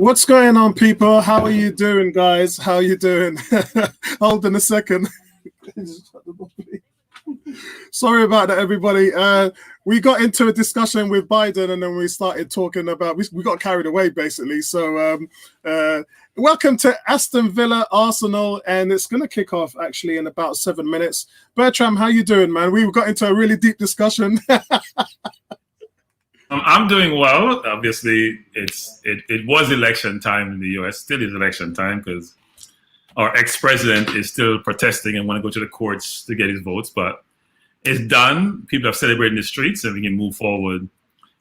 What's going on, people? How are you doing, guys? How are you doing? Hold on a second. Sorry about that, everybody. We got into a discussion with Biden, and then we started talking about. We got carried away, basically. So, welcome to Aston Villa, Arsenal, and it's going to kick off actually in about 7 minutes. Bertram, how you doing, man? We got into a really deep discussion. I'm doing well. Obviously, it was election time in the U.S. Still is election time because our ex-president is still protesting and want to go to the courts to get his votes. But it's done. People have celebrated in the streets, and we can move forward.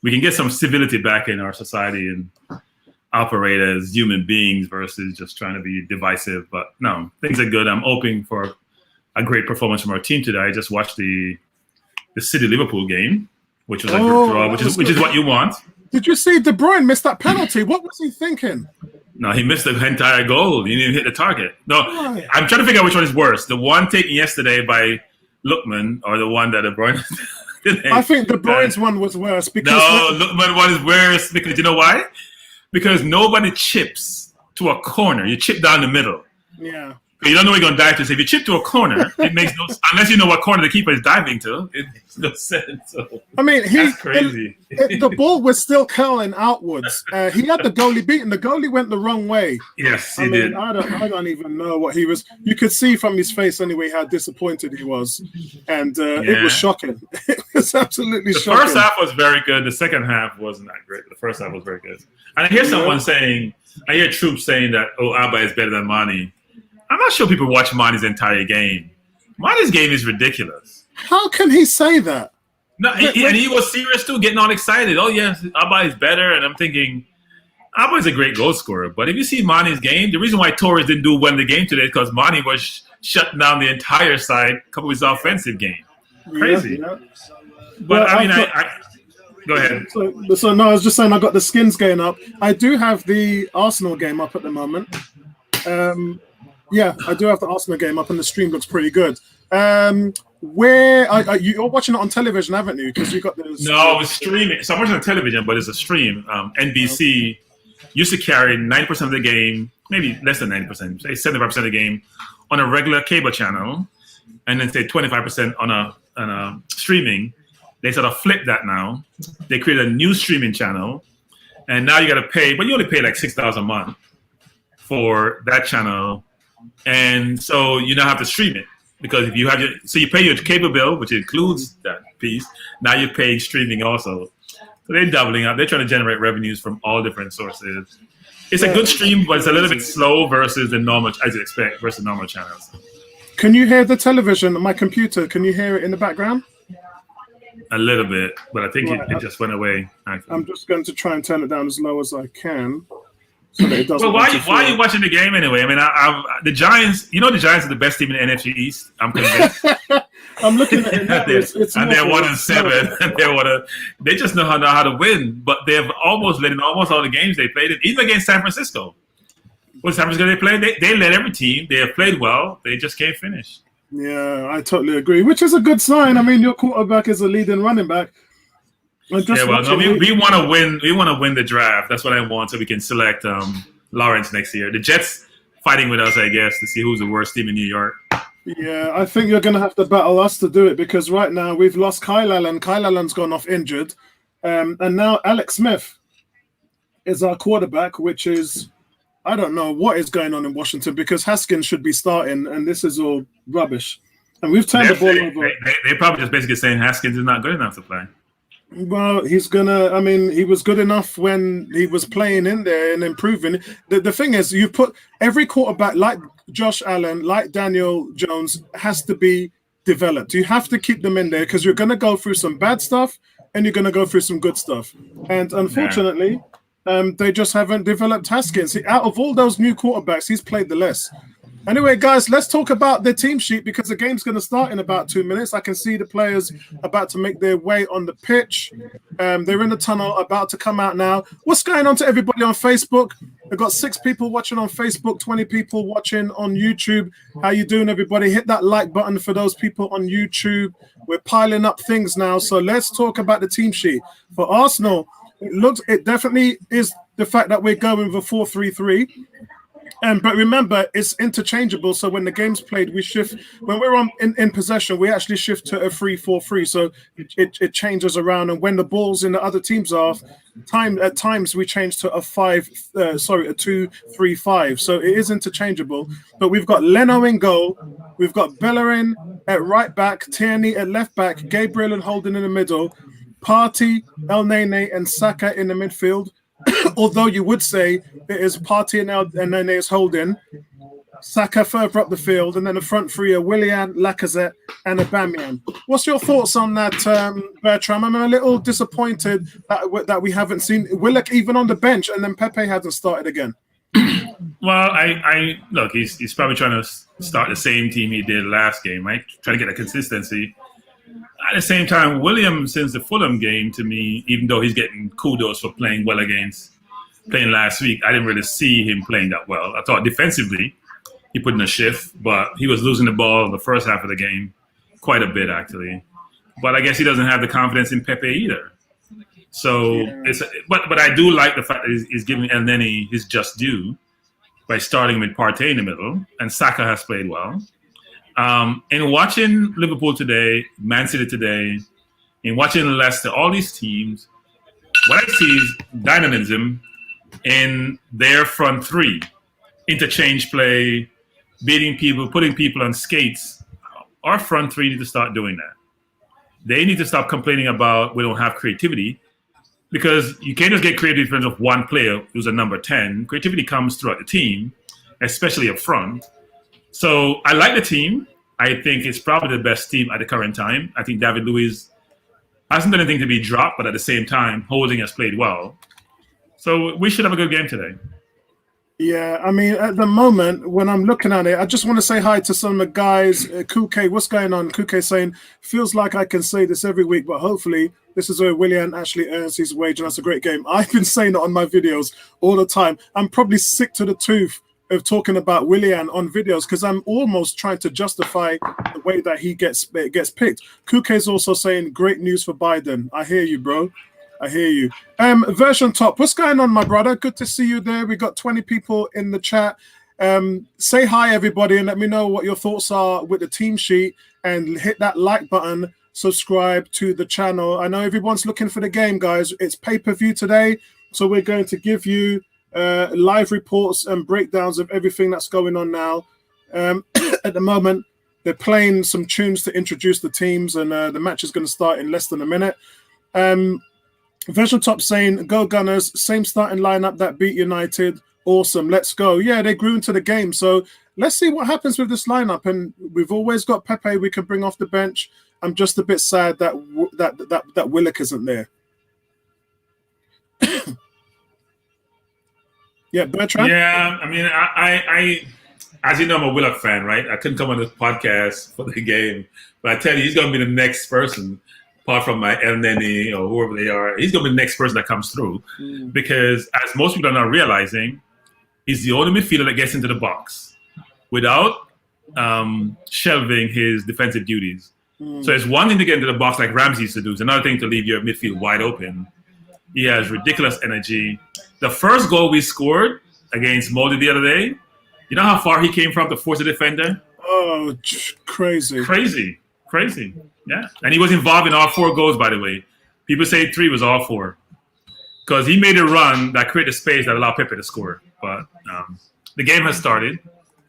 We can get some civility back in our society and operate as human beings versus just trying to be divisive. But no, things are good. I'm hoping for a great performance from our team today. I just watched the City-Liverpool game, which was a good draw, which is what you want. Did you see De Bruyne missed that penalty? What was he thinking? No, he missed the entire goal. He didn't hit the target. No, I'm trying to figure out which one is worse. The one taken yesterday by Lookman or the one that De Bruyne I think De Bruyne's one was worse. Because Lookman one is worse because you know why? Because nobody chips to a corner. You chip down the middle. Yeah. You don't know where you're going to dive to. So if you chip to a corner, it makes no sense. Unless you know what corner the keeper is diving to, it makes no sense. So, I mean, that's crazy. The ball was still curling outwards. He had the goalie beaten. The goalie went the wrong way. Yes, he did. I don't even know what he was. You could see from his face anyway how disappointed he was. And it was shocking. It was absolutely shocking. The first half was very good. The second half wasn't that great. The first half was very good. And I hear someone saying, I hear Troops saying that, Abba is better than Mane. I'm not sure people watch Mane's entire game. Mane's game is ridiculous. How can he say that? No, and he was serious too, getting all excited. Oh yes, Abba is better, and I'm thinking, Abba is a great goal scorer. But if you see Mane's game, the reason why Torres didn't do well in the game today is because Mane was shutting down the entire side, couple of his offensive game. Crazy. Yeah. But I go ahead. So no, I was just saying I got the skins game up. I do have the Arsenal game up at the moment. Yeah, I do have the Arsenal game up, and the stream looks pretty good. Where you're watching it on television, haven't you? Because you got those. No, it's streaming. So I'm watching on television, but it's a stream. NBC used to carry 90% of the game, maybe less than 90%, say 75% of the game, on a regular cable channel, and then say 25% on a streaming. They sort of flipped that now. They created a new streaming channel, and now you got to pay, but you only pay like $6,000 a month for that channel. And so you now have to stream it because if you have you pay your cable bill, which includes that piece. Now you're paying streaming also. So they're doubling up. They're trying to generate revenues from all different sources. It's a good stream, but it's a little bit slow versus the normal, as you expect, versus normal channels. Can you hear the television on my computer? Can you hear it in the background? A little bit, but I think it just went away. Actually. I'm just going to try and turn it down as low as I can. So that it doesn't. Well, why are you watching the game anyway? I mean, the Giants. You know, the Giants are the best team in the NFC East. I'm convinced. I'm looking at it now. They're 1-7, and they just know how to win. But they've almost led in almost all the games they played. Even against San Francisco. What San Francisco they played? They led every team. They have played well. They just can't finish. Yeah, I totally agree. Which is a good sign. I mean, your quarterback is a leading running back. We want to win. We want to win the draft. That's what I want, so we can select Lawrence next year. The Jets fighting with us, I guess, to see who's the worst team in New York. Yeah, I think you're going to have to battle us to do it because right now we've lost Kyle Allen. Kyle Allen's gone off injured, and now Alex Smith is our quarterback, which is I don't know what is going on in Washington because Haskins should be starting, and this is all rubbish. And we've turned the ball over. They're probably just basically saying Haskins is not good enough to play. Well, he was good enough when he was playing in there and improving. The thing is, you put every quarterback like Josh Allen, like Daniel Jones, has to be developed. You have to keep them in there because you're going to go through some bad stuff and you're going to go through some good stuff. And unfortunately, they just haven't developed Haskins. Out of all those new quarterbacks, he's played the less. Anyway, guys, let's talk about the team sheet because the game's going to start in about 2 minutes. I can see the players about to make their way on the pitch. They're in the tunnel, about to come out now. What's going on to everybody on Facebook? I've got 6 people watching on Facebook, 20 people watching on YouTube. How you doing, everybody? Hit that like button for those people on YouTube. We're piling up things now, so let's talk about the team sheet. For Arsenal, it definitely is the fact that we're going with a 4-3-3. But remember, it's interchangeable. So when the game's played, we shift. When we're in possession, we actually shift to a 3-4-3. So it changes around. And when the ball's in the other team's half, at times we change to a 2-3-5. So it is interchangeable. But we've got Leno in goal, we've got Bellerin at right back, Tierney at left back, Gabriel and Holden in the middle, Partey, El Nene, and Saka in the midfield. Although you would say it is Partey and then there's Holden, Saka further up the field, and then the front three are Willian, Lacazette, and Aubameyang. What's your thoughts on that, Bertram? I'm a little disappointed that we haven't seen Willock even on the bench, and then Pepe hasn't started again. Well, I look, he's probably trying to start the same team he did last game, right? Trying to get a consistency. At the same time, William, since the Fulham game, to me, even though he's getting kudos for playing well playing last week, I didn't really see him playing that well. I thought defensively, he put in a shift, but he was losing the ball in the first half of the game quite a bit, actually. But I guess he doesn't have the confidence in Pepe either. So, but I do like the fact that he's giving El Neni his just due by starting with Partey in the middle, and Saka has played well. In watching Liverpool today, Man City today, in watching Leicester, all these teams, what I see is dynamism in their front three. Interchange play, beating people, putting people on skates. Our front three need to start doing that. They need to stop complaining about we don't have creativity, because you can't just get creativity in terms of one player who's a number 10. Creativity comes throughout the team, especially up front. So I like the team. I think it's probably the best team at the current time. I think David Luiz hasn't done anything to be dropped, but at the same time, Holding has played well. So we should have a good game today. Yeah, I mean, at the moment, when I'm looking at it, I just want to say hi to some of the guys. Kuke, what's going on? Kuke saying, feels like I can say this every week, but hopefully this is where Willian actually earns his wage, and that's a great game. I've been saying it on my videos all the time. I'm probably sick to the tooth of talking about Willian on videos because I'm almost trying to justify the way that he gets picked. Kuke is also saying, great news for Biden. I hear you, bro. I hear you. Version Top, what's going on, my brother? Good to see you there. We got 20 people in the chat. Say hi, everybody, and let me know what your thoughts are with the team sheet, and hit that like button. Subscribe to the channel. I know everyone's looking for the game, guys. It's pay-per-view today, so we're going to give you live reports and breakdowns of everything that's going on now. At the moment, they're playing some tunes to introduce the teams, and the match is going to start in less than a minute. Version Top saying, go Gunners, same starting lineup that beat United. Awesome, let's go. Yeah, they grew into the game. So let's see what happens with this lineup. And we've always got Pepe we can bring off the bench. I'm just a bit sad that Willock isn't there. Yeah, Bertrand? Yeah, I mean, I as you know, I'm a Willock fan, right? I couldn't come on this podcast for the game. But I tell you, he's going to be the next person, apart from my El Neni or whoever they are. He's going to be the next person that comes through. Because as most people are not realizing, he's the only midfielder that gets into the box without shelving his defensive duties. So it's one thing to get into the box like Ramsey used to do. It's another thing to leave your midfield wide open. He has ridiculous energy. The first goal we scored against Molde the other day, you know how far he came from to force a defender? Oh, crazy. Crazy. Yeah. And he was involved in all 4 goals, by the way. People say 3 was all 4. Because he made a run that created space that allowed Pepe to score. But the game has started.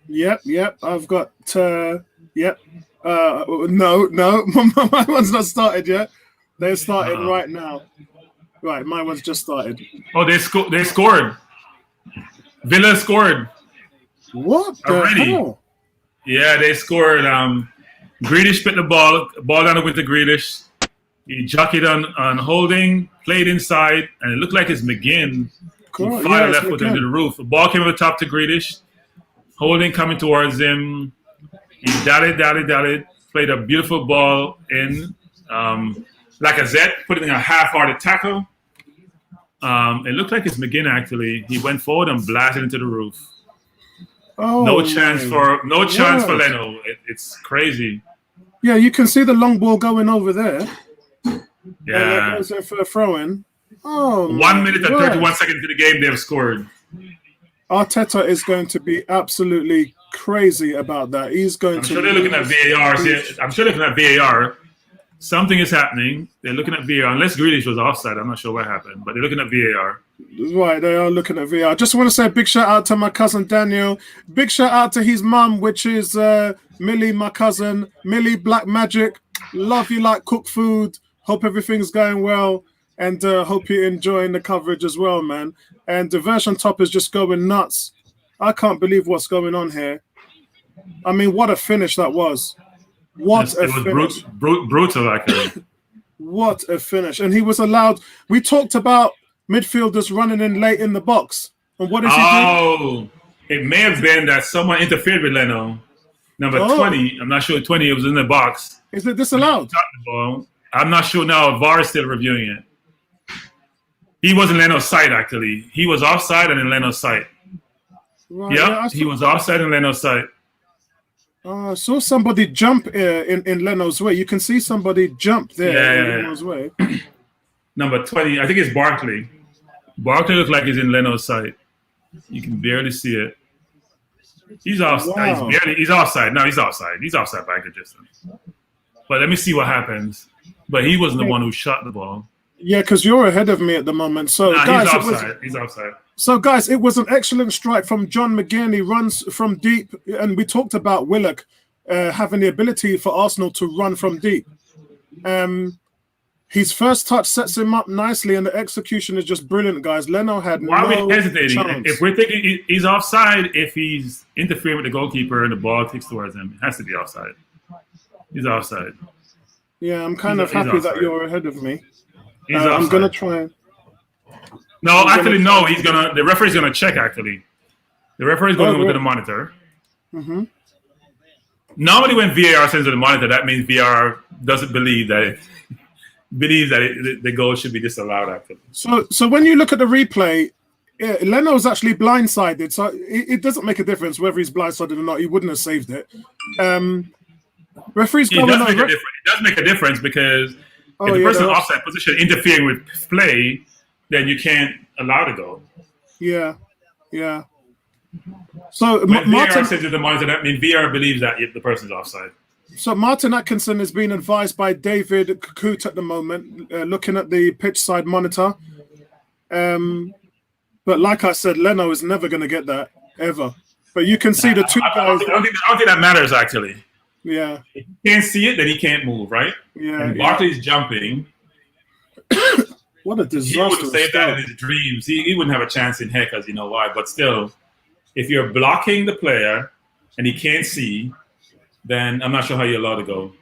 Yep. I've got, no. My one's not started yet. They're starting right now. Right, my one's just started. Oh, they scored. Villa scored. What the already? Hell? Yeah, they scored. Grealish put the ball down with the Grealish. He jockeyed on Holding, played inside, and it looked like it's McGinn. Cool. He fired left foot into the roof. The ball came over the top to Grealish. Holding coming towards him. He dallied, played a beautiful ball in. Lacazette put in a half-hearted tackle. It looked like it's McGinn, actually. He went forward and blasted into the roof. Oh, no chance for Leno. It's crazy. Yeah, you can see the long ball going over there. Yeah. Goes there for a throw-in. Oh, 1 minute and my 31 word. seconds into the game, they've scored. Arteta is going to be absolutely crazy about that. He's going I'm to sure they're looking at lose VAR. his- I'm sure they're looking at VAR. Something is happening. They're looking at VAR. Unless Grealish was offside, I'm not sure what happened, but they're looking at VAR. Right, they are looking at VR. I just want to say a big shout out to my cousin Daniel. Big shout out to his mum, which is Millie, my cousin. Millie Black Magic. Love you like cook food. Hope everything's going well. And hope you're enjoying the coverage as well, man. And the version top is just going nuts. I can't believe what's going on here. I mean, what a finish that was. What a It was finish. brutal, actually. What a finish. And he was allowed. We talked about midfielders running in late in the box. And what does he do? Oh, it may have been that someone interfered with Leno. Number 20. I'm not sure 20. It was in the box. Is it disallowed? I'm not sure now. VAR is still reviewing it. He was in Leno's side, actually. He was offside and in Leno's side. Right, Yeah, he was offside in Leno's side. I saw somebody jump in Leno's way. You can see somebody jump there in Leno's way. Number 20, I think it's Barkley. Barkley looks like he's in Leno's side. You can barely see it. He's offside. Wow. He's offside. No, he's offside. He's offside by a good distance. But let me see what happens. But he wasn't the one who shot the ball. Yeah, because you're ahead of me at the moment. So, guys, he's offside. He's offside. So, guys, it was an excellent strike from John McGinn. He runs from deep, and we talked about Willock having the ability for Arsenal to run from deep. His first touch sets him up nicely, and the execution is just brilliant, guys. Leno had Why no are we hesitating? chance. If we're thinking he's offside, if he's interfering with the goalkeeper and the ball kicks towards him, it has to be offside. He's offside. Yeah, I'm kind of happy that you're ahead of me. I'm gonna try. No, actually, no. The referee's gonna check. Actually, the referee's going to look at the monitor. Mm-hmm. Normally, when VAR sends to the monitor, that means VAR doesn't believe that the goal should be disallowed. Actually, So when you look at the replay, Leno's actually blindsided. So it doesn't make a difference whether he's blindsided or not. He wouldn't have saved it. Referees it does make a difference because if the person's offside position interfering with play, then you can't allow the goal. Yeah, yeah. So when Martin VAR says to the monitor, that means VAR believes that the person's offside. So Martin Atkinson is being advised by David Coot at the moment, looking at the pitch side monitor. But like I said, Leno is never going to get that ever. But you can see the two guys. I don't think that matters actually. Yeah. If he can't see it, then he can't move, right? Yeah. And Barkley's jumping. What a disaster. He would save that in his dreams. He wouldn't have a chance in heck, as you know why. But still, if you're blocking the player and he can't see, then I'm not sure how you're allowed to go.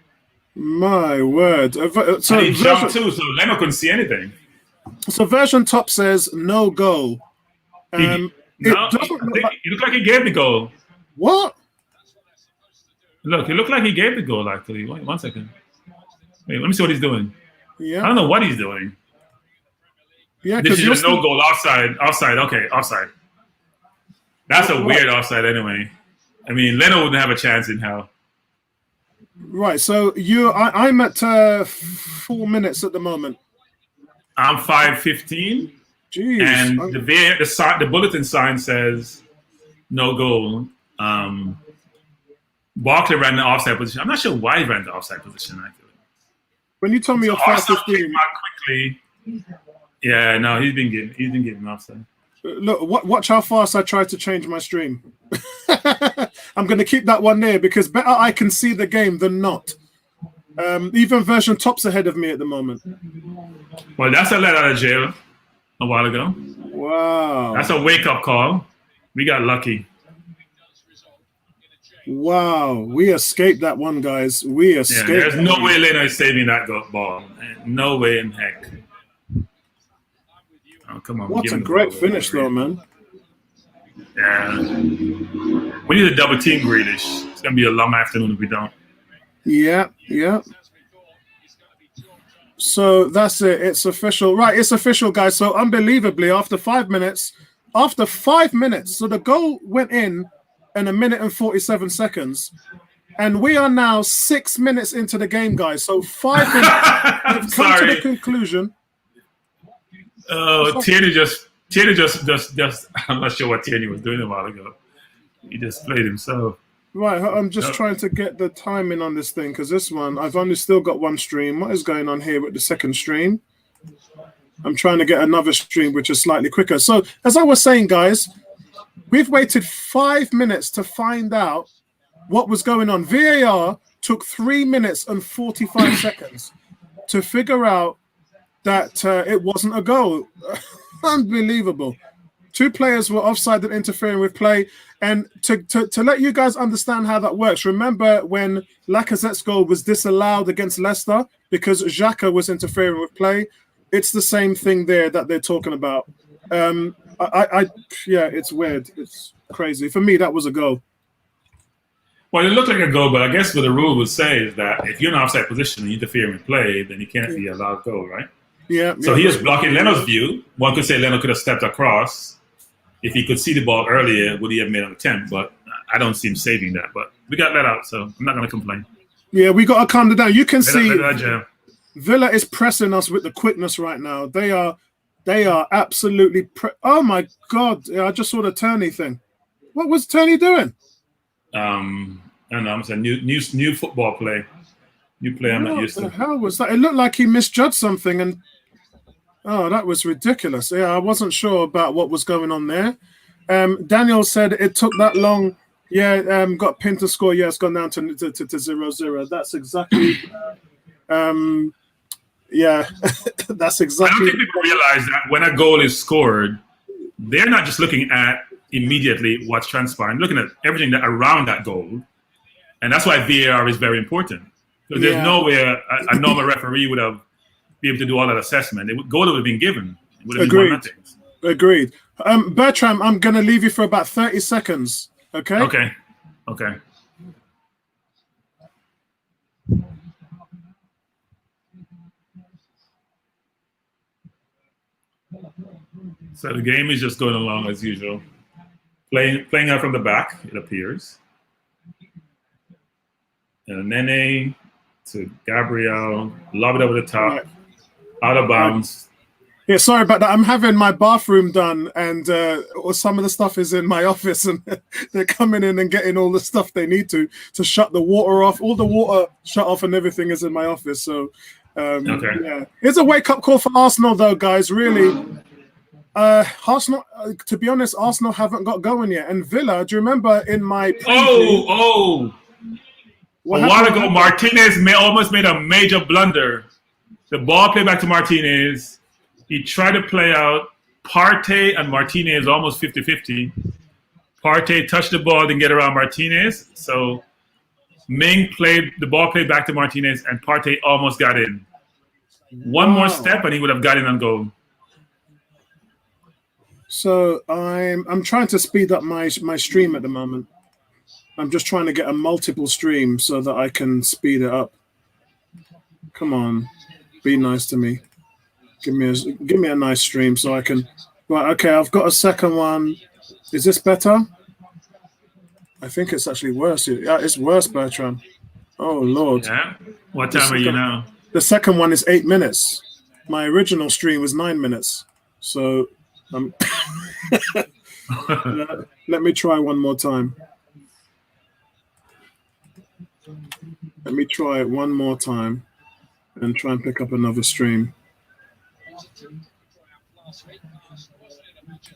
My word. So and he jumped too, so Leno couldn't see anything. So version top says no goal. It looked like he gave the goal. What? Look, it looked like he gave the goal, actually. Wait, 1 second. Wait, let me see what he's doing. Yeah. I don't know what he's doing. Yeah, this is a no goal. Offside. Okay, offside. That's a weird offside anyway. I mean, Leno wouldn't have a chance in hell. Right, so I'm at 4 minutes at the moment. I'm 5:15. Jeez. And the bulletin sign says no goal. Barkley ran the offside position. I'm not sure why he ran the offside position, actually. When you told me you're 5:15. Quickly. Yeah, no, he's been getting offside. Look, watch how fast I try to change my stream. I'm going to keep that one there because better I can see the game than not. Even version top's ahead of me at the moment. Well, that's a let out of jail a while ago. Wow. That's a wake-up call. We got lucky. Wow. We escaped that one, guys. We escaped. Yeah, there's no way Leno is saving that ball. No way in heck. Oh, come on. What a great finish, though, man. Yeah. We need a double team Grealish. It's going to be a long afternoon if we don't. Yeah, yeah. So that's it. It's official. Right, it's official, guys. So unbelievably, after 5 minutes, so the goal went in 1 minute and 47 seconds. And we are now 6 minutes into the game, guys. So 5 minutes. We've come to the conclusion. Tierney just. I'm not sure what Tierney was doing a while ago. He just played himself. Right, I'm just trying to get the timing on this thing because this one, I've only still got one stream. What is going on here with the second stream? I'm trying to get another stream which is slightly quicker. So, as I was saying, guys, we've waited 5 minutes to find out what was going on. VAR took 3 minutes and 45 seconds to figure out that it wasn't a goal. Unbelievable. 2 players were offside and interfering with play. And to let you guys understand how that works, remember when Lacazette's goal was disallowed against Leicester because Xhaka was interfering with play? It's the same thing there that they're talking about. Yeah, it's weird. It's crazy. For me, that was a goal. Well, it looked like a goal, but I guess what the rule would say is that if you're in an offside position and you interfere in play, then you can't be allowed goal, right? Yeah. So he is blocking Leno's view. One could say Leno could have stepped across. If he could see the ball earlier, would he have made an attempt? But I don't see him saving that. But we got let out, so I'm not going to complain. Yeah, we got to calm down. You can see Villa is pressing us with the quickness right now. They are absolutely. Oh my God! Yeah, I just saw the Turney thing. What was Turney doing? I don't know. I'm saying new football play. New play I'm not used to. What the hell was that? It looked like he misjudged something and. Oh, that was ridiculous. Yeah, I wasn't sure about what was going on there. Daniel said it took that long. Yeah, got pinned to score. Yeah, it's gone down to 0-0. That's exactly. Yeah, that's exactly. I don't think people realize that when a goal is scored, they're not just looking at immediately what's transpiring, looking at everything around that goal. And that's why VAR is very important. Because there's no way a normal referee would have be able to do all that assessment. Goal would have been given. It would have Agreed. Been Agreed. Bertram, I'm going to leave you for about 30 seconds. Okay? Okay. So the game is just going along as usual. Playing out from the back, it appears. And Nene to Gabriel, lob it over the top. Right. Out of bounds. Yeah, sorry about that. I'm having my bathroom done, and some of the stuff is in my office, and they're coming in and getting all the stuff they need to shut the water off. All the water shut off, and everything is in my office. So, yeah, it's a wake-up call for Arsenal, though, guys. Really, Arsenal. To be honest, Arsenal haven't got going yet, and Villa. Do you remember in my preview, a while ago, Martinez almost made a major blunder. The ball played back to Martinez. He tried to play out Partey and Martinez almost 50-50. Partey touched the ball, didn't get around Martinez. So Ming the ball played back to Martinez, and Partey almost got in. One more step, and he would have got in on goal. So I'm trying to speed up my stream at the moment. I'm just trying to get a multiple stream so that I can speed it up. Come on. Be nice to me. Give me a nice stream so I can. Right, okay. I've got a second one. Is this better? I think it's actually worse. Yeah, it's worse, Bertram. Oh Lord. Yeah. What time are you now? The second one is 8 minutes. My original stream was 9 minutes. So, let me try one more time. Let me try it one more time. And try and pick up another stream.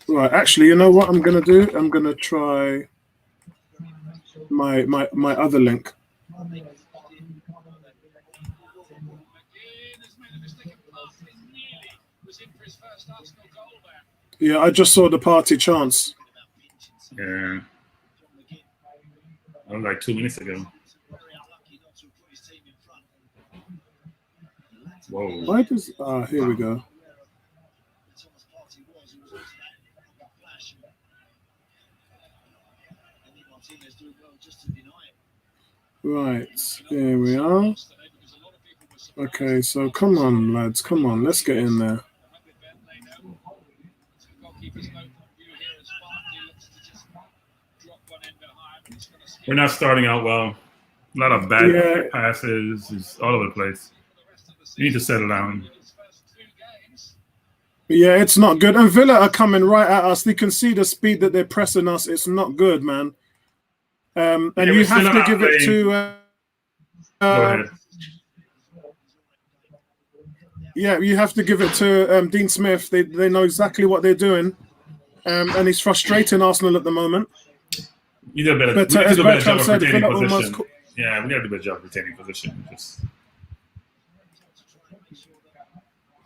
Right, actually, you know what I'm gonna do? I'm gonna try my other link. Yeah, I just saw the party chance. Yeah. That was like 2 minutes ago. Whoa. Why does here we go. Right, here we are. Okay, so come on, lads, come on, let's get in there. We're not starting out well. A lot of bad passes, all over the place. You need to settle down. Yeah, it's not good. And Villa are coming right at us. You can see the speed that they're pressing us. It's not good, man. And Yeah, you we're still have to not give it playing. to. Go ahead. Yeah, you have to give it to Dean Smith. They know exactly what they're doing, and he's frustrating Arsenal at the moment. We need But to as do a better Bertram job of said, retaining Villa almost. position. Yeah, we got to do a better job of retaining position. Just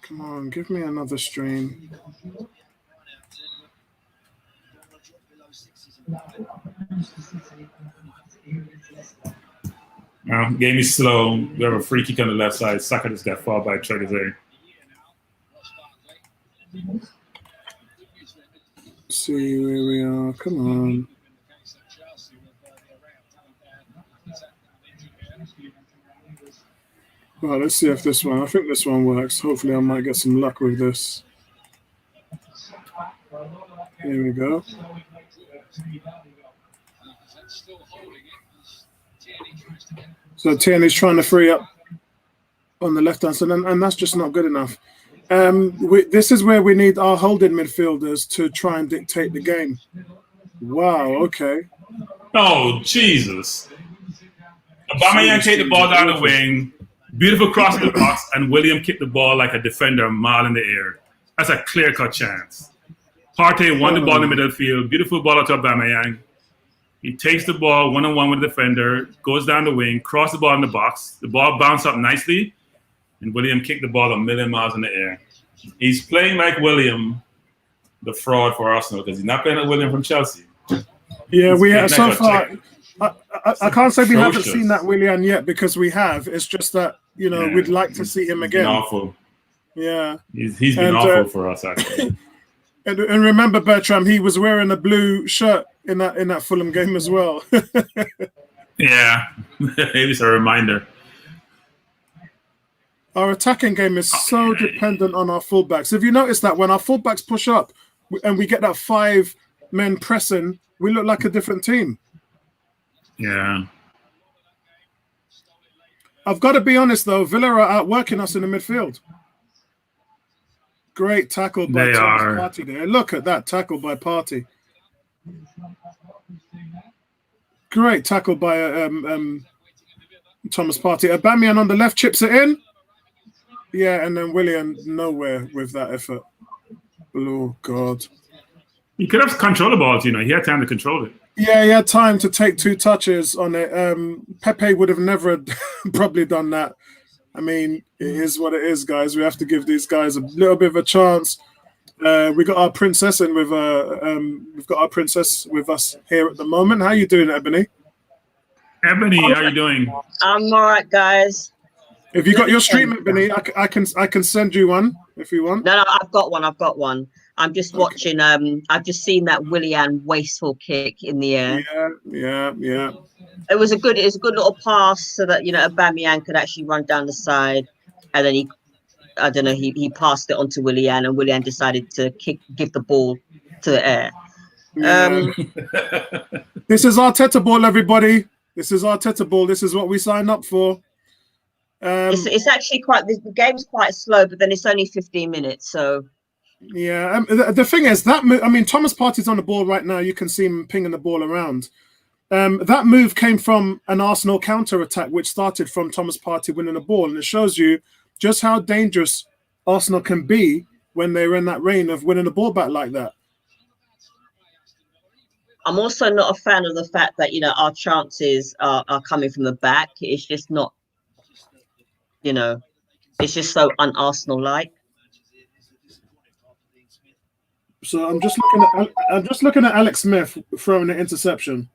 Come on, give me another stream. game is slow. We have a free kick on the left side. Saka just got fouled by Trezeguet. See where we are. Come on. Well, let's see if this one. I think this one works. Hopefully, I might get some luck with this. Here we go. So Tierney's trying to free up on the left hand side, and that's just not good enough. This is where we need our holding midfielders to try and dictate the game. Wow. Okay. Oh, Jesus. Aubameyang take the ball down the wing. Beautiful cross in the box, and William kicked the ball like a defender a mile in the air. That's a clear-cut chance. Partey won the ball in the middle field. Beautiful ball out to Aubameyang. He takes the ball one-on-one with the defender, goes down the wing, crosses the ball in the box. The ball bounced up nicely, and William kicked the ball a million miles in the air. He's playing like William, the fraud for Arsenal, because he's not playing like William from Chelsea. Yeah, we have so far. I can't say we haven't seen that Willian yet, because we have. It's just that, we'd like to see him again. Awful. Yeah. He's been awful for us, actually. And remember, Bertram, he was wearing a blue shirt in that Fulham game as well. Yeah, it was a reminder. Our attacking game is so dependent on our fullbacks. If you notice that when our fullbacks push up and we get that 5 men pressing, we look like a different team. Yeah. I've got to be honest, though. Villa are outworking us in the midfield. Great tackle by Thomas Partey there. Look at that tackle by Partey. Great tackle by Thomas Partey. Aubameyang on the left chips it in. Yeah, and then Willian nowhere with that effort. Oh, God. He could have controlled the ball, He had time to control it. Yeah, he had time to take 2 touches on it. Pepe would have never probably done that. I mean, it is what it is, guys. We have to give these guys a little bit of a chance. We got our princess in with we've got our princess with us here at the moment. How you doing, Ebony? Ebony, how you doing? I'm all right, guys. If you got your stream, Ebony, I can send you one if you want. No, I've got one. I'm just watching. I've just seen that Willian wasteful kick in the air. Yeah. It was a good little pass so that Aubameyang could actually run down the side, and then he passed it on to Willian, and Willian decided to give the ball to the air. Yeah. This is Arteta ball, everybody. This is Arteta ball. This is what we signed up for. It's actually the game's quite slow, but then it's only 15 minutes, so. Yeah, the thing is that move. I mean, Thomas Partey's on the ball right now. You can see him pinging the ball around. That move came from an Arsenal counter attack, which started from Thomas Partey winning the ball, and it shows you just how dangerous Arsenal can be when they're in that reign of winning the ball back like that. I'm also not a fan of the fact that our chances are coming from the back. It's just not, it's just so un-Arsenal-like. So I'm just looking at Alex Smith throwing an interception.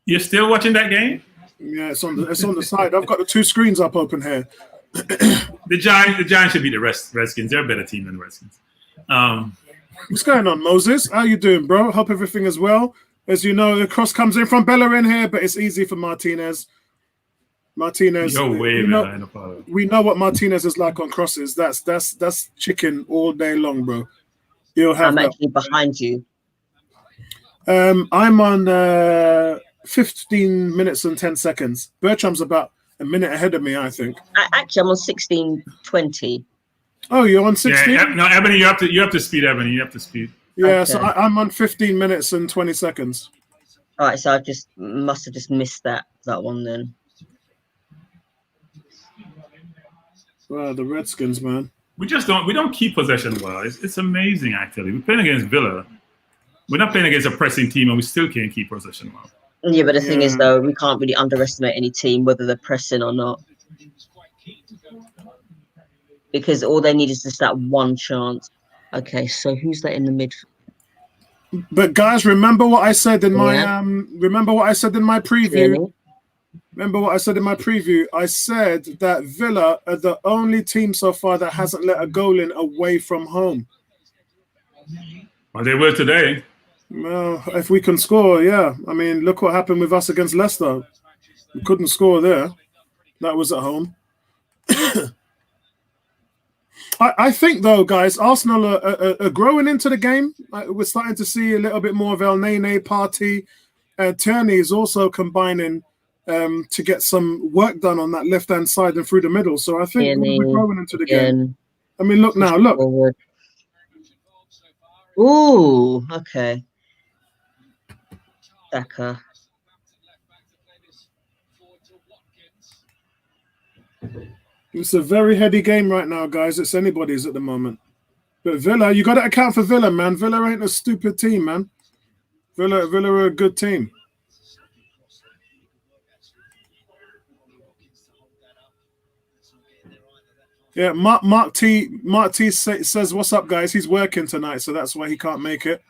You're still watching that game? Yeah, it's on the side. I've got the 2 screens up open here. The Giants should be the Redskins. They're a better team than the Redskins. What's going on, Moses? How you doing, bro? Hope everything is well. As you know, the cross comes in from Bellerin here, but it's easy for Martinez. Yo, we know what Martinez is like on crosses. That's chicken all day long, bro. I'm actually behind you. I'm on 15 minutes and 10 seconds. Bertram's about a minute ahead of me, I think. Actually, I'm on 16:20. Oh, you're on 16? Yeah, no, Ebony, you have to speed, Ebony. You have to speed. Yeah, Okay. so I'm on 15 minutes and 20 seconds. All right, so I just must have just missed that one then. Wow, the Redskins, man. We don't keep possession well. It's amazing actually. We're playing against Villa. We're not playing against a pressing team, and we still can't keep possession well. Yeah, but the thing is, though, we can't really underestimate any team, whether they're pressing or not, because all they need is just that one chance. Okay, so who's that in the mid? But guys, remember what I said in my preview. Clearly. Remember what I said in my preview. I said that Villa are the only team so far that hasn't let a goal in away from home. Well, they will today. Well, if we can score, yeah. I mean, look what happened with us against Leicester. We couldn't score there. That was at home. I think, though, guys, Arsenal are growing into the game. We're starting to see a little bit more of El Nene, Partey. Tierney is also combining to get some work done on that left-hand side and through the middle. So I think we're growing into the game. I mean, look now, look. Forward. Ooh, okay. Daka. It's a very heady game right now, guys. It's anybody's at the moment. But Villa, you got to account for Villa, man. Villa ain't a stupid team, man. Villa are a good team. Yeah, Mark T says, "What's up, guys?" He's working tonight, so that's why he can't make it.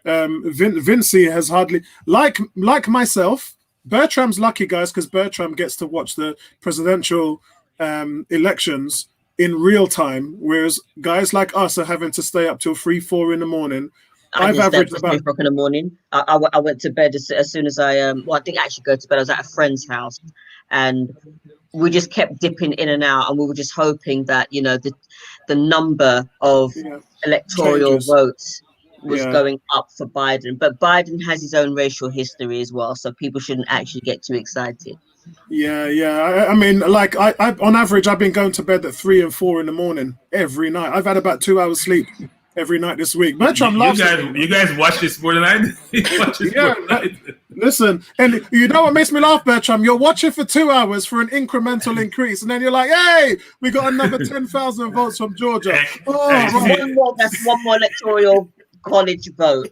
Vincey has hardly like myself. Bertram's lucky, guys, because Bertram gets to watch the presidential elections in real time, whereas guys like us are having to stay up till 3-4 in the morning. I've averaged about 3 o'clock in the morning. I went to bed as soon as I didn't actually go to bed. I was at a friend's house, and we just kept dipping in and out, and we were just hoping that the number of electoral votes was going up for Biden. But Biden has his own racial history as well, so people shouldn't actually get too excited. Yeah. I mean, like I on average, I've been going to bed at 3 and 4 in the morning every night. I've had about 2 hours sleep every night this week. Bertram loves you guys watch this more than I do. Listen, and you know what makes me laugh, Bertram? You're watching for 2 hours for an incremental increase, and then you're like, "Hey, we got another 10,000 votes from Georgia." That's one more electoral college vote.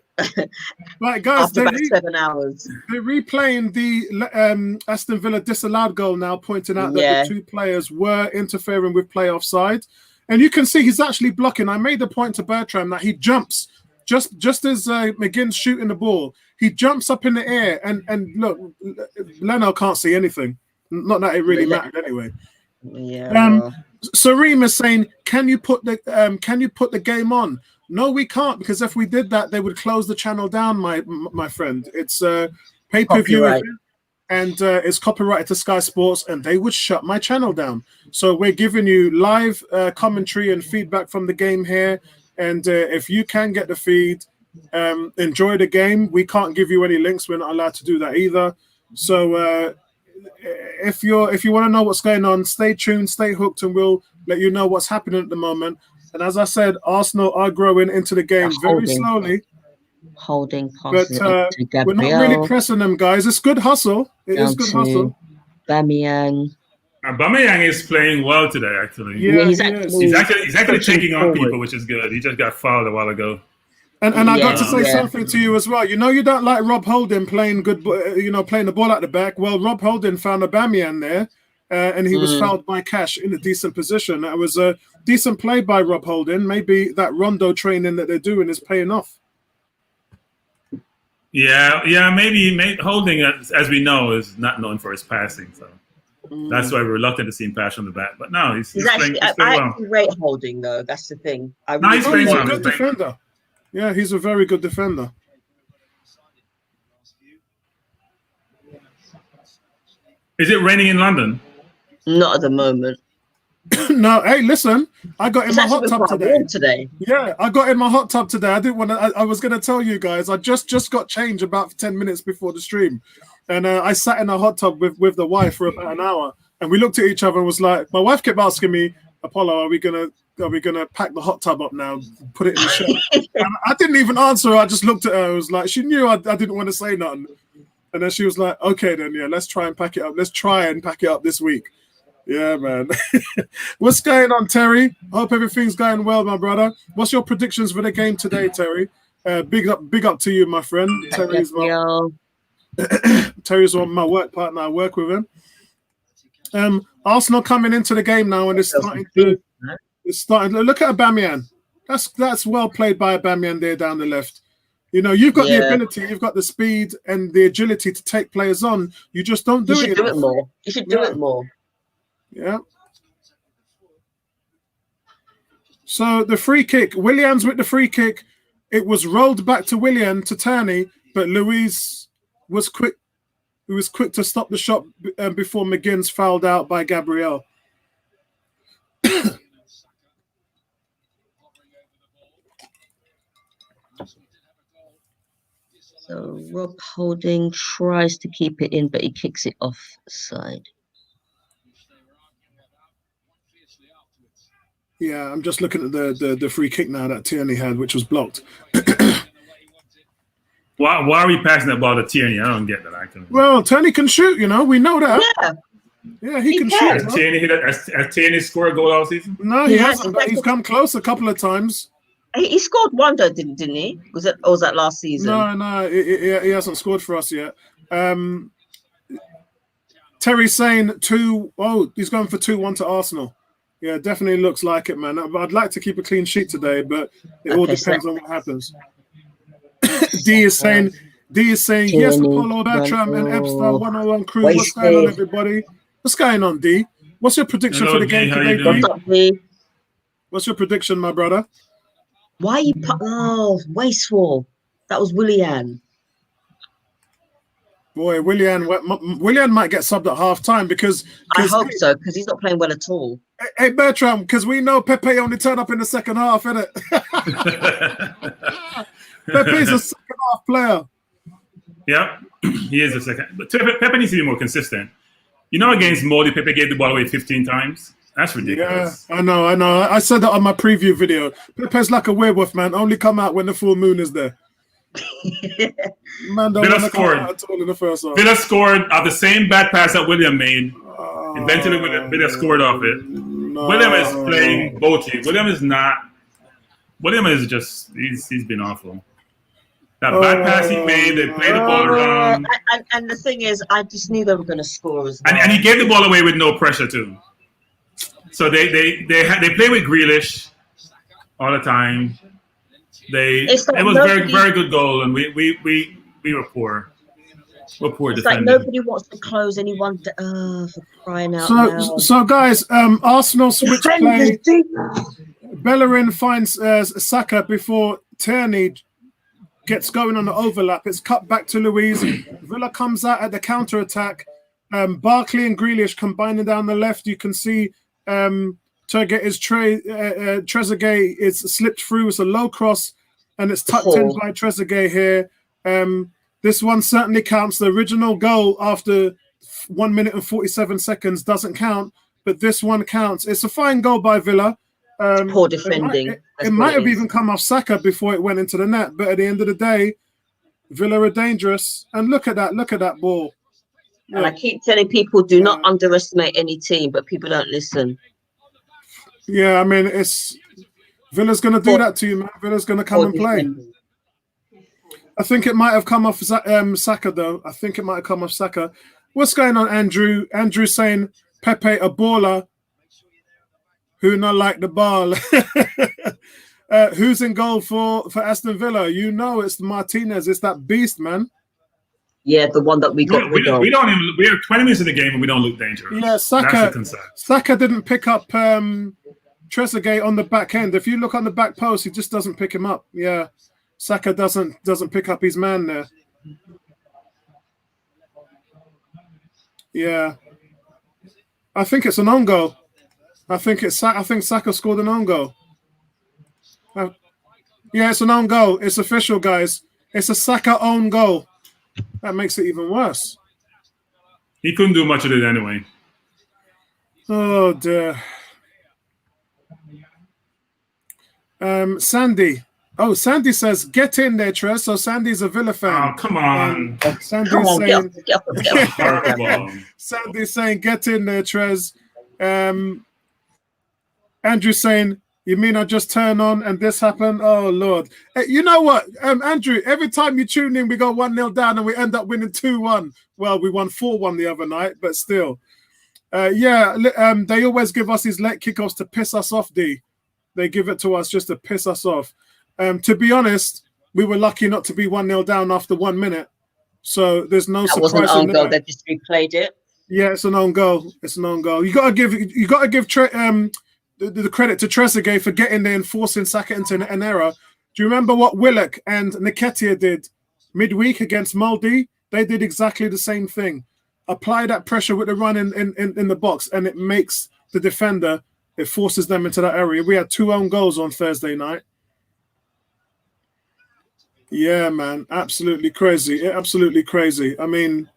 Right, guys, after about 7 hours. They're replaying the Aston Villa disallowed goal now, pointing out that the two players were interfering with play offside. And you can see he's actually blocking. I made the point to Bertram that he jumps just as McGinn's shooting the ball. He jumps up in the air, and look, Leno can't see anything. Not that it really mattered anyway. Yeah. Sareem is saying, "Can you put the game on?" No, we can't, because if we did that, they would close the channel down, my friend. It's pay-per-view event, and it's copyrighted to Sky Sports, and they would shut my channel down. So we're giving you live commentary and feedback from the game here, and if you can get the feed, enjoy the game. We can't give you any links. We're not allowed to do that either. So if you want to know what's going on, stay tuned, stay hooked, and we'll let you know what's happening at the moment. And as I said, Arsenal are growing into the game very slowly. But we're not really pressing them, guys. It's good hustle. It is good hustle. Aubameyang. Aubameyang is playing well today, actually. Yeah, he's actually taking on people, which is good. He just got fouled a while ago. And I got to say something to you as well. You know, you don't like Rob Holding playing good, playing the ball at the back. Well, Rob Holding found Aubameyang there, and he was fouled by Cash in a decent position. That was a decent play by Rob Holding. Maybe that Rondo training that they're doing is paying off. Yeah. Maybe Holding, as we know, is not known for his passing, so that's why we're reluctant to see him pass on the back. But no, he's actually. playing I well. actually rate Holding, though. That's the thing. He's a good defender. Yeah, he's a very good defender. Is it raining in London? Not at the moment. No, hey, listen, I got in my hot tub today. Yeah, I got in my hot tub today. I didn't want to. I was going to tell you guys. I just got changed about 10 minutes before the stream, and I sat in a hot tub with the wife for about an hour, and we looked at each other and was like, my wife kept asking me, "Apollo, are we gonna are we gonna pack the hot tub up now, put it in the shed? And I didn't even answer her. I just looked at her. I was like, she knew I didn't want to say nothing. And then she was like, okay, then yeah, let's try and pack it up. Let's try and pack it up this week. Yeah, man. What's going on, Terry? Hope everything's going well, my brother. What's your predictions for the game today, Terry? Big up to you, my friend. Terry's my work partner. I work with him. Arsenal coming into the game now, and it's starting. Look at Aubameyang. That's well played by Aubameyang there down the left. You know, you've got the ability, you've got the speed and the agility to take players on. You just don't do it. You should do it more. You should do it more. Yeah. So the free kick, Williams with the free kick, it was rolled back to Willian to Tierney, but Luis was quick. He was quick to stop the shot before McGinn's fouled out by Gabriel. So Rob Holding tries to keep it in, but he kicks it offside. Yeah, I'm just looking at the free kick now that Tierney had, which was blocked. Why are we passing that ball to Tierney? I don't get that. Well, Tierney can shoot, you know. We know that. Yeah, he can shoot. Has Tierney scored a goal all season? No, he hasn't, but he's come close a couple of times. He scored one though, didn't he? Was that last season? No, he hasn't scored for us yet. Terry's saying 2. Oh, he's going for 2-1 to Arsenal. Yeah, definitely looks like it, man. I'd like to keep a clean sheet today, but it all depends on what happens. D is saying yes, Apollo, Bertram, and Epstein 101 crew. What's going on, everybody? What's going on, D? What's your prediction for the game today, D? What's your prediction, my brother? Why are you wasteful? That was Willian. Boy, Willian might get subbed at half time because I hope so, because he's not playing well at all. Hey Bertram, because we know Pepe only turned up in the second half, innit? Pepe's a second half player. Yeah, he is a second. But Pepe needs to be more consistent. You know, against Moldy, Pepe gave the ball away 15 times. That's ridiculous. Yeah, I know. I said that on my preview video. Pepe's like a werewolf, man. Only come out when the full moon is there. Man, Villa scored. In the first half. Villa scored off the same bad pass that William made. Eventually, Villa scored off it. No. William is playing both teams. William is not. William is just. He's been awful. That bad pass he made, they played the ball around. And the thing is, I just knew they were going to score as well. And he gave the ball away with no pressure too. So they play with Grealish all the time. It was very good goal, and we were poor. We're poor defending. Like nobody wants to close anyone. For crying out loud. So guys, Arsenal switch play. Bellerin finds Saka before Tierney gets going on the overlap. It's cut back to Luis. Villa comes out at the counter attack. Barkley and Grealish combining down the left. You can see Trezeguet is slipped through. It's a low cross, and it's tucked in by Trezeguet here. This one certainly counts. The original goal after 1 minute and 47 seconds doesn't count, but this one counts. It's a fine goal by Villa. Poor defending. It might have even come off Saka before it went into the net, but at the end of the day, Villa are dangerous. And look at that ball. And I keep telling people, do not underestimate any team, but people don't listen. Yeah, I mean, Villa's going to do that to you, man. Villa's going to come and play. I think it might have come off Saka, though. I think it might have come off Saka. What's going on, Andrew? Andrew saying Pepe a baller who not like the ball. Who's in goal for Aston Villa? You know it's Martinez. It's that beast, man. Yeah, the one that we got rid of. We are 20 minutes in the game and we don't look dangerous. Yeah, Saka didn't pick up Trezeguet on the back end. If you look on the back post, he just doesn't pick him up. Yeah, Saka doesn't pick up his man there. Yeah, I think it's an own goal. I think Saka scored an own goal. Yeah, it's an own goal. It's official, guys. It's a Saka own goal. That makes it even worse. He couldn't do much of it anyway. Oh dear. Sandy. Oh, Sandy says, get in there, Trez. So Sandy's a Villa fan. Oh, come on. Sandy's Come on, saying, get up the program. Sandy's saying, get in there, Trez. Andrew's saying, you mean I just turn on and this happened? Oh, Lord. Hey, you know what, Andrew, every time you tune in, we go 1-0 down and we end up winning 2-1. Well, we won 4-1 the other night, but still. They always give us these late kickoffs to piss us off, D. They give it to us just to piss us off. To be honest, we were lucky not to be 1-0 down after 1 minute. So there's no surprise. That was an own goal. They just replayed it. Yeah, it's an own goal. It's an own goal. You gotta give the credit to Trezeguet for getting there and forcing Saka into an error. Do you remember what Willock and Nketiah did midweek against Molde? They did exactly the same thing. Apply that pressure with the run in the box, and it makes the defender, it forces them into that area. We had 2 own goals on Thursday night. Yeah, man, absolutely crazy. Absolutely crazy. I mean,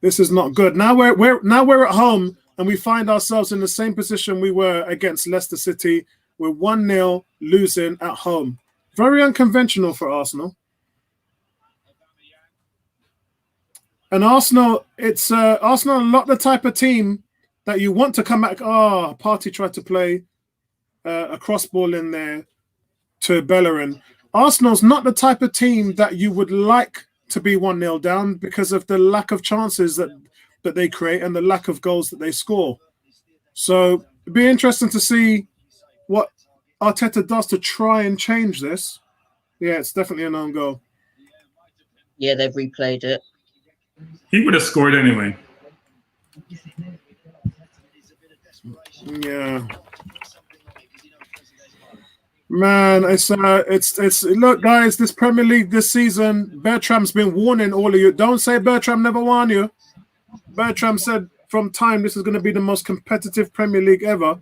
this is not good. Now we're at home and we find ourselves in the same position we were against Leicester City. We're 1-0 losing at home. Very unconventional for Arsenal. And Arsenal, Arsenal are not the type of team that you want to come back. Partey tried to play a cross ball in there to Bellerin. Arsenal's not the type of team that you would like to be 1-0 down because of the lack of chances that they create and the lack of goals that they score. So it'd be interesting to see what Arteta does to try and change this. Yeah, it's definitely an own goal. Yeah, they've replayed it. He would have scored anyway. Yeah. Man, it's look, guys, this Premier League this season, Bertram's been warning all of you. Don't say Bertram never warned you. Bertram said from time this is going to be the most competitive Premier League ever.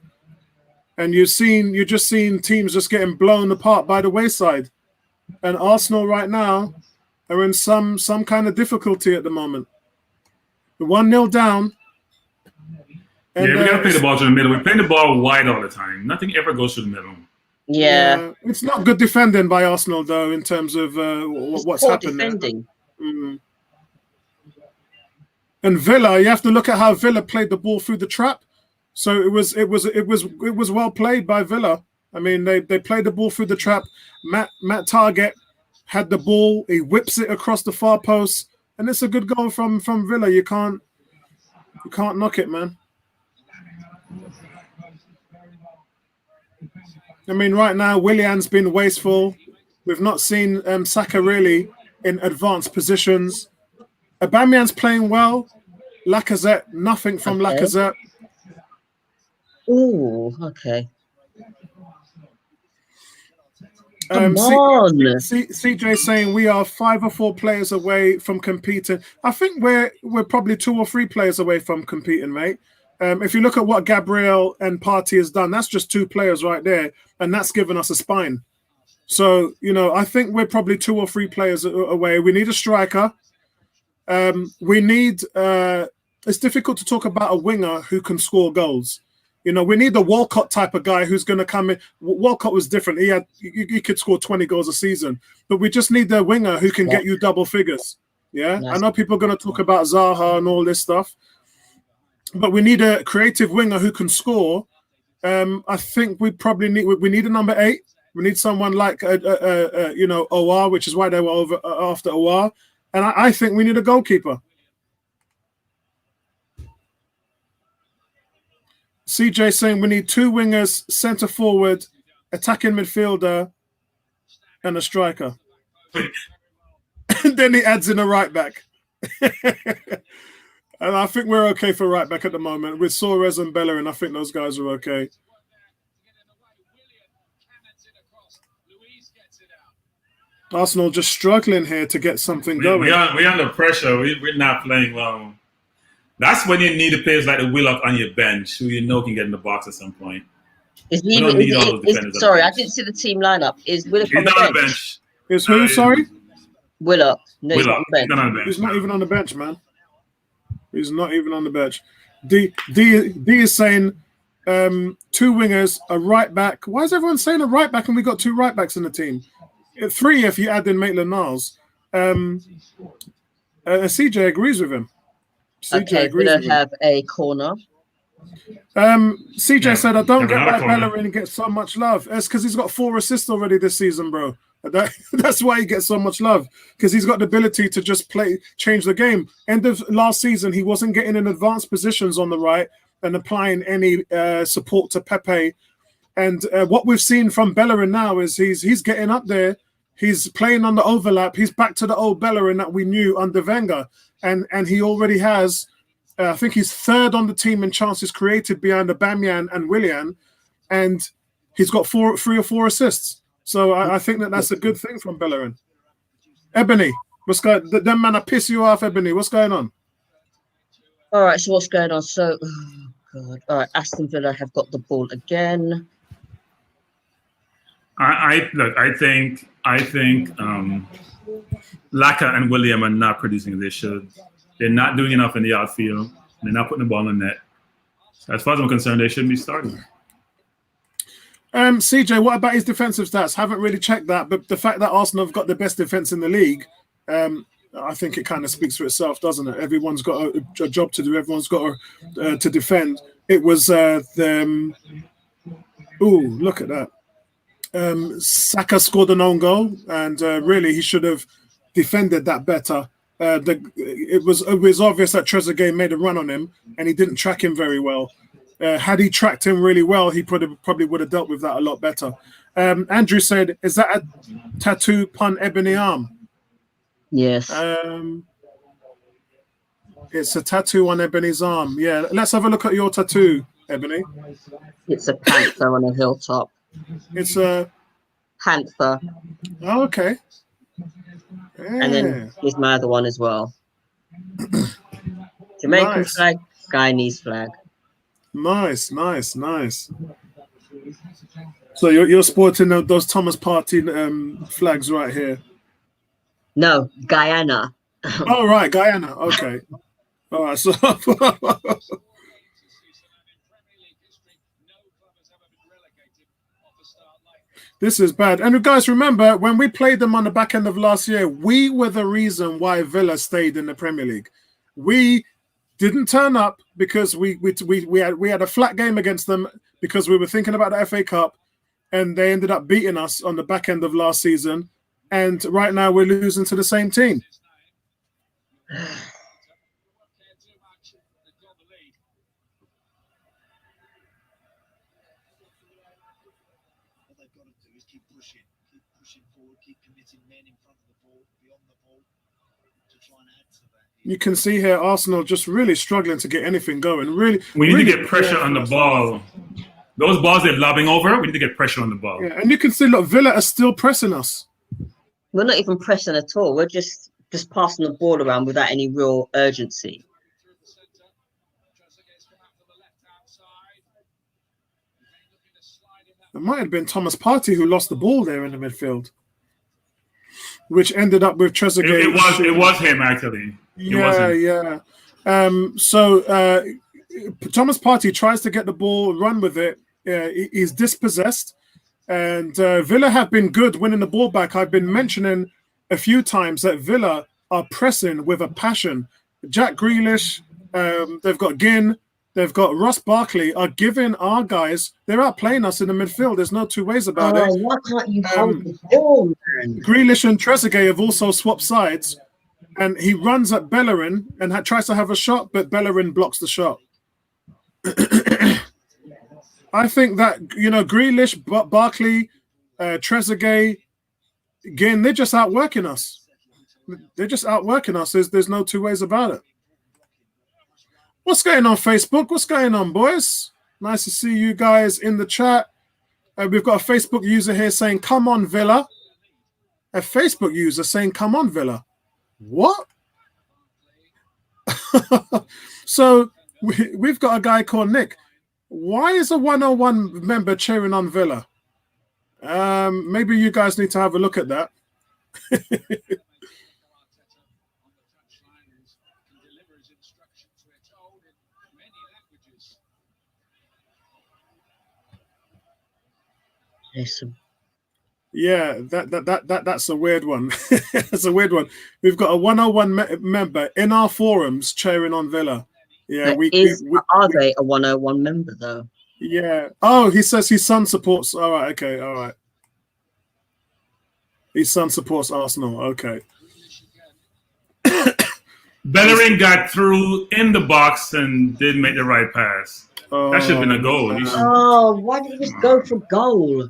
And you've just seen teams just getting blown apart by the wayside. And Arsenal right now are in some kind of difficulty at the moment. We're 1-0 down. And, we gotta play the ball to the middle. We're playing the ball wide all the time. Nothing ever goes to the middle. Yeah. It's not good defending by Arsenal though, in terms of what's happened. Defending. And Villa, you have to look at how Villa played the ball through the trap. So it was well played by Villa. I mean, they played the ball through the trap. Matt Target had the ball. He whips it across the far post, and it's a good goal from Villa. You can't knock it, man. I mean, right now, Willian's been wasteful. We've not seen Saka really in advanced positions. Aubameyang's playing well. Lacazette, nothing from Lacazette. Oh, okay. CJ saying we are 5 or 4 players away from competing. I think we're probably 2 or 3 players away from competing, mate. If you look at what Gabriel and Partey has done, that's just 2 players right there, and that's given us a spine. So, I think we're probably 2 or 3 players away. We need a striker. We need. It's difficult to talk about a winger who can score goals. We need the Walcott type of guy who's going to come in. Walcott was different. He could score 20 goals a season, but we just need the winger who can get you double figures. Yeah, nice. I know people are going to talk about Zaha and all this stuff, but we need a creative winger who can score. I think we need a number 8. We need someone like OR, which is why they were over after OR, and I think we need a goalkeeper. CJ saying we need 2 wingers, centre forward, attacking midfielder, and a striker. And then he adds in a right back. And I think we're okay for right back at the moment. With Suarez and Bellerin, I think those guys are okay. Arsenal just struggling here to get something going. We're under pressure. We're not playing well. That's when you need the players like the Willock on your bench, who can get in the box at some point. Sorry, I didn't see the team lineup. Is Willock on the bench? Is who? Sorry, Willock. No, Willock. He's not on the bench. He's not even on the bench, man. He's not even on the bench. D is saying two wingers, a right back. Why is everyone saying a right back and we got two right backs in the team? Three if you add in Maitland-Niles. CJ agrees with him. Okay, we don't have a corner. CJ said, I don't get why corner. Bellerin gets so much love. It's because he's got 4 assists already this season, bro. That's why he gets so much love, because he's got the ability to just change the game. End of last season, he wasn't getting in advanced positions on the right and applying any support to Pepe. And what we've seen from Bellerin now is he's getting up there. He's playing on the overlap. He's back to the old Bellerin that we knew under Wenger. And he already has... I think he's third on the team in chances created behind Aubameyang and Willian, and he's got 3 or 4 assists. So I think that's a good thing from Bellerin. Ebony, what's going? Them man, I piss you off, Ebony. What's going on? All right, so what's going on? So, oh God. All right, Aston Villa have got the ball again. I think Laka and William are not producing as they should. They're not doing enough in the outfield. They're not putting the ball in the net. So as far as I'm concerned, they shouldn't be starting. CJ, what about his defensive stats? Haven't really checked that, but the fact that Arsenal have got the best defense in the league, I think it kind of speaks for itself, doesn't it? Everyone's got a job to do. Everyone's got to defend. It was look at that. Saka scored an own goal, and really he should have defended that better. It was obvious that Trezeguet made a run on him, and he didn't track him very well. Had he tracked him really well, he probably would have dealt with that a lot better. Andrew said, "Is that a tattoo pun ebony arm?" Yes. It's a tattoo on Ebony's arm. Yeah, let's have a look at your tattoo, Ebony. It's a panther on a hilltop. It's a panther. Oh, okay. Yeah. And then here's my other one as well. Jamaican flag, Guyanese flag. Nice. So you're sporting those Thomas Partey flags right here. No, Guyana. Oh, right, Guyana. Okay. All right, so this is bad. And guys, remember, when we played them on the back end of last year, we were the reason why Villa stayed in the Premier League. We didn't turn up because we had a flat game against them because we were thinking about the FA Cup, and they ended up beating us on the back end of last season. And right now we're losing to the same team. You can see here Arsenal just really struggling to get anything going. We need to get pressure on the ball. Those balls they're lobbing over, we need to get pressure on the ball. Yeah, and you can see, look, Villa are still pressing us. We're not even pressing at all. We're just passing the ball around without any real urgency. It might have been Thomas Partey who lost the ball there in the midfield, which ended up with Trezeguet. It was him, actually. Yeah. So Thomas Partey tries to get the ball, run with it. He's dispossessed. And Villa have been good winning the ball back. I've been mentioning a few times that Villa are pressing with a passion. Jack Grealish, they've got Ginn, they've got Ross Barkley are giving our guys, they're outplaying us in the midfield. There's no two ways about it. Why can't you hold the ball, man? Grealish and Trezeguet have also swapped sides, and he runs at Bellerin and tries to have a shot, but Bellerin blocks the shot. I think that, Grealish, Barkley, Trezeguet, again, they're just outworking us. There's no two ways about it. What's going on, Facebook? What's going on, boys? Nice to see you guys in the chat. We've got a Facebook user here saying, come on, Villa. A Facebook user saying, come on, Villa. What? So we've got a guy called Nick. Why is a 101 member cheering on Villa? Maybe you guys need to have a look at that. Listen. Yeah, that's a weird one. That's a weird one. We've got a 101 member in our forums cheering on Villa. Yeah, Are they a 101 member though? Yeah. Oh, he says his son supports. All right. Okay. All right. His son supports Arsenal. Okay. Bellerin got through in the box and didn't make the right pass. That should have been a goal. Why did he just go for goal?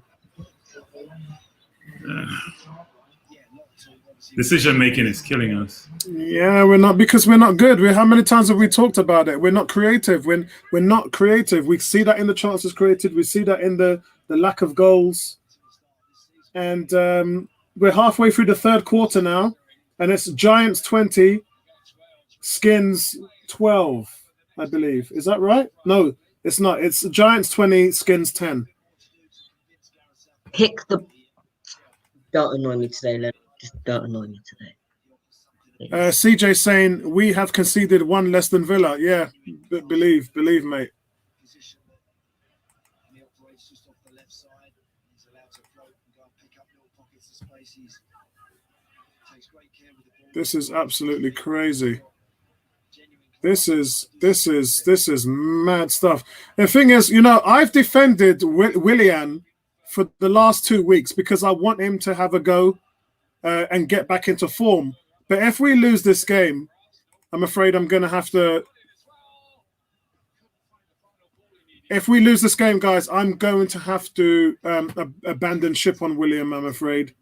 Decision making is killing us. Yeah, we're not good. How many times have we talked about it? We're not creative. We're not creative. We see that in the chances created. We see that in the lack of goals. And we're halfway through the third quarter now, and it's Giants 20, Skins 12, I believe. Is that right? No, it's not. It's Giants 20, Skins 10. Don't annoy me today, Len. Just don't annoy me today. CJ saying we have conceded one less than Villa. Yeah, believe, mate. This is absolutely crazy. This is mad stuff. The thing is, I've defended Willian for the last 2 weeks because I want him to have a go and get back into form. But if we lose this game, I'm afraid I'm going to have to. If we lose this game, guys, I'm going to have to abandon ship on William, I'm afraid.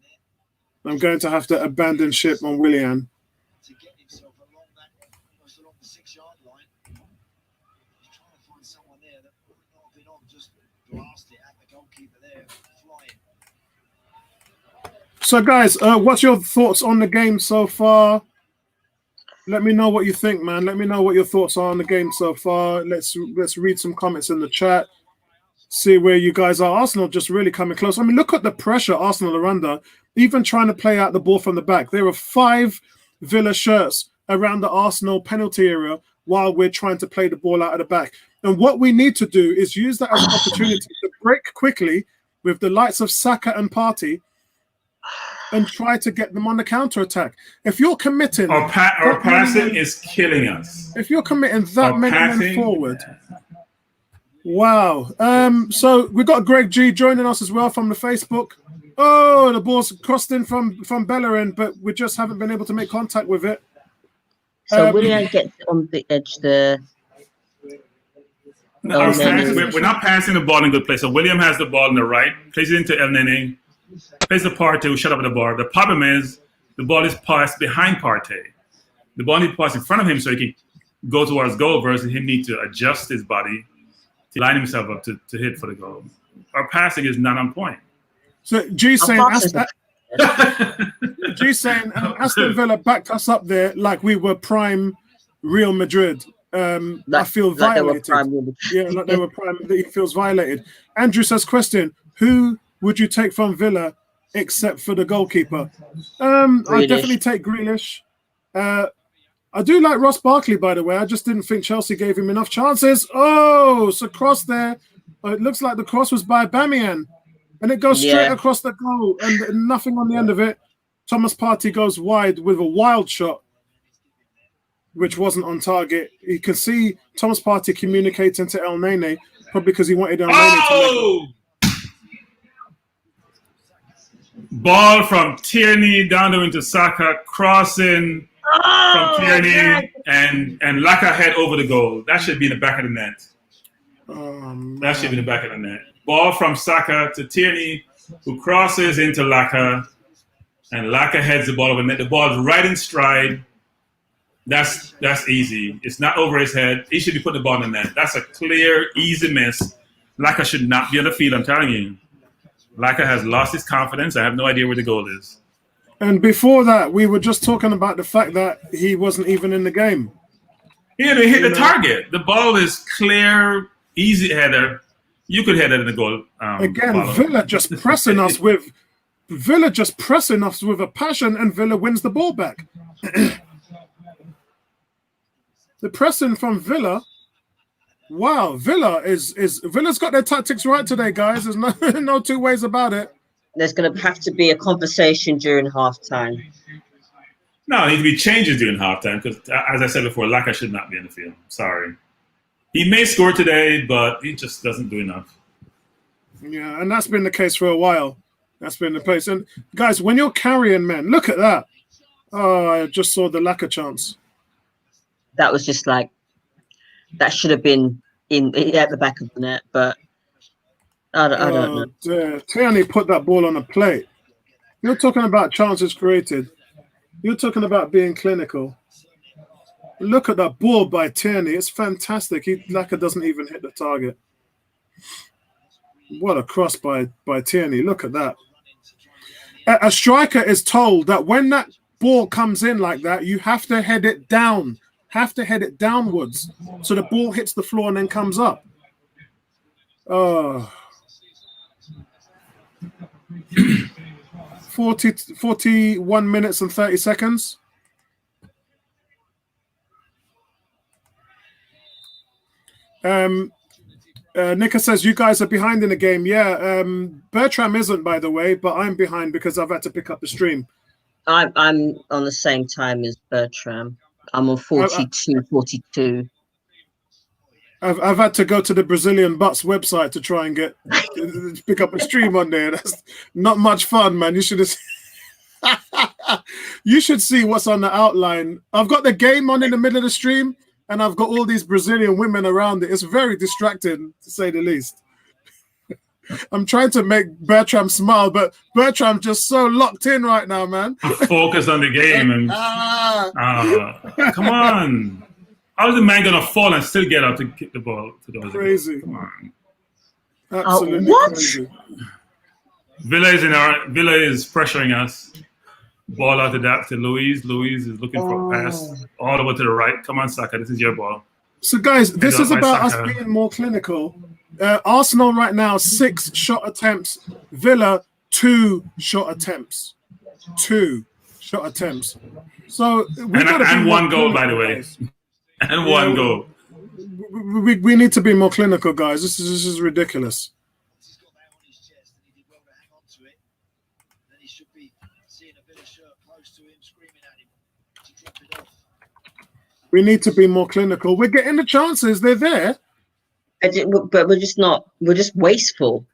I'm going to have to abandon ship on Willian. So, guys, what's your thoughts on the game so far? Let me know what you think, man. Let me know what your thoughts are on the game so far. Let's read some comments in the chat. See where you guys are. Arsenal just really coming close. I mean, look at the pressure Arsenal are under, even trying to play out the ball from the back. There are 5 Villa shirts around the Arsenal penalty area while we're trying to play the ball out of the back. And what we need to do is use that as an opportunity to break quickly with the likes of Saka and Partey and try to get them on the counter-attack. If you're committing... Our passing is killing us. If you're committing that many men forward... Wow. So we've got Greg G joining us as well from the Facebook. Oh, the ball's crossed in from Bellerin, but we just haven't been able to make contact with it. So Willian gets on the edge there. We're not passing the ball in good place. So William has the ball on the right, plays it into El Nene, plays the Partey who shut up the bar. The problem is the ball is passed behind Partey. The ball needs to pass in front of him so he can go towards goal versus him need to adjust his body to line himself up to hit for the goal. Our passing is not on point. So G's saying Aston Villa backed us up there like we were prime Real Madrid. I feel violated. Like they were prime. He feels violated. Andrew says, question, who would you take from Villa except for the goalkeeper? I'd definitely take Grealish. I do like Ross Barkley, by the way. I just didn't think Chelsea gave him enough chances. Oh, it's a cross there. It looks like the cross was by Bamian. And it goes straight across the goal and nothing on the end of it. Thomas Partey goes wide with a wild shot, which wasn't on target. You can see Thomas Partey communicating to El Nene, probably because he wanted El Nene to make it. Ball from Tierney down into Saka, crossing from Tierney, and Laka head over the goal. That should be in the back of the net. That should be in the back of the net. Ball from Saka to Tierney, who crosses into Laka, and Laka heads the ball over the net. The ball is right in stride. That's easy. It's not over his head. He should be putting the ball in the net. That's a clear, easy miss. Laka should not be on the field, I'm telling you. Laka has lost his confidence. I have no idea where the goal is. And before that, we were just talking about the fact that he wasn't even in the game. Yeah, they hit the target. The ball is clear, easy header. You could head it in the goal. Again, Villa just pressing us with a passion, and Villa wins the ball back. The pressing from Villa Wow, Villa's got their tactics right today, guys. There's no no two ways about it. There's going to have to be a conversation during halftime. No, it needs to be changes during halftime because, as I said before, Laka should not be in the field. Sorry. He may score today, but he just doesn't do enough. Yeah, and that's been the case for a while. That's been the case. And guys, when you're carrying men, look at that. Oh, I just saw the Laka chance. That was just like, that should have been at the back of the net, but I don't know. Tierney put that ball on a plate. You're talking about chances created. You're talking about being clinical. Look at that ball by Tierney. It's fantastic. Laka doesn't even hit the target. What a cross by Tierney. Look at that. A striker is told that when that ball comes in like that, you have to head it down. Have to head it downwards. So the ball hits the floor and then comes up. Oh. 41 minutes and 30 seconds. Nika says, you guys are behind in the game. Yeah, Bertram isn't, by the way, but I'm behind because I've had to pick up the stream. I'm on the same time as Bertram. I'm on 42. I've had to go to the Brazilian Butts website to try and pick up a stream on there. That's not much fun, man. You should see what's on the outline. I've got the game on in the middle of the stream, and I've got all these Brazilian women around it. It's very distracting, to say the least. I'm trying to make Bertram smile, but Bertram's just so locked in right now, man. Focus on the game. And come on. How is the man going to fall and still get up to kick the ball? Crazy. Come on. Absolutely what? Crazy. Villa is pressuring us. Ball out to Luis. Luis is looking for a pass all the way to the right. Come on, Saka. This is your ball. So, guys, this is about us being more clinical. Arsenal right now, 6 shot attempts. Villa, 2 shot attempts. 2 shot attempts. So and one goal, by the way. And one goal. We need to be more clinical, guys. This is ridiculous. We need to be more clinical. We're getting the chances. They're there. But we're just not. We're just wasteful.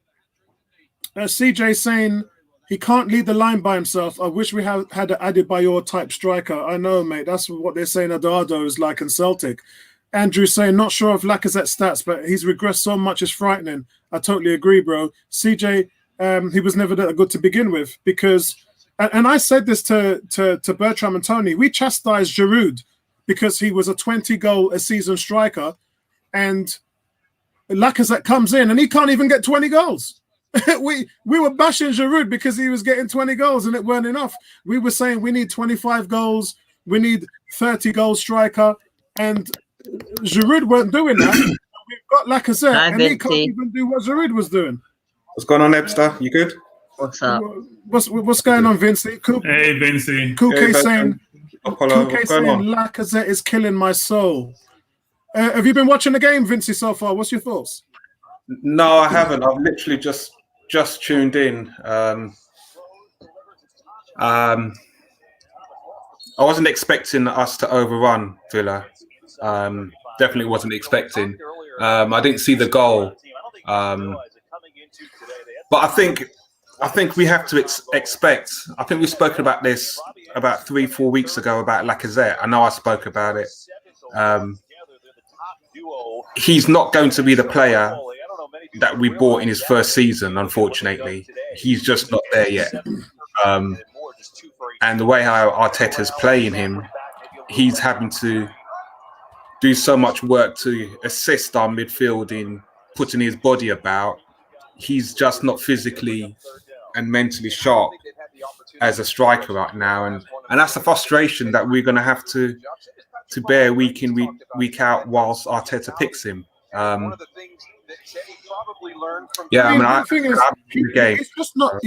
CJ saying he can't lead the line by himself. I wish we had an Adebayor type striker. I know, mate. That's what they're saying Adado is like in Celtic. Andrew saying, not sure of Lacazette's stats, but he's regressed so much, it's frightening. I totally agree, bro. CJ, he was never that good to begin with because, and I said this to Bertram and Tony, we chastised Giroud because he was a 20-goal-a-season striker, and Lacazette comes in and he can't even get 20 goals. we were bashing Giroud because he was getting 20 goals and it weren't enough. We were saying we need 25 goals, we need 30-goal striker, and Giroud weren't doing that. We've got Lacazette, and he can't even do what Giroud was doing. What's going on, Ebster? You good? What's up? What's going on, Vincey? Hey, Vincey. Kuke saying Apollo, what's going on? Lacazette is killing my soul. Have you been watching the game, Vincey, so far? What's your thoughts? No, I haven't. I've literally just tuned in. I wasn't expecting us to overrun Villa. Definitely wasn't expecting. I didn't see the goal. But I think we have to expect. I think we've spoken about this about 3-4 weeks ago about Lacazette. I know I spoke about it. He's not going to be the player that we bought in his first season, unfortunately. He's just not there yet. And the way how Arteta's playing him, he's having to do so much work to assist our midfield in putting his body about. He's just not physically and mentally sharp as a striker right now. And that's the frustration that we're going to have to bear week in, week out whilst Arteta picks him. Yeah, I mean, the thing is, the game. it's just not.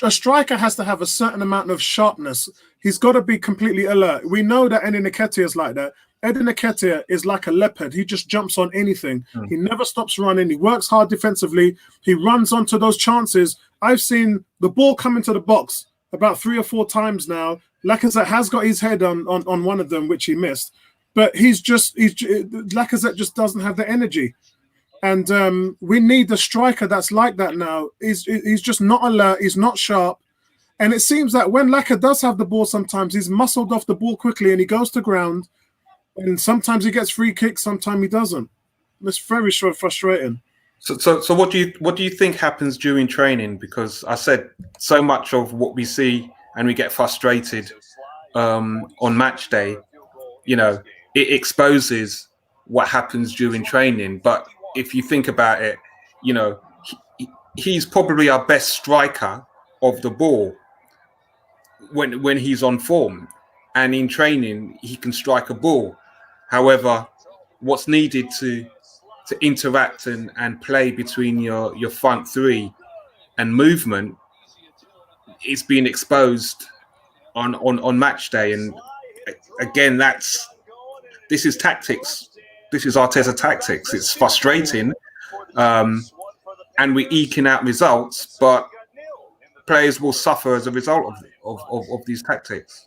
A striker has to have a certain amount of sharpness. He's got to be completely alert. We know that Eddie Nketiah is like that. Eddie Nketiah is like a leopard. He just jumps on anything. He never stops running. He works hard defensively. He runs onto those chances. I've seen the ball come into the box about 3 or 4 times now. Lacazette has got his head on one of them, which he missed. But Lacazette just doesn't have the energy. And we need a striker that's like that now. He's just not alert. He's not sharp. And it seems that when Laka does have the ball, sometimes he's muscled off the ball quickly and he goes to ground. And sometimes he gets free kicks, sometimes he doesn't. It's very frustrating. So what do you think happens during training? Because I said so much of what we see and we get frustrated on match day, it exposes what happens during training. But if you think about it, he's probably our best striker of the ball when he's on form, and in training he can strike a ball. However, what's needed to interact and play between your front three and movement is being exposed on match day. And again, this is tactics. This is Arteta tactics. It's frustrating, and we're eking out results, but players will suffer as a result of these tactics.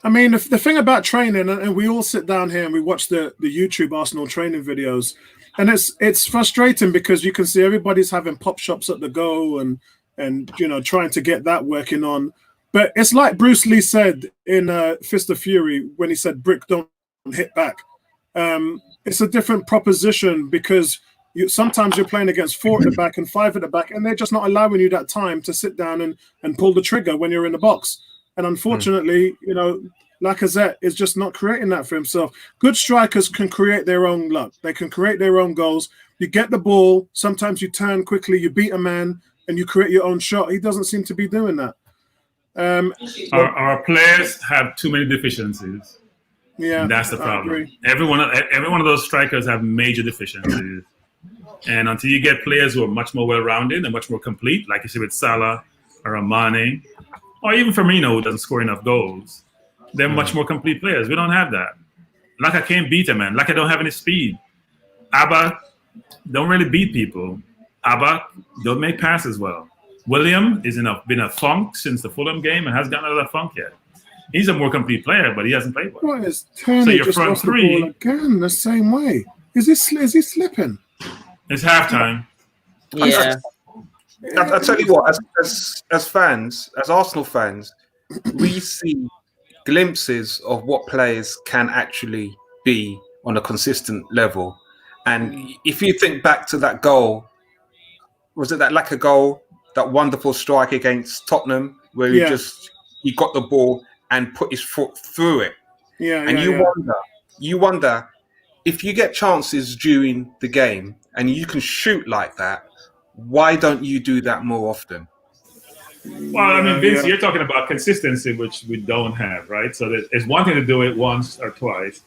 I mean, the thing about training, and we all sit down here and we watch the YouTube Arsenal training videos, and it's frustrating because you can see everybody's having pop shops at the goal and trying to get that working on. But it's like Bruce Lee said in Fist of Fury when he said, "Brick, don't hit back." It's a different proposition because sometimes you're playing against 4 at the back and 5 at the back, and they're just not allowing you that time to sit down and pull the trigger when you're in the box. And unfortunately, Lacazette is just not creating that for himself. Good strikers can create their own luck. They can create their own goals. You get the ball, sometimes you turn quickly, you beat a man, and you create your own shot. He doesn't seem to be doing that. Our players have too many deficiencies. Yeah, and that's the problem. Every one of those strikers have major deficiencies, and until you get players who are much more well-rounded and much more complete, like you see with Salah or Mane, or even Firmino, who doesn't score enough goals, they're much more complete players. We don't have that. Laka can't beat a man. Laka don't have any speed. Abba don't really beat people. Abba don't make passes well. William is been a funk since the Fulham game and hasn't gotten out of that funk yet. He's a more complete player, but he hasn't played well. What is Tony so your just front three the ball again the same way? Is he slipping? It's halftime. Yeah. I tell you what, as fans, as Arsenal fans, we see glimpses of what players can actually be on a consistent level. And if you think back to that goal, was it that Laka goal, that wonderful strike against Tottenham, where he got the ball and put his foot through it. You wonder if you get chances during the game and you can shoot like that, why don't you do that more often? Well, I mean, Vince, you're talking about consistency, which we don't have, right? So it's one thing to do it once or twice,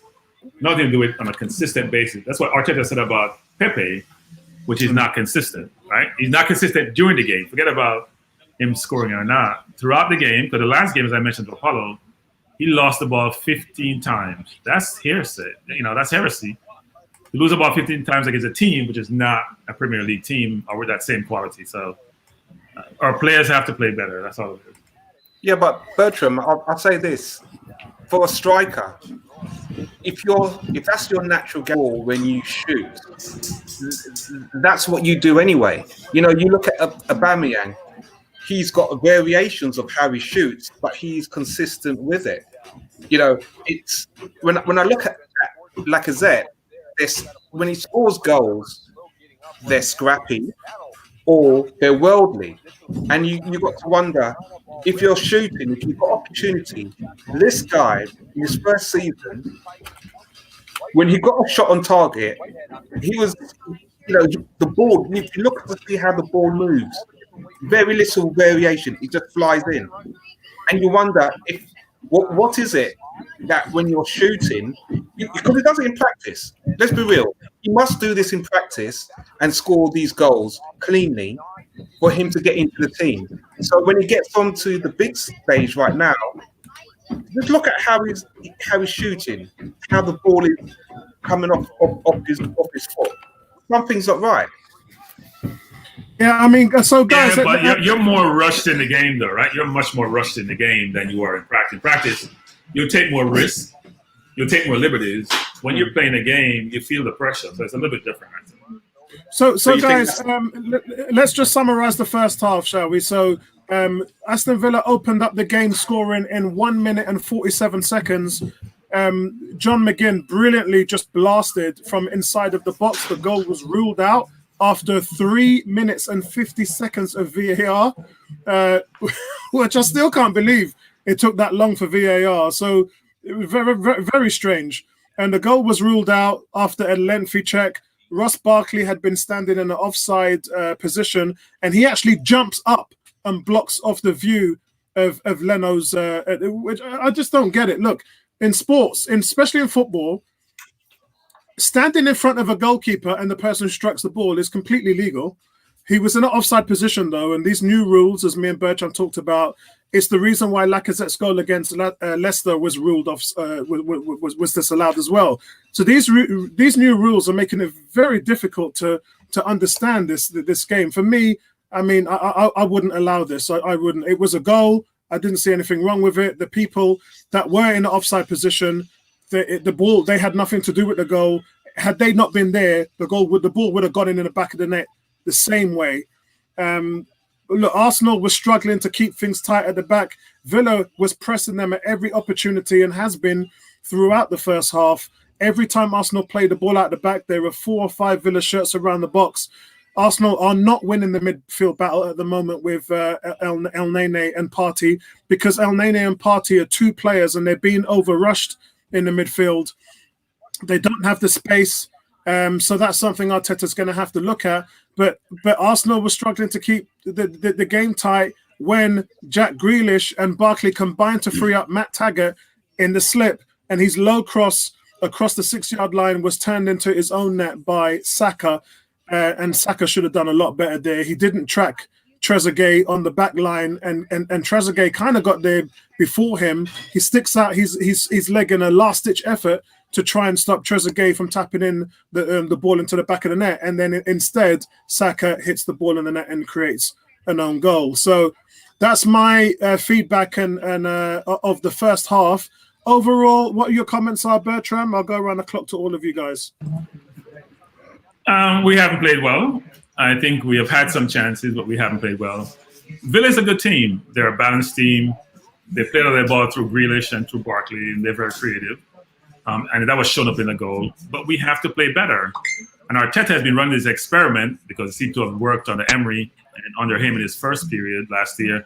nothing to do it on a consistent basis. That's what Arteta said about Pepe, which is not consistent, right? He's not consistent during the game. Forget about him scoring or not. Throughout the game, because the last game, as I mentioned to Apollo, he lost the ball 15 times. That's hearsay. That's heresy. You lose the ball 15 times against a team, which is not a Premier League team or with that same quality. So our players have to play better. That's all it is. Yeah, but Bertram, I'll say this. For a striker, if that's your natural goal when you shoot, that's what you do anyway. You look at Aubameyang. He's got variations of how he shoots, but he's consistent with it. It's when I look at Lacazette, when he scores goals, they're scrappy or they're worldly. And you got to wonder, if you're shooting, if you've got opportunity, this guy, in his first season, when he got a shot on target, he was, the ball, if you look to see how the ball moves, very little variation, it just flies in. And you wonder, what is it that when you're shooting, because he does it in practice, let's be real, He must do this in practice and score these goals cleanly for him to get into the team. So when he gets onto the big stage right now, just look at how he's shooting, how the ball is coming off his foot. Something's not right. Yeah, I mean, so guys, yeah, but you're more rushed in the game, though, right? You're much more rushed in the game than you are in practice. In practice, you'll take more risks, you'll take more liberties. When you're playing a game, you feel the pressure, so it's a little bit different. I think. So guys, let's just summarize the first half, shall we? So Aston Villa opened up the game scoring in 1 minute and 47 seconds. John McGinn brilliantly just blasted from inside of the box. The goal was ruled out after 3 minutes and 50 seconds of VAR, which I still can't believe it took that long for VAR. So it was very, very, very strange. And the goal was ruled out after a lengthy check. Ross Barkley had been standing in an offside position, and he actually jumps up and blocks off the view of Leno's, which I just don't get it. Look, in sports, especially in football, standing in front of a goalkeeper and the person who strikes the ball is completely legal. He was in an offside position, though, and these new rules, as me and Bertrand talked about, it's the reason why Lacazette's goal against Leicester was ruled off, was disallowed as well. So these new rules are making it very difficult to understand this game. For me, I mean, I wouldn't allow this. I wouldn't. It was a goal. I didn't see anything wrong with it. The people that were in the offside position, the ball, they had nothing to do with the goal. Had they not been there, the ball would have gone in the back of the net the same way. Look, Arsenal was struggling to keep things tight at the back. Villa was pressing them at every opportunity and has been throughout the first half. Every time Arsenal played the ball out the back, there were 4 or 5 Villa shirts around the box. Arsenal are not winning the midfield battle at the moment with El Nene and Partey, because El Nene and Partey are 2 players and they're being overrushed in the midfield. They don't have the space. So that's something Arteta's going to have to look at. But Arsenal was struggling to keep the game tight when Jack Grealish and Barkley combined to free up Matt Taggart in the slip, and his low cross across the 6-yard line was turned into his own net by Saka, and Saka should have done a lot better there. He didn't track Trezeguet on the back line, and Trezeguet kind of got there before him. He sticks out his leg in a last-ditch effort to try and stop Trezeguet from tapping in the ball into the back of the net. And then instead, Saka hits the ball in the net and creates an own goal. So that's my feedback and of the first half. Overall, what your comments are, Bertram? I'll go around the clock to all of you guys. We haven't played well. I think we have had some chances, but we haven't played well. Villa's a good team. They're a balanced team. They play all their ball through Grealish and through Barkley, and they're very creative. And that was shown up in the goal. But we have to play better. And Arteta has been running this experiment because it seemed to have worked under Emery and under him in his first period last year.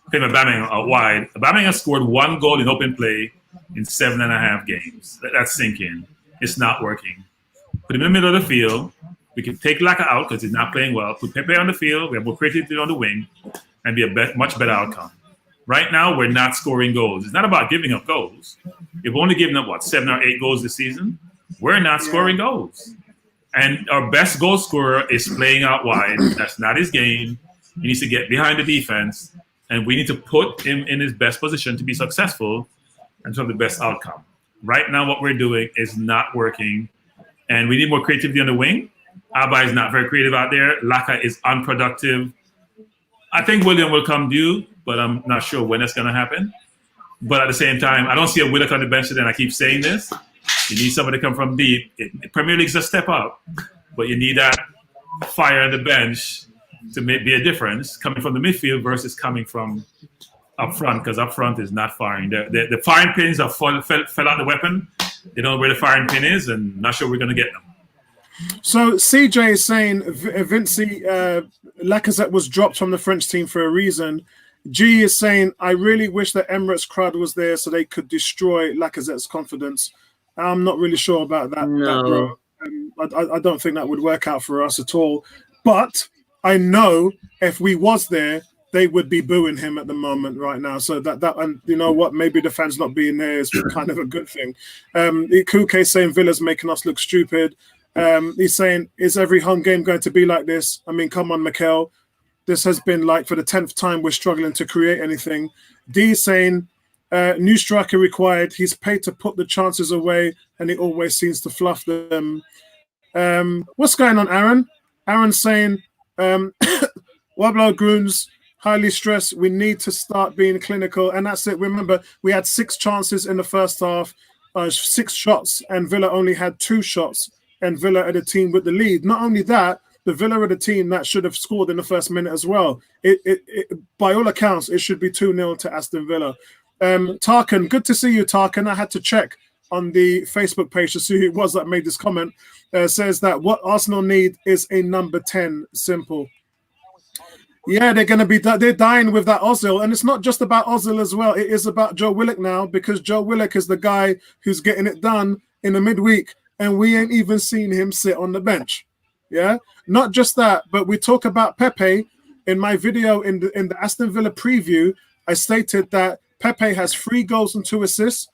Playing Aubameyang out wide. Aubameyang has scored 1 goal in open play in 7.5 games. That's sinking. It's not working. Put him in the middle of the field. We can take Laka out because he's not playing well. Put Pepe on the field. We have more creativity on the wing and be a much better outcome. Right now, we're not scoring goals. It's not about giving up goals. We've only given up, 7 or 8 goals this season? We're not scoring goals. And our best goal scorer is playing out wide. That's not his game. He needs to get behind the defense, and we need to put him in his best position to be successful and to have the best outcome. Right now, what we're doing is not working, and we need more creativity on the wing. Abba is not very creative out there. Laka is unproductive. I think William will come due, but I'm not sure when it's going to happen. But at the same time, I don't see a Willock on the bench today, and I keep saying this. You need somebody to come from deep. Premier League's a step up, but you need that fire on the bench to be a difference, coming from the midfield versus coming from up front, because up front is not firing. The firing pins have fell out the weapon. They don't know where the firing pin is, and not sure we're going to get them. So CJ is saying Vinci Lacazette was dropped from the French team for a reason. G is saying, I really wish the Emirates crowd was there so they could destroy Lacazette's confidence. I'm not really sure about that. No. I don't think that would work out for us at all. But I know if we was there, they would be booing him at the moment right now. So that and you know what? Maybe the fans not being there is kind of a good thing. Ikuke saying Villa's making us look stupid. He's saying, is every home game going to be like this? I mean, come on, Mikel. This has been like for the 10th time we're struggling to create anything. D is saying, new striker required. He's paid to put the chances away, and he always seems to fluff them. What's going on, Aaron? Aaron's saying, Wablo Goons, highly stressed. We need to start being clinical. And that's it. Remember, we had 6 chances in the first half, 6 shots, and Villa only had 2 shots. And Villa are the team with the lead. Not only that, the Villa are the team that should have scored in the first minute as well. By all accounts, it should be 2-0 to Aston Villa. Tarkan, good to see you, Tarkan. I had to check on the Facebook page to see who it was that made this comment. Says that what Arsenal need is a number 10. Simple. Yeah, they're dying with that Ozil, and it's not just about Ozil as well. It is about Joe Willock now, because Joe Willock is the guy who's getting it done in the midweek, and we ain't even seen him sit on the bench. Yeah, not just that, but we talk about Pepe. In my video in the Aston Villa preview, I stated that Pepe has 3 goals and 2 assists,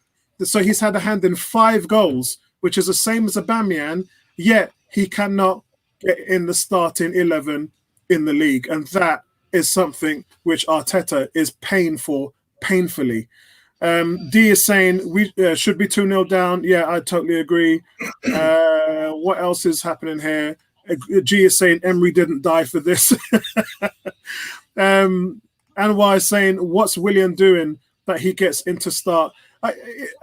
so he's had a hand in 5 goals, which is the same as Aubameyang. Yet he cannot get in the starting 11 in the league, and that is something which Arteta is paying for painfully. D is saying we should be 2-0 down. Yeah, I totally agree. What else is happening here? G is saying Emery didn't die for this. Anwar is saying, what's Willian doing that he gets into start?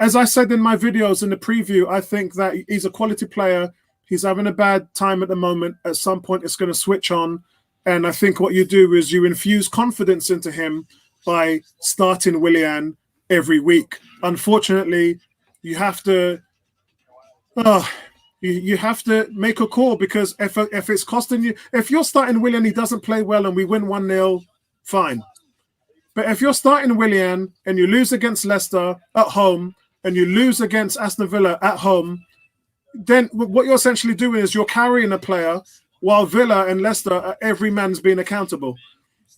As I said in my videos in the preview, I think that he's a quality player. He's having a bad time at the moment. At some point, it's going to switch on. And I think what you do is you infuse confidence into him by starting Willian every week. Unfortunately, you have to you have to make a call, because if it's costing you, if you're starting Willian, he doesn't play well and we win 1-0, fine. But if you're starting Willian and you lose against Leicester at home and you lose against Aston Villa at home, then what you're essentially doing is you're carrying a player, while Villa and Leicester, every man's being accountable.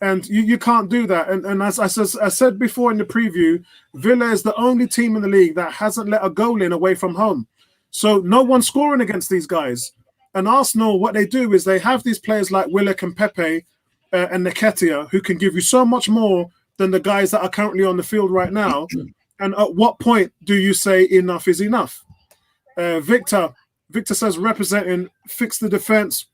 And you can't do that. And as I said before in the preview, Villa is the only team in the league that hasn't let a goal in away from home. So no one's scoring against these guys. And Arsenal, what they do is they have these players like Willock and Pepe and Nketiah, who can give you so much more than the guys that are currently on the field right now. And at what point do you say enough is enough? Victor says, representing, fix the defense.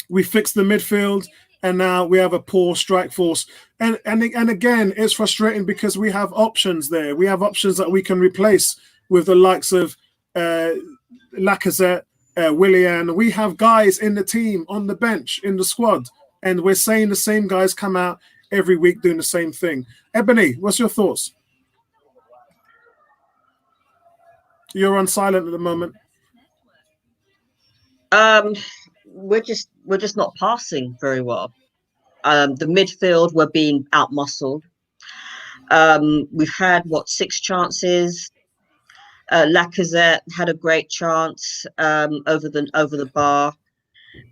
We fixed the midfield, and now we have a poor strike force. And again, it's frustrating because we have options there. We have options that we can replace with the likes of Lacazette, Willian. We have guys in the team, on the bench, in the squad, and we're saying the same guys come out every week doing the same thing. Ebony, what's your thoughts? You're on silent at the moment. We're just not passing very well. The midfield, we're being outmuscled. We've had 6 chances. Lacazette had a great chance over the bar.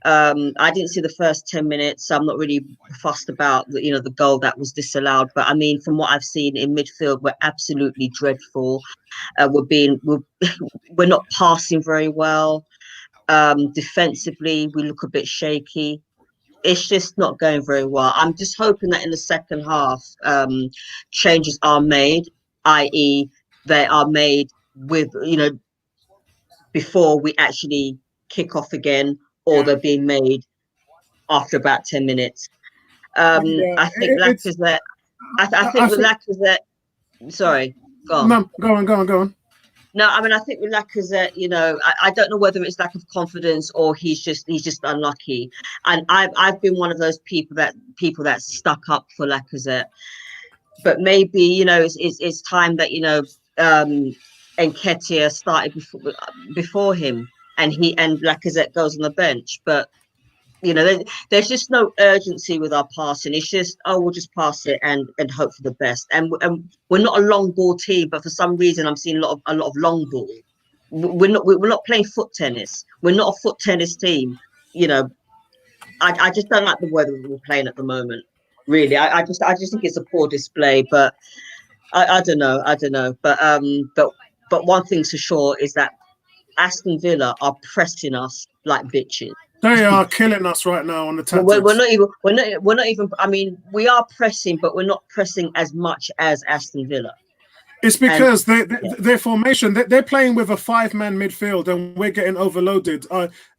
I didn't see the first 10 minutes, so I'm not really fussed about the goal that was disallowed. But I mean, from what I've seen in midfield, we're absolutely dreadful. We're not passing very well. Defensively, we look a bit shaky. It's just not going very well. I'm just hoping that in the second half, changes are made, i.e., they are made with before we actually kick off again, or they're being made after about 10 minutes. I think Lacazette. I think with Lacazette. Sorry, go on. No, go on. No, I mean, I think with Lacazette, I don't know whether it's lack of confidence or he's just unlucky. And I've been one of those people that stuck up for Lacazette. But maybe it's time that Nketiah started before him, and Lacazette goes on the bench. But there's just no urgency with our passing. It's just, we'll just pass it and hope for the best. And we're not a long ball team, but for some reason I'm seeing a lot of long ball. We're not playing foot tennis. We're not a foot tennis team. I just don't like the way that we're playing at the moment. Really, I just think it's a poor display. But I don't know. But one thing's for sure is that Aston Villa are pressing us like bitches. They are killing us right now on the tactics. We're not even. I mean, we are pressing, but we're not pressing as much as Aston Villa. It's because their formation, they're playing with a 5-man midfield, and we're getting overloaded.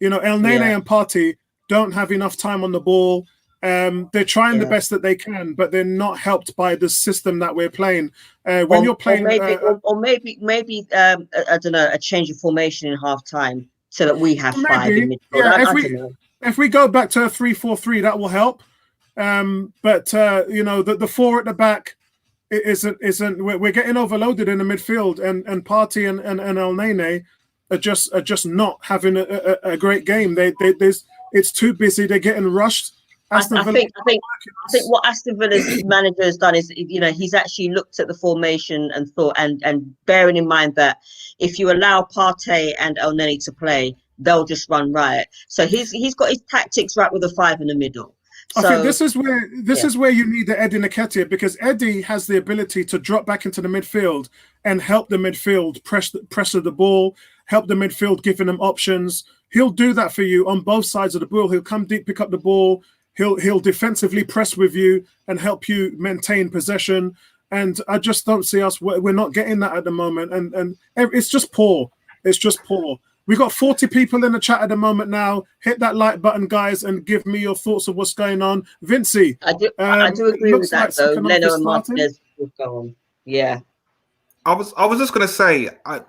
You know, El Nene and Partey don't have enough time on the ball. They're trying the best that they can, but they're not helped by the system that we're playing. When you're playing, maybe I don't know, a change of formation in half time so that we have 5 in midfield. Yeah, I don't know. If we go back to a 3-4-3, that will help. But you know, the 4 at the back isn't. We're getting overloaded in the midfield, and Partey and El Nene are just not having a great game. It's too busy. They're getting rushed. I think what Aston Villa's manager has done is, you know, he's actually looked at the formation and thought, and bearing in mind that if you allow Partey and El Nene to play, they'll just run riot. So he's got his tactics right with the 5 in the middle. So, I think this is where you need the Eddie Nketiah, because Eddie has the ability to drop back into the midfield and help the midfield pressure the ball, help the midfield, giving them options. He'll do that for you on both sides of the ball. He'll come deep, pick up the ball. He'll defensively press with you and help you maintain possession. And I just don't see us. We're not getting that at the moment, and it's just poor. It's just poor. We got 40 people in the chat at the moment now. Hit that like button, guys, and give me your thoughts of what's going on. Vincey, I do agree with that, though. Leno and Martinez will go on. Yeah. I was just going to say, I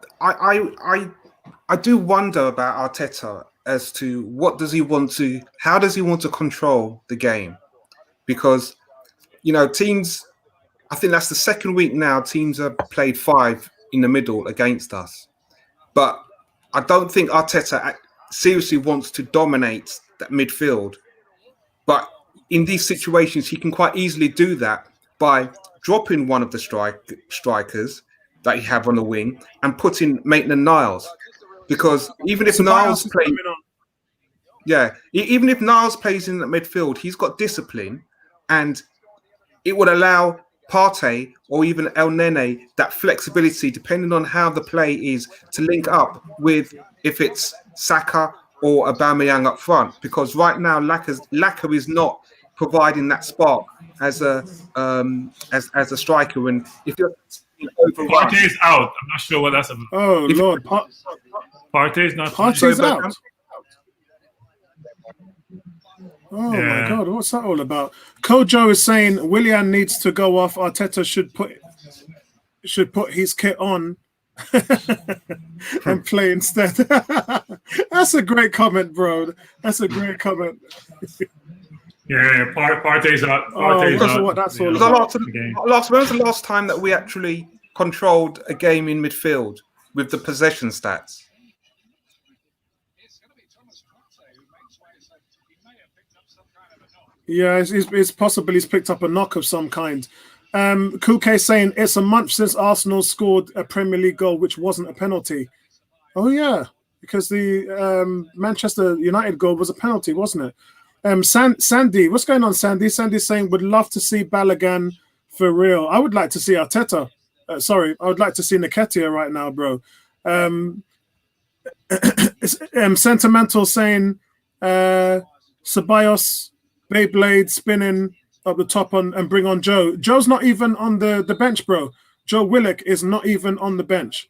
do wonder about Arteta as to how does he want to control the game? Because, you know, teams, I think that's the second week now, teams have played 5 in the middle against us. But I don't think Arteta seriously wants to dominate that midfield. But in these situations, he can quite easily do that by dropping one of the strikers that you have on the wing and putting Maitland-Niles. Because even if Niles plays, even if Niles plays in the midfield, he's got discipline, and it would allow Partey or even El Nene that flexibility, depending on how the play is, to link up with if it's Saka or Aubameyang up front. Because right now, Laka is not providing that spark as a striker, and if you're Partey's out. I'm not sure what that's about. Oh Lord, Partey's not. Partey's out. Oh my God, what's that all about? Kojo is saying Willian needs to go off. Arteta should put his kit on and play instead. That's a great comment, bro. That's a great comment. Yeah, Partey's out. Partey's out. What that's all about. When was the last time that we actually controlled a game in midfield with the possession stats? Yeah, it's possible he's picked up a knock of some kind. Kuke saying it's a month since Arsenal scored a Premier League goal which wasn't a penalty. Oh yeah, because the Manchester United goal was a penalty, wasn't it? Sandy, what's going on, Sandy? Sandy's saying would love to see Balogun for real. I would like to see Arteta. I would like to see Nketiah right now, bro. Sentimental saying Ceballos, Beyblade spinning up the top and bring on Joe. Joe's not even on the bench, bro. Joe Willock is not even on the bench.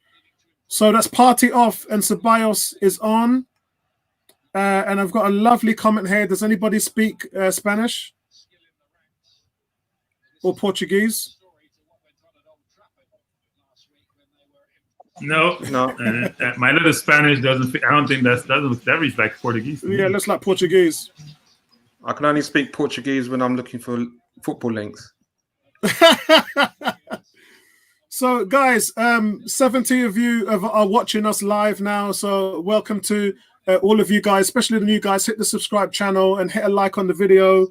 So that's Partey off and Ceballos is on. And I've got a lovely comment here. Does anybody speak Spanish or Portuguese? No. My little Spanish doesn't. I don't think that reads like Portuguese. Yeah, it looks like Portuguese. I can only speak Portuguese when I'm looking for football links. So, guys, 70 of you are watching us live now. So, welcome to all of you guys, especially the new guys. Hit the subscribe channel and hit a like on the video.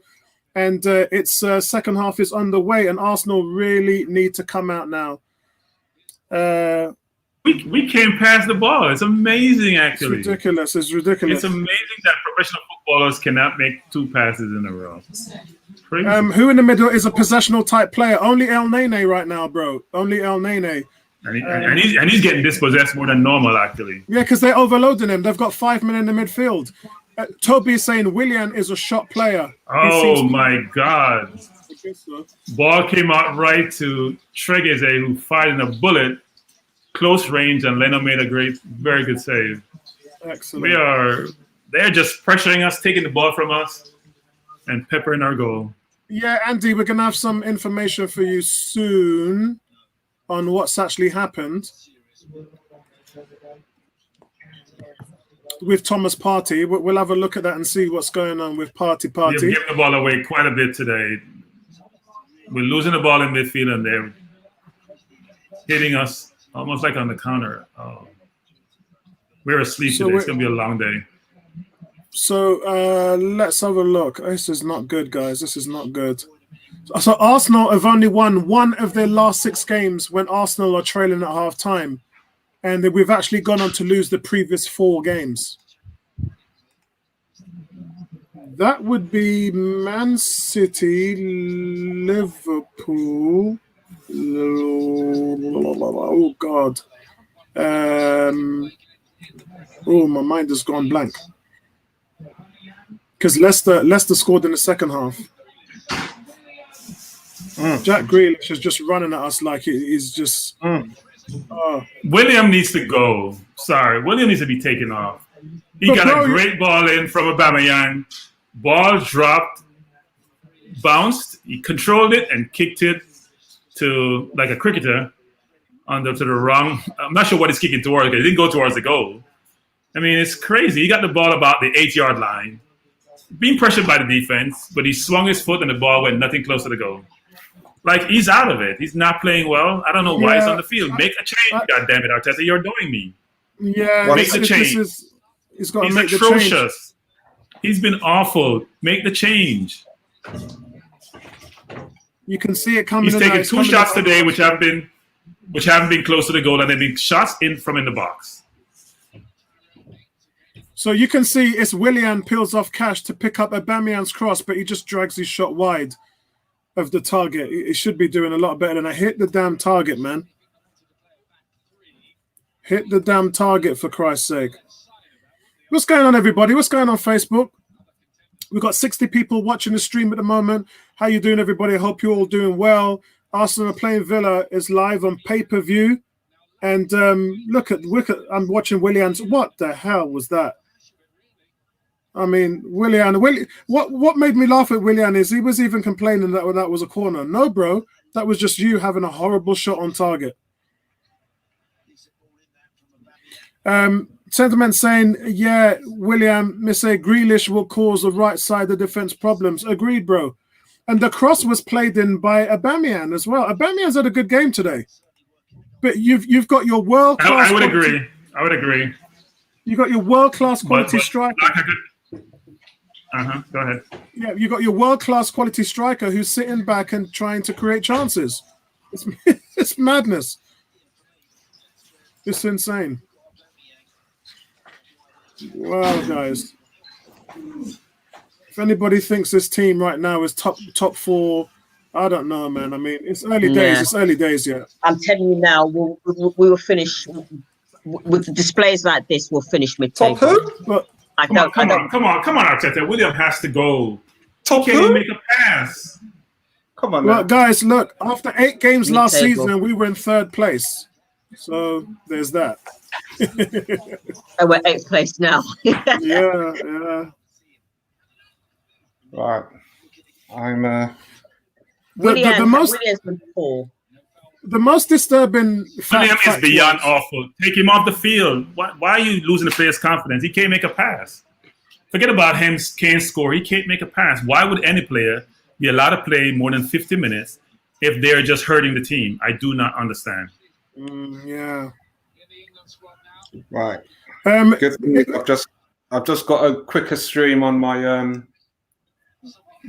And its second half is underway, and Arsenal really need to come out now. We can't pass the ball. It's amazing, actually. It's ridiculous. It's ridiculous. It's amazing that professional footballers cannot make 2 passes in a row. Who in the middle is a possessional type player? Only El Nene right now, bro. Only El Nene. And he's getting dispossessed more than normal, actually. Yeah, because they're overloading him. They've got 5 men in the midfield. Toby is saying Willian is a shot player. Oh my God! Ball came out right to Tregeset, who fired in a bullet, close range, and Leno made a very good save. Excellent. They're just pressuring us, taking the ball from us, and peppering our goal. Yeah, Andy, we're gonna have some information for you soon on what's actually happened with Thomas Partey. We'll have a look at that and see what's going on with Partey. We've given the ball away quite a bit today. We're losing the ball in midfield, and they're hitting us almost like on the counter. Oh. We're asleep today. It's going to be a long day. So let's have a look. This is not good, guys. This is not good. So Arsenal have only won one of their last 6 games when Arsenal are trailing at half-time. And we've actually gone on to lose the previous 4 games. That would be Man City, Liverpool. Oh, God. Oh, my mind has gone blank. Because Leicester scored in the second half. Jack Grealish is just running at us like he's just... William needs to go. Sorry, William needs to be taken off. He got a great ball in from Aubameyang. Ball dropped, bounced. He controlled it and kicked it to, like a cricketer, to the wrong. I'm not sure what he's kicking towards. It didn't go towards the goal. I mean, it's crazy. He got the ball about the 8-yard line, being pressured by the defense, but he swung his foot and the ball went nothing close to the goal. Like, he's out of it. He's not playing well. I don't know why he's on the field. Make a change, goddammit, Arteta. You're annoying me. Yeah, make the change. He's got to make atrocious. The change. He's been awful. Make the change. You can see it coming. He's taken 2 shots today, which haven't been close to the goal, and they've been shots from in the box. So you can see it's Willian peels off Cash to pick up Aubameyang's cross, but he just drags his shot wide of the target. He should be doing a lot better than that. Hit the damn target, man. Hit the damn target, for Christ's sake. What's going on, everybody? What's going on Facebook? We've got 60 people watching the stream at the moment. How you doing, everybody? I hope you're all doing well. Arsenal playing Villa is live on pay-per-view. And look at I'm watching Willian's. What the hell was that? I mean, Willian, what made me laugh at Willian is he was even complaining that was a corner. No, bro, that was just you having a horrible shot on target. Sentiment saying, yeah, William, Mr. Grealish will cause the right side of defense problems. Agreed, bro. And the cross was played in by Aubameyang as well. Aubameyang's had a good game today. But you've got your world-class... I would agree. You've got your world-class quality striker. Go ahead. Yeah, you got your world-class quality striker who's sitting back and trying to create chances. It's madness. It's insane. Wow, guys. If anybody thinks this team right now is top 4, I don't know, man. I mean, it's early days. It's early days yet. I'm telling you now, we will finish with displays like this. We'll finish mid-table. Top who? But Come on, Arteta. William has to go. Top who? Can he make a pass? Come on, well, guys, look. After 8 games last season, we were in 3rd place. So there's that. And we're 8th place now. yeah. Right. I'm William's been poor. The most disturbing William is beyond awful. Take him off the field. Why are you losing the player's confidence? He can't make a pass. Forget about him can't score. He can't make a pass. Why would any player be allowed to play more than 50 minutes if they're just hurting the team? I do not understand. Yeah. Right. Good. I've just got a quicker stream on my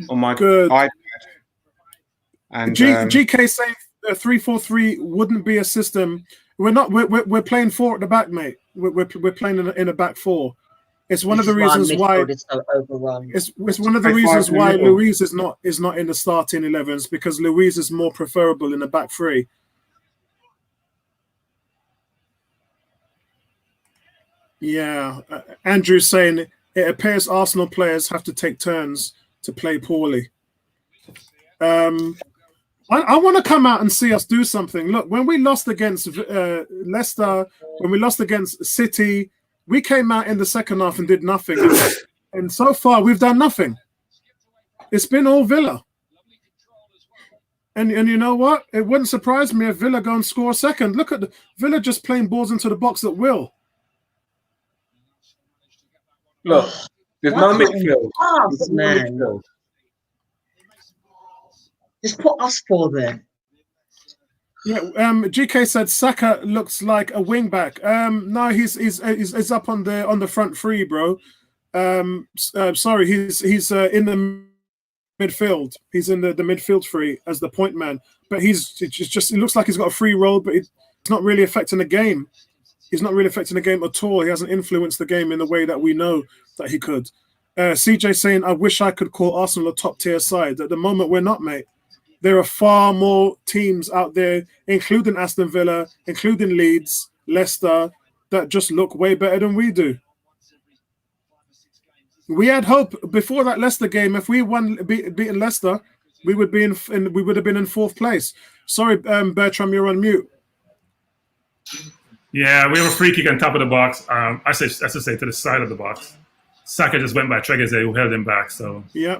iPad. And GK saying 3-4-3 wouldn't be a system. We're playing 4 at the back, mate. We're playing in a back 4. It's one of the reasons why it's so overrun. It's one of the reasons why Luiz is not in the starting 11s, because Luiz is more preferable in the back 3. Yeah, Andrew's saying it appears Arsenal players have to take turns to play poorly. I want to come out and see us do something. Look, when we lost against Leicester, when we lost against City, we came out in the second half and did nothing. And so far, we've done nothing. It's been all Villa. And you know what? It wouldn't surprise me if Villa go and score a second. Look at Villa just playing balls into the box at will. Look, there's no midfield. Pass, man. Just put us four there. Yeah, GK said Saka looks like a wing back. No, he's up on the front three, bro. Sorry, he's in the midfield. He's in the midfield three as the point man. But it looks like he's got a free role, but it's not really affecting the game. He's not really affecting the game at all. He hasn't influenced the game in the way that we know that he could. CJ saying, I wish I could call Arsenal a top tier side. At the moment, we're not, mate. There are far more teams out there, including Aston Villa, including Leeds, Leicester, that just look way better than we do. We had hope before that Leicester game. If we beaten Leicester, we would have been in fourth place. Sorry, Bertram, you're on mute. Yeah, we have a free kick on top of the box. I should say to the side of the box. Saka just went by Tregezzet, who held him back. So yeah.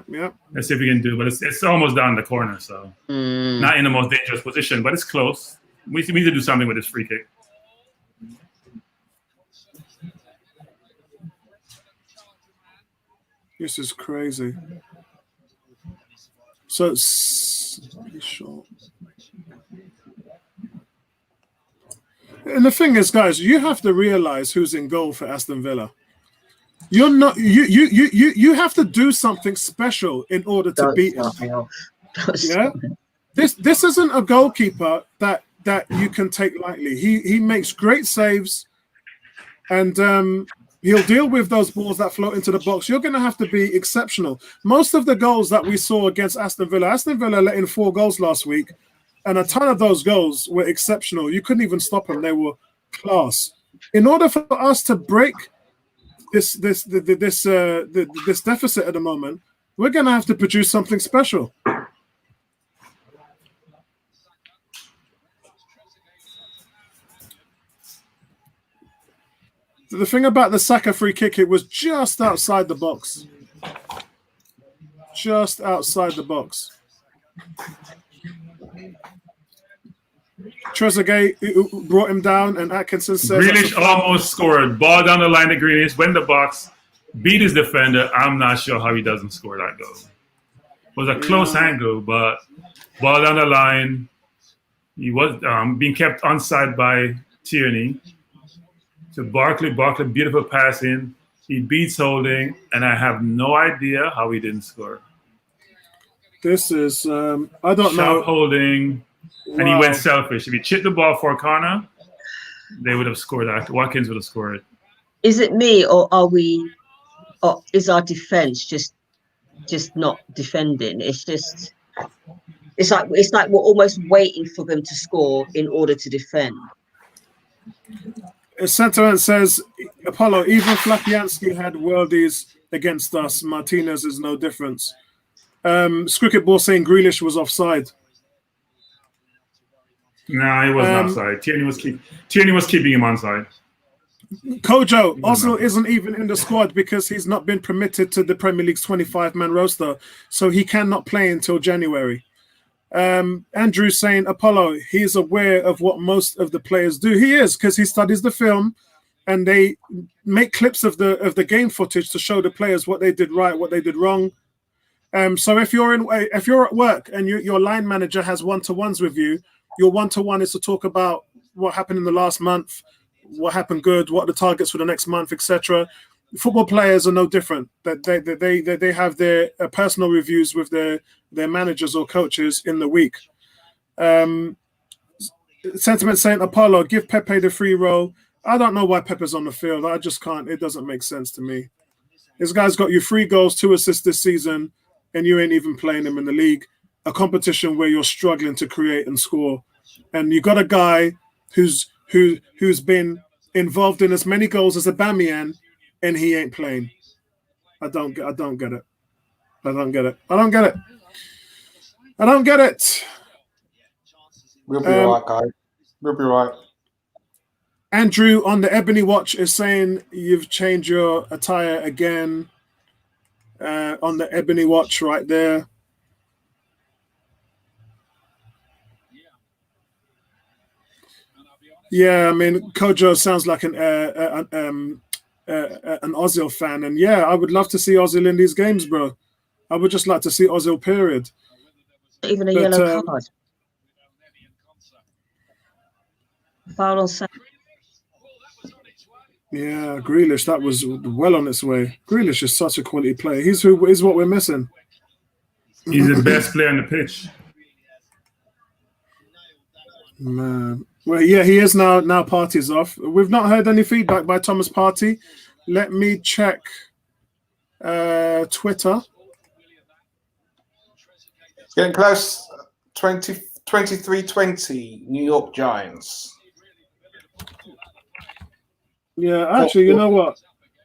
Let's see if we can do. But it's almost down the corner, so not in the most dangerous position, but it's close. We need to do something with this free kick. This is crazy. So it's short. And the thing is, guys, you have to realize who's in goal for Aston Villa. You're not. You have to do something special in order to beat us. Yeah, this isn't a goalkeeper that you can take lightly. He makes great saves, and he'll deal with those balls that float into the box. You're going to have to be exceptional. Most of the goals that we saw against Aston Villa let in 4 goals last week, and a ton of those goals were exceptional. You couldn't even stop them; they were class. In order for us to break this deficit at the moment, we're going to have to produce something special. The thing about the Saka free kick, it was just outside the box. Just outside the box. Trezeguet brought him down, and Atkinson says... Grealish almost scored. Ball down the line to Grealish, went in the box, beat his defender. I'm not sure how he doesn't score that goal. It was a close angle, but ball down the line. He was being kept onside by Tierney. To Barkley, beautiful passing. He beats Holding, and I have no idea how he didn't score. This is, I don't know. Holding, and he went selfish. If he chipped the ball for a corner, they would have scored that. Watkins would have scored it. Is it me, or is our defense just not defending? It's like we're almost waiting for them to score in order to defend. Sentiment says, Apollo, even Flapianski had worldies against us. Martinez is no difference. Cricket Ball saying Grealish was offside. No, he wasn't offside. Tierney was keeping him onside. Kojo, Arsenal isn't even in the squad because he's not been permitted to the Premier League's 25-man roster, so he cannot play until January. Andrew saying, Apollo, he's aware of what most of the players do. He is, because he studies the film, and they make clips of the game footage to show the players what they did right, what they did wrong. So if you're at work and your line manager has one-to-ones with you, your one-to-one is to talk about what happened in the last month, what happened good, what are the targets for the next month, etc. Football players are no different. They have their personal reviews with their managers or coaches in the week. Sentiment saying, Apollo, give Pepe the free role. I don't know why Pepe's on the field. I just can't. It doesn't make sense to me. This guy's got you 3 goals, 2 assists this season, and you ain't even playing him in the league. A competition where you're struggling to create and score. And you got a guy who's been involved in as many goals as Aubameyang, and he ain't playing. I don't get it. I don't get it. I don't get it. We'll be all right, guys. We'll be right. Andrew on the Ebony Watch is saying you've changed your attire again. On the Ebony Watch right there. Yeah, I mean, Kojo sounds like an Ozil fan, and yeah, I would love to see Ozil in these games, bro. I would just like to see Ozil, period. Even a yellow card. Foul on Sam. Yeah, Grealish, that was well on its way. Grealish is such a quality player. He's what we're missing. He's the best player on the pitch. Man. Well, yeah, he is now. Now Partey's off. We've not heard any feedback by Thomas Partey. Let me check Twitter. It's getting close. 23-20, New York Giants. Yeah, actually, you know what?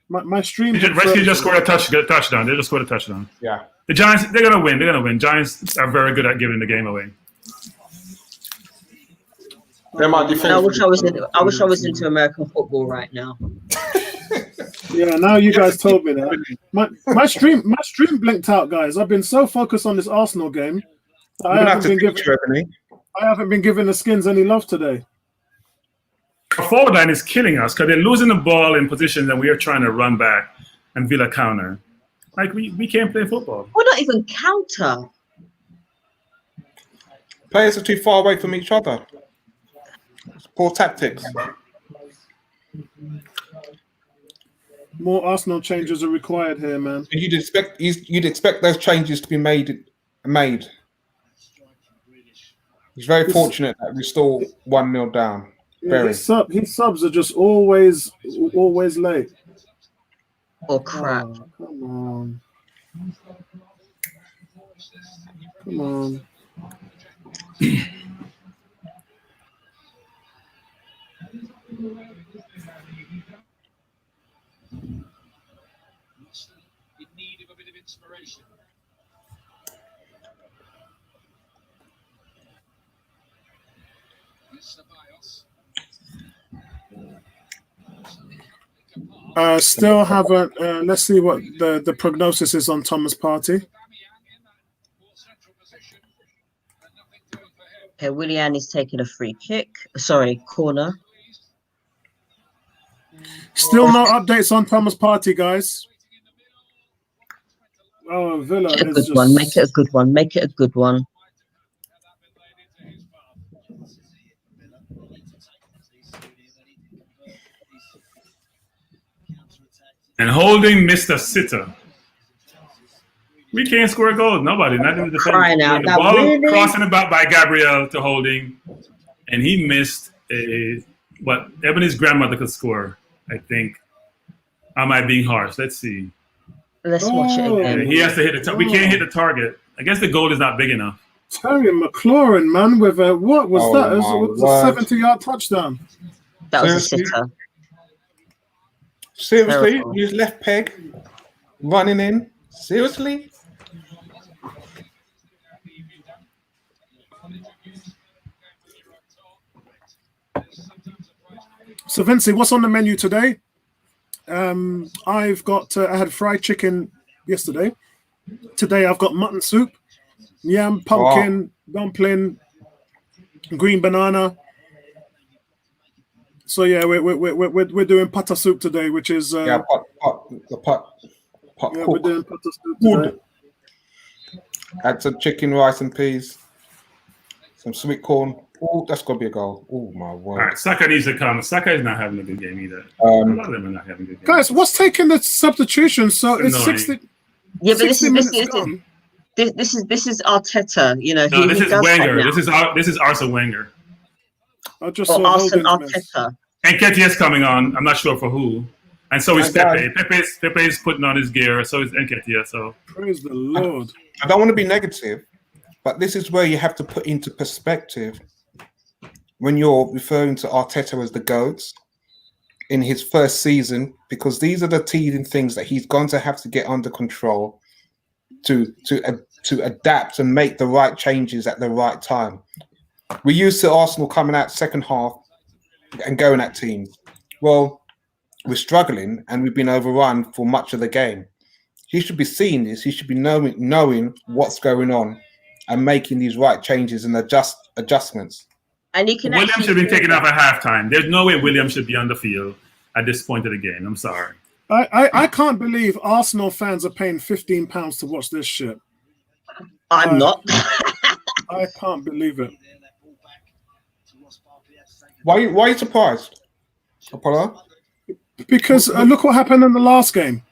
My stream. Rescue just scored a touchdown. They just scored a touchdown. Yeah. The Giants, they're gonna win. They're gonna win. Giants are very good at giving the game away. They might defend. I wish I was into American football right now. Yeah, now you guys told me that. My stream blinked out, guys. I've been so focused on this Arsenal game. I haven't been giving the Skins any love today. Our forward line is killing us because they're losing the ball in positions that we are trying to run back and Villa counter. Like we can't play football. We're not even counter. Players are too far away from each other. It's poor tactics. More Arsenal changes are required here, man. You'd expect those changes to be made. He's very fortunate that we're still 1-0 down. Yeah, his subs are just always late. Oh crap! Oh, come on. Still haven't. Let's see what the prognosis is on Thomas Partey. Okay, Willian is taking a free kick. Sorry, corner. Still no updates on Thomas Partey, guys. Oh, Villa Make it a good one. Make it a good one. Make it a good one. And holding Mr. Sitter. We can't score a goal. Nobody, not even the defense. Crying out. The ball crossing about by Gabriel to Holding, and he missed what Ebony's grandmother could score, I think. Am I being harsh? Let's see. Let's watch it again. He has to hit the target. We can't hit the target. I guess the goal is not big enough. Terry McLaurin, man, with a what was that? It was a 70-yard touchdown. That was a sitter. Seriously, use left peg, running in. Seriously. So, Vincey, what's on the menu today? I've got. I had fried chicken yesterday. Today, I've got mutton soup, yam, pumpkin, dumpling, green banana. So yeah, we're doing pata soup today, which is pot. Yeah, we're doing pata soup today. Add some chicken, rice, and peas. Some sweet corn. Oh, that's gonna be a goal. Oh my word! All right, Saka needs to come. Saka is not having a good game either. A lot of them are not having a good game. Guys, what's taking the substitution? So it's annoying. 60. Yeah, but this 60 is minutes gone. this is Arteta. You know, No, this is does that Wenger. now. This is Arsene Wenger. I just Or saw Arsene Holding's miss. Arteta. And Nketiah's coming on. I'm not sure for who. And so is My God. Pepe. Pepe's putting on his gear. So is Nketiah. So Praise the Lord. I don't want to be negative, but this is where you have to put into perspective when you're referring to Arteta as the GOAT. in his first season, because these are the teething things that he's going to have to get under control to adapt and make the right changes at the right time. We used to Arsenal coming out second half and going at teams. Well, we're struggling and we've been overrun for much of the game. He should be seeing this. He should be knowing what's going on and making these right changes and adjustments. And he can. William should have been taken off at halftime. There's no way William should be on the field at this point of the game. I'm sorry. I can't believe Arsenal fans are paying £15 to watch this shit. I'm not. I can't believe it. Why are you surprised, Apollo? Because look what happened in the last game.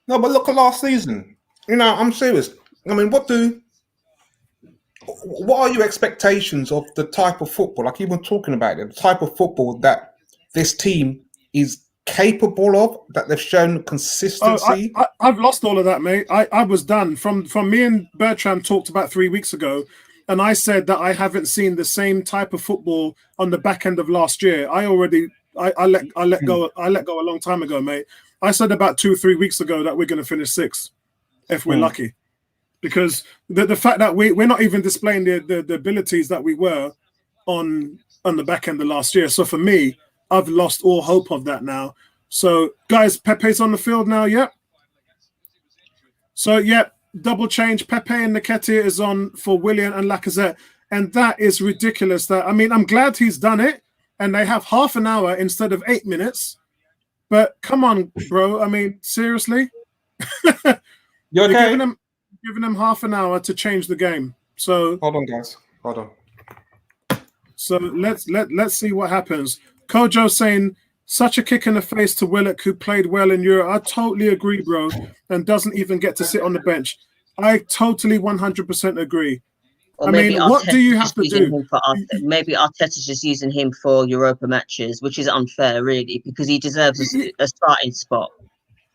No, but look at last season. You know, I'm serious. I mean, what are your expectations of the type of football? I keep on talking about it. The type of football that this team is capable of, that they've shown consistency. I've lost all of that, mate. I was done. From me and Bertram talked about 3 weeks ago, and I said that I haven't seen the same type of football on the back end of last year. I let go a long time ago, mate. I said about 2-3 weeks ago that we're going to finish sixth if we're lucky, because the fact that we're not even displaying the abilities that we were on the back end of last year. So for me, I've lost all hope of that now. So guys, Pepe's on the field now. Yep. So yep, double change. Pepe and Nketiah is on for Willian and Lacazette, and that is ridiculous. That, I mean, I'm glad he's done it, and they have half an hour instead of 8 minutes. But come on, bro. I mean, seriously? You okay? Giving them half an hour to change the game. So hold on, guys. Hold on. So let's see what happens. Kojo saying such a kick in the face to Willock, who played well in Europe. I totally agree, bro, and doesn't even get to sit on the bench. I totally 100% agree. Or I mean, what do you have to do? Maybe Arteta's just using him for Europa matches, which is unfair, really, because he deserves a starting spot.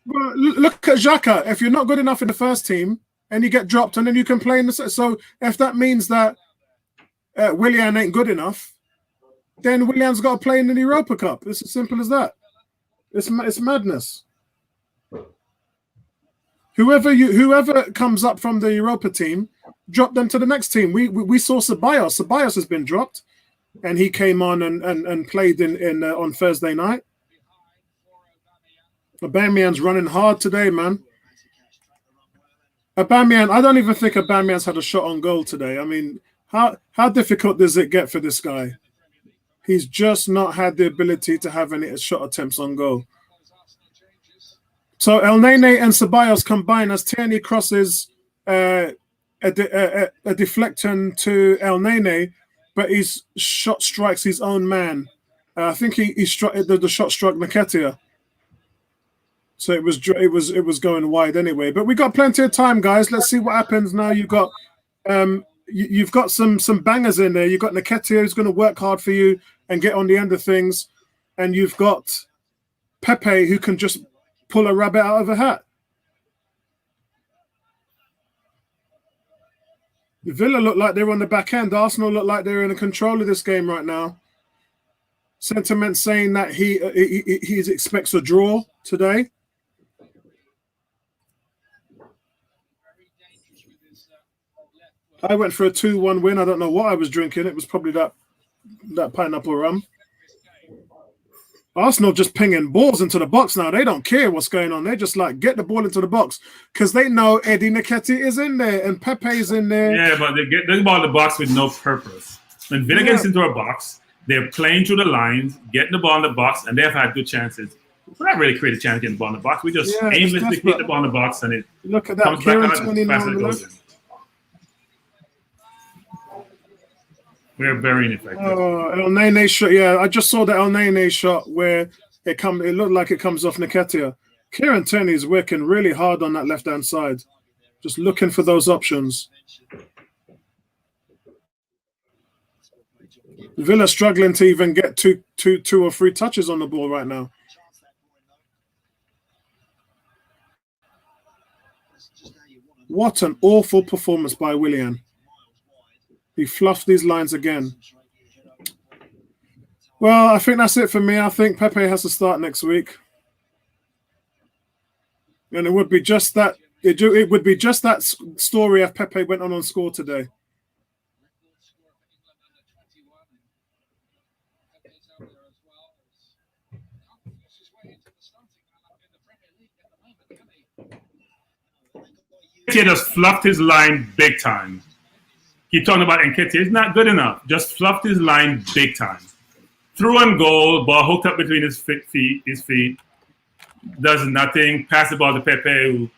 Well, look at Xhaka. If you're not good enough in the first team and you get dropped, and then you can play in the... So if that means that Willian ain't good enough, then Willian's got to play in the Europa Cup. It's as simple as that. It's madness. Whoever comes up from the Europa team, drop them to the next team. We saw Ceballos. Ceballos has been dropped, and he came on and played in on Thursday night. Aubameyang's running hard today, man. Aubameyang, I don't even think Aubameyang's had a shot on goal today. I mean, how difficult does it get for this guy? He's just not had the ability to have any shot attempts on goal. So El Nene and Ceballos combine as Tierney crosses a deflection to El Nene, but his shot strikes his own man. I think he struck the shot struck Nketiah. So it was going wide anyway. But we got plenty of time, guys. Let's see what happens now. You've got some bangers in there. You've got Nketiah, who's going to work hard for you and get on the end of things, and you've got Pepe, who can just pull a rabbit out of a hat. Villa look like they're on the back end. Arsenal look like they're in control of this game right now. Sentiment saying that he expects a draw today. I went for a 2-1 win. I don't know what I was drinking. It was probably that pineapple rum. Arsenal just pinging balls into the box now. They don't care what's going on. They're just like, get the ball into the box, because they know Eddie Nketiah is in there and Pepe's in there. Yeah, but they get the ball in the box with no purpose. When Villa gets into a box, they're playing through the lines, getting the ball in the box, and they've had good chances. We're not really creating a chance getting the ball in the box. We just aimlessly get the ball in the box, and it look at that. comes back out as fast as it goes in. We're very ineffective. El Nene shot. Yeah, I just saw the El Nene shot where it looked like it comes off Nketiah. Kieran Tierney is working really hard on that left-hand side, just looking for those options. Villa struggling to even get two or three touches on the ball right now. What an awful performance by Willian. He fluffed these lines again. Well, I think that's it for me. I think Pepe has to start next week, and it would be just that. It would be just that story if Pepe went on score today. Nketiah just fluffed his line big time. Keep talking about Nketiah. It's not good enough. Just fluffed his line big time. Through on goal, ball hooked up between his feet. Does nothing. Pass the ball to Pepe, who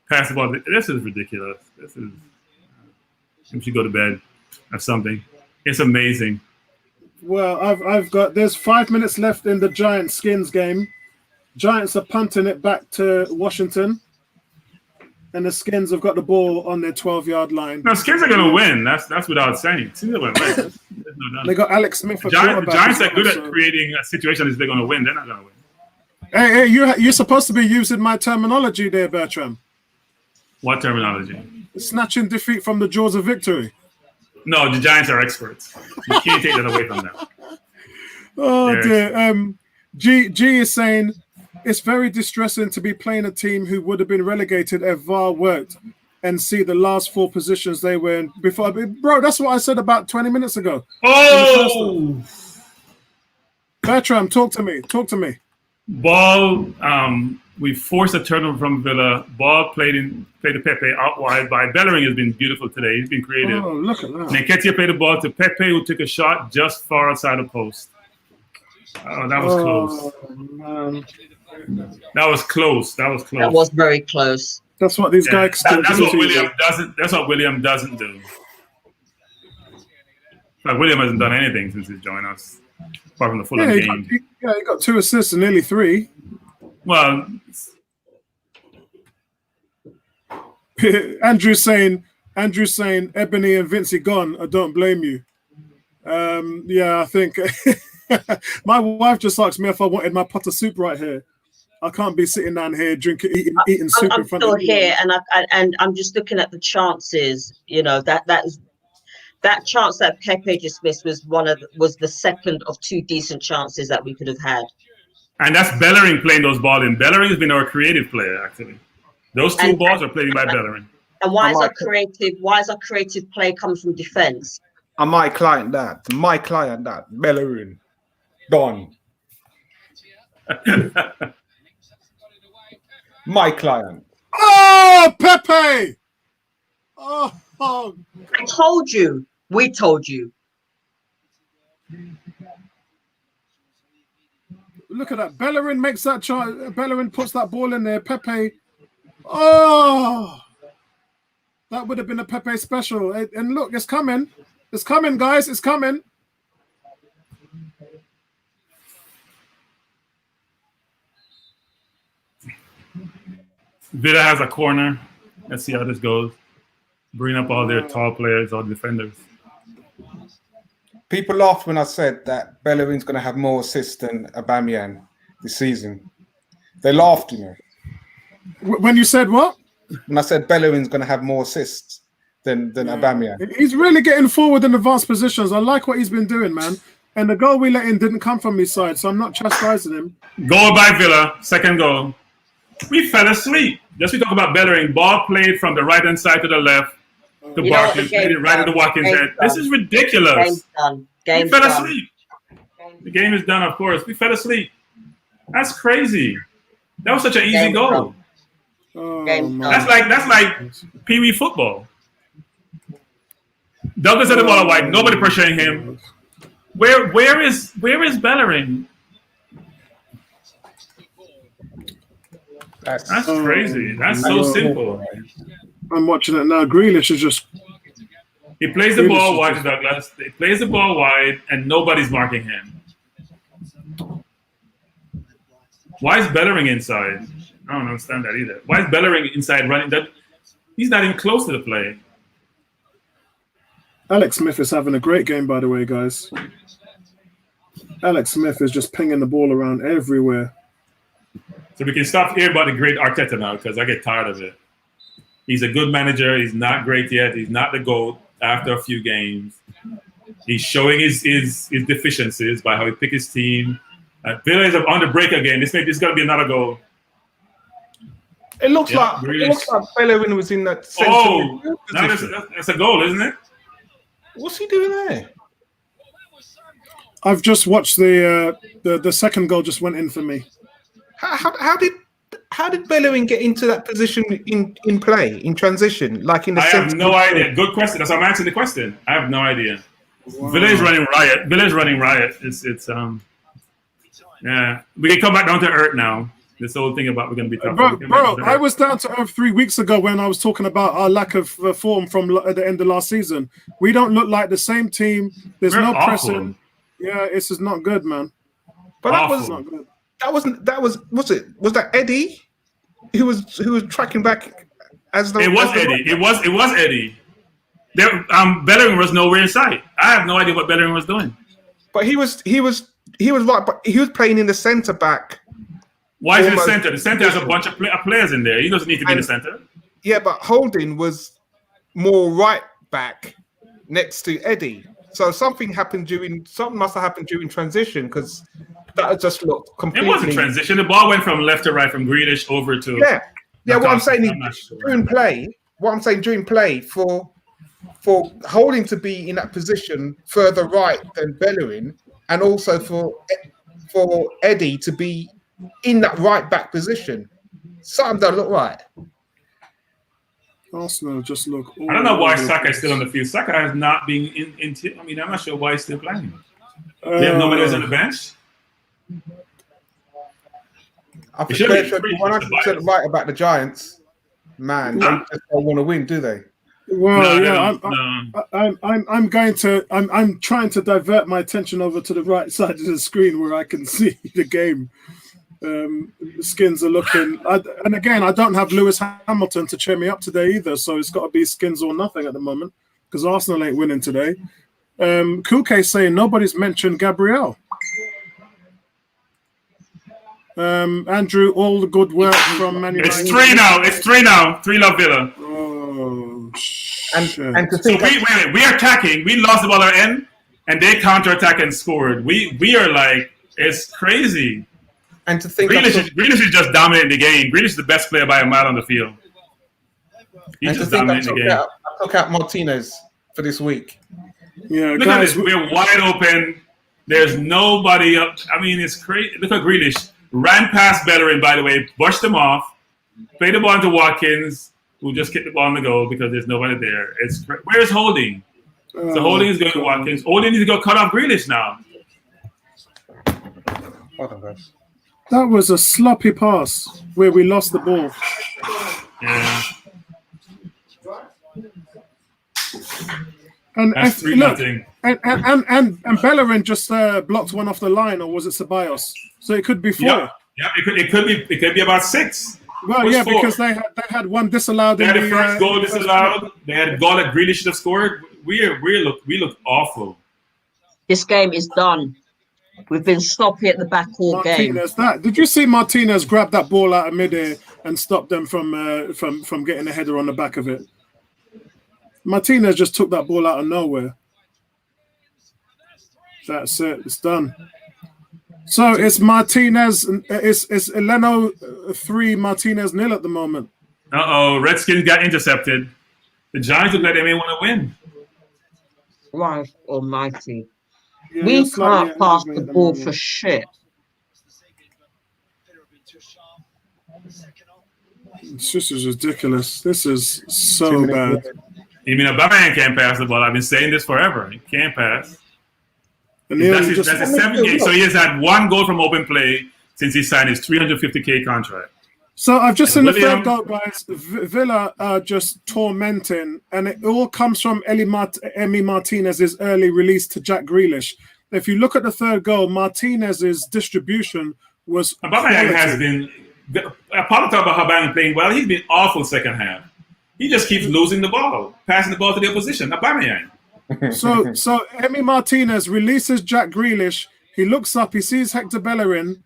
passed the ball. This is ridiculous. This is. We should go to bed or something. It's amazing. Well, I've got. There's 5 minutes left in the Giants Skins game. Giants are punting it back to Washington, and the Skins have got the ball on their 12-yard line. No, Skins are going to win. That's without saying. Skins are going to win. No. They got Alex Smith. The Giants are good at creating a situation as they're going to win. They're not going to win. Hey, you're supposed to be using my terminology there, Bertram. What terminology? Snatching defeat from the jaws of victory. No, the Giants are experts. You can't take that away from them. Oh dear. G is saying it's very distressing to be playing a team who would have been relegated if VAR worked and see the last 4 positions they were in before. Bro, that's what I said about 20 minutes ago. Oh! Bertram, talk to me. Talk to me. Ball, we forced a turnover from Villa. Ball played to Pepe out wide by Bellerin has been beautiful today. He's been creative. Oh, look at that. Nketiah played the ball to Pepe, who took a shot just far outside the post. Oh, that was close. Man. That was close. That was close. That was very close. That's what these guys do. That's what William doesn't. That's what William doesn't do. Like William hasn't done anything since he's joined us, apart from the Fulham game. He got 2 assists and nearly 3. Well, Andrew's saying, Ebony and Vincey gone. I don't blame you. Yeah, I think my wife just asked me if I wanted my pot of soup right here. I can't be sitting down here eating soup in front of you. I'm still here, and I'm just looking at the chances. You know that chance that Pepe just missed was the second of 2 decent chances that we could have had. And that's Bellerin playing those balls in. Bellerin has been our creative player, actually. Those 2 balls are played by Bellerin. And why is our creative play coming from defense? And my client that. Bellerin. Gone. My client. Oh, Pepe! Oh. I told you. We told you. Look at that. Bellerin makes that chance. Bellerin puts that ball in there. Pepe. Oh. That would have been a Pepe special. And look, it's coming. It's coming, guys. It's coming. Villa has a corner. Let's see how this goes. Bring up all their tall players, all defenders. People laughed when I said that Bellerin's going to have more assists than Aubameyang this season. They laughed, you know. When you said what? When I said Bellerin's going to have more assists than Aubameyang. He's really getting forward in advanced positions. I like what he's been doing, man. And the goal we let in didn't come from his side, so I'm not chastising him. Goal by Villa, second goal. We fell asleep. Just we talk about Bellerin. Ball played from the right-hand side to the left. The Barkley played it right into Watkins' head. This is ridiculous. Game's done. We fell asleep. The game is done, of course. We fell asleep. That's crazy. That was such an easy goal. Oh, that's like Pee Wee football. Douglas had the ball wide. Nobody pressuring him. Where is Bellerin? That's crazy. That's so simple. I'm watching it now. Grealish is just... He plays the ball wide to Douglas. He plays the ball wide, and nobody's marking him. Why is Bellerin inside? I don't understand that either. Why is Bellerin inside running? He's not even close to the play. Alex Smith is having a great game, by the way, guys. Alex Smith is just pinging the ball around everywhere. So we can stop here about the great Arteta now, because I get tired of it. He's a good manager. He's not great yet. He's not the GOAT after a few games. He's showing his deficiencies by how he picked his team. Villa is on the break again. This is going to be another goal. It looks Yeah, like really. it looks like Bellerin was in that central Oh, now position. that's a goal, isn't it? What's he doing there? I've just watched the second goal just went in for me. How did Bellerin get into that position in play, in transition, like in the I have no central- idea. Good question. That's how I'm answering the question. I have no idea. Wow. Villa is running riot. It's yeah. We can come back down to earth now. This whole thing about we're going to be tough. Bro, I was down to earth 3 weeks ago when I was talking about our lack of form from at the end of last season. We don't look like the same team. There's We're no awful. pressing. Yeah, this is not good, man. But Awful. Not good. was that Eddie who was tracking back as the It was Eddie. It was Eddie. Bellerin was nowhere in sight. I have no idea what Bellerin was doing. But he was right, but he was playing in the centre back. Why is he the Almost- center? The center has a bunch of players in there. He doesn't need to be in the center. Yeah, but Holding was more right back next to Eddie. So something must have happened during transition because that just looked It completely. wasn't transition. The ball went from left to right, from Grealish over to. Yeah. What I'm saying is I'm not sure. during play for Holding to be in that position further right than Bellerin, and also for Eddie to be in that right back position, something don't look right. Arsenal just look. I don't know why all over the Saka is place. still on the field. Saka has not been in. I mean, I'm not sure why he's still playing. They have nobody else on the bench. I It think should be they're free, 100% right about the Giants. Man, they just don't want to win, do they? Well, No. I'm trying to divert my attention over to the right side of the screen where I can see the game. The Skins are looking, and again, I don't have Lewis Hamilton to cheer me up today either, so it's got to be Skins or nothing at the moment because Arsenal ain't winning today. Kuke saying nobody's mentioned Gabriel. Andrew, all the good work from Man United. It's 3 now. It's 3 now. 3 love Villa. Oh, And shit. to So think we are attacking. We lost the ball at our end, and they counter-attack and scored. We are like, it's crazy. and to think Grealish is just dominating the game. Grealish is the best player by a mile on the field. He's just dominating the game. I took out Martinez for this week. Yeah, Look at guys, this. We're wide open. There's nobody up. I mean, it's crazy. Look at Grealish. Ran past Bellerin, by the way, brushed him off, played the ball into Watkins, who just kicked the ball on the goal because there's nobody there. Where's Holding? So Holding is going to Watkins. Holding needs to go cut off Grealish now. Hold on, guys. that was a sloppy pass where we lost the ball. Yeah. And That's 3-0. and Bellerin just blocked one off the line, or was it Ceballos? So it could be 4. Yeah. It could be about 6. Well, What's yeah, 4? because they had one disallowed. They in had the first goal first disallowed. They had a goal that Grealish should have scored. We look awful. This game is done. We've been sloppy at the back all game. Martinez, did you see Martinez grab that ball out of midair and stop them from getting a header on the back of it? Martinez just took that ball out of nowhere. That's it. It's done. So it's Martinez. It's Leno 3, Martinez 0 at the moment. Redskins got intercepted. The Giants look like they may want to win. Right, almighty. Yeah, We slightly can't pass ahead the at ball moment. for shit. This is ridiculous. This is so bad. You mean Aubameyang can't pass the ball? I've been saying this forever. He can't pass. And That's then his 7th game. So he has had 1 goal from open play since he signed his $350K contract. So I've just seen the William- third goal, guys. Villa are just tormenting, and it all comes from Emi Martinez's early release to Jack Grealish. If you look at the third goal, Martinez's distribution was Aubameyang has quality. been. Apart talk about Aubameyang playing well, he's been awful second half. He just keeps losing the ball, passing the ball to the opposition. Aubameyang. So Emi Martinez releases Jack Grealish. He looks up, he sees Hector Bellerin.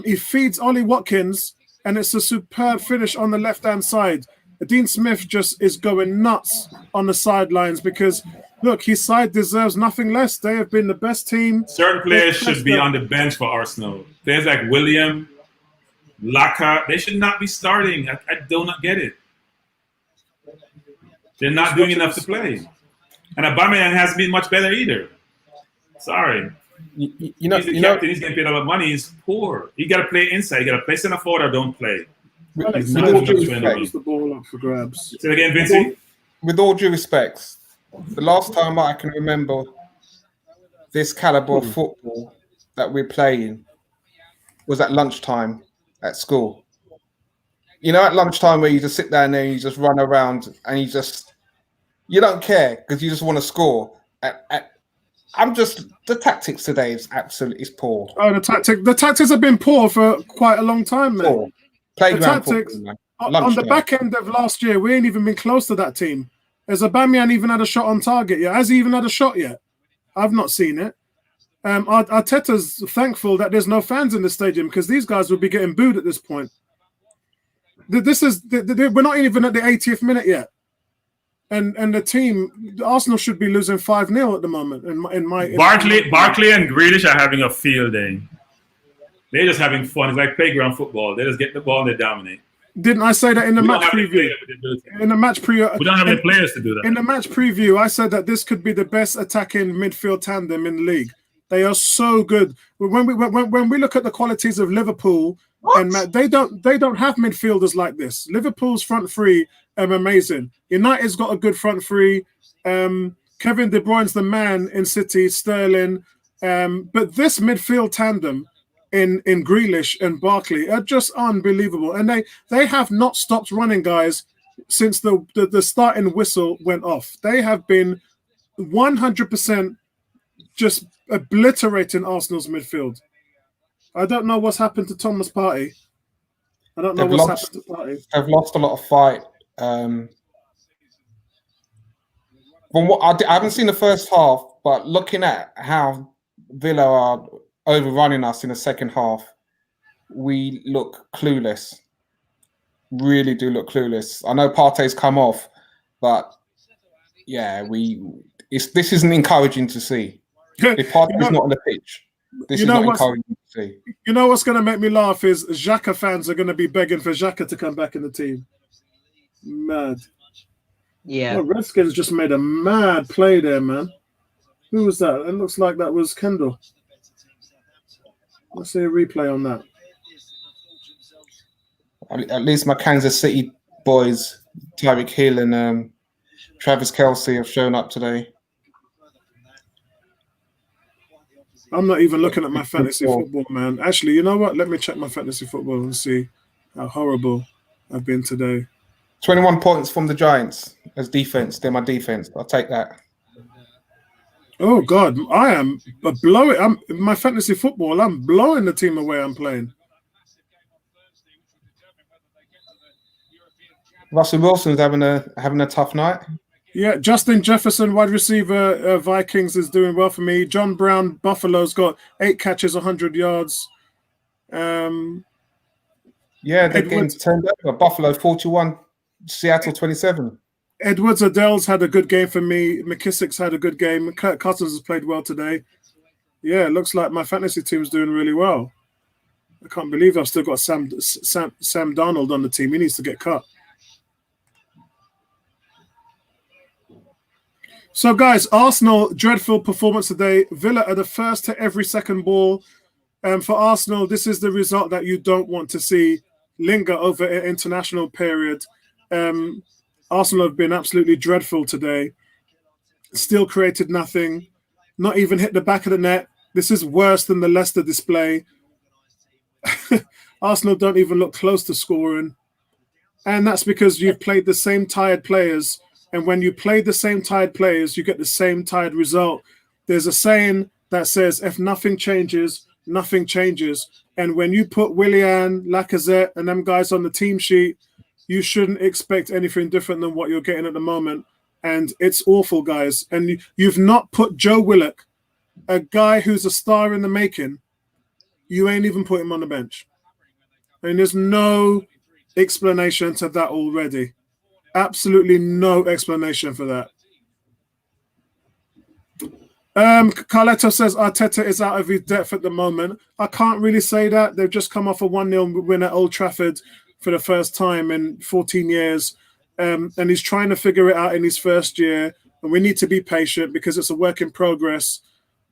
He feeds Ollie Watkins, and it's a superb finish on the left-hand side. Dean Smith just is going nuts on the sidelines because Look, his side deserves nothing less. They have been the best team. Certain players should be on the bench for Arsenal. Players like William, Laka, they should not be starting. I do not get it. They're not doing enough to play. And Aubameyang hasn't been much better either. Sorry. You He's the captain. He's getting paid a lot of money. He's poor. You got to play inside. You got to play center forward or don't play. Alex, with all due respect, the ball up for grabs. Say it again, Vincey. With all due respects, the last time I can remember this caliber of football that we're playing was at lunchtime at school. You know, at lunchtime where you just sit down there and you just run around and you don't care because you just want to score. The tactics today is absolutely poor. Oh, the tactics have been poor for quite a long time, man. Poor. Playground the tactics football, on the back end of last year, we ain't even been close to that team. Has Aubameyang even had a shot on target yet? Has he even had a shot yet? I've not seen it. Arteta's thankful that there's no fans in the stadium because these guys would be getting booed at this point. We're not even at the 80th minute yet, and the team, Arsenal should be losing 5-0 at the moment. Barkley and Grealish are having a field day. They're just having fun. It's like playground football. They just get the ball and they dominate. Didn't I say that in the match preview? In the match preview, we don't have any players to do that. In the match preview, I said that this could be the best attacking midfield tandem in the league. They are so good. When we look at the qualities of Liverpool, they don't have midfielders like this. Liverpool's front three are amazing. United's got a good front three. Kevin De Bruyne's the man in City. Sterling, but this midfield tandem in Grealish and Barkley are just unbelievable, and they have not stopped running, guys, since the starting whistle went off. They have been 100% just obliterating Arsenal's midfield. I don't know what's happened to Thomas Partey. I don't know what's happened to Partey. They've lost a lot of fight. From what I haven't seen the first half, but looking at how Villa are overrunning us in the second half, we look clueless. Really do look clueless. I know Partey's come off, but yeah, this isn't encouraging to see. If Partey's not on the pitch, this is not encouraging to see. You know what's going to make me laugh is Xhaka fans are going to be begging for Xhaka to come back in the team. Mad. Yeah. Well, Redskins just made a mad play there, man. Who was that? It looks like that was Kendall. Let's see a replay on that. At least my Kansas City boys, Tyreek Hill and Travis Kelce, have shown up today. I'm not even looking at my fantasy football, man. Actually, you know what? Let me check my fantasy football and see how horrible I've been today. 21 points from the Giants as defense. They're my defense. I'll take that. Oh God, I am blowing. My fantasy football. I'm blowing the team away. I'm playing. Russell Wilson's having a tough night. Yeah, Justin Jefferson, wide receiver, Vikings, is doing well for me. John Brown, Buffalo's got 8 catches, 100 yards. Yeah, they're getting turned over. Buffalo 41, Seattle 27. Edwards Adele's had a good game for me. McKissick's had a good game. Kirk Cousins has played well today. Yeah, it looks like my fantasy team's doing really well. I can't believe I've still got Sam Darnold on the team. He needs to get cut. So, guys, Arsenal, dreadful performance today. Villa are the first to every second ball. For Arsenal, this is the result that you don't want to see linger over an international period. Arsenal have been absolutely dreadful today. Still created nothing. Not even hit the back of the net. This is worse than the Leicester display. Arsenal don't even look close to scoring. And that's because you've played the same tired players. And when you play the same tired players, you get the same tired result. There's a saying that says, if nothing changes, nothing changes. And when you put Willian, Lacazette, and them guys on the team sheet, you shouldn't expect anything different than what you're getting at the moment. And it's awful, guys. And you've not put Joe Willock, a guy who's a star in the making, you ain't even put him on the bench. And there's no explanation to that already. Absolutely no explanation for that. Carletto says Arteta is out of his depth at the moment. I can't really say that. They've just come off a 1-0 win at Old Trafford for the first time in 14 years. And he's trying to figure it out in his first year. And we need to be patient because it's a work in progress.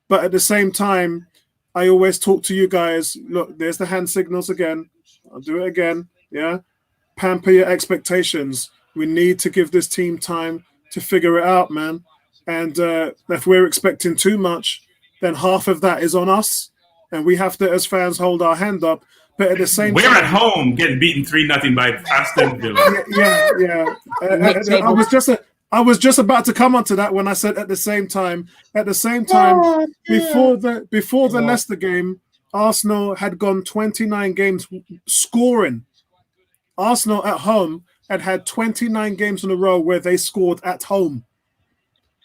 But at the same time, I always talk to you guys. Look, there's the hand signals again. I'll do it again. Yeah. Pamper your expectations. We need to give this team time to figure it out, man. And if we're expecting too much, then half of that is on us. And we have to, as fans, hold our hand up. But at the same time... We're at home getting beaten 3-0 by Aston Villa. Yeah. I was just about to come onto that when I said at the same time. At the same time, before the Leicester game, Arsenal had gone 29 games scoring. Arsenal at home had 29 games in a row where they scored at home.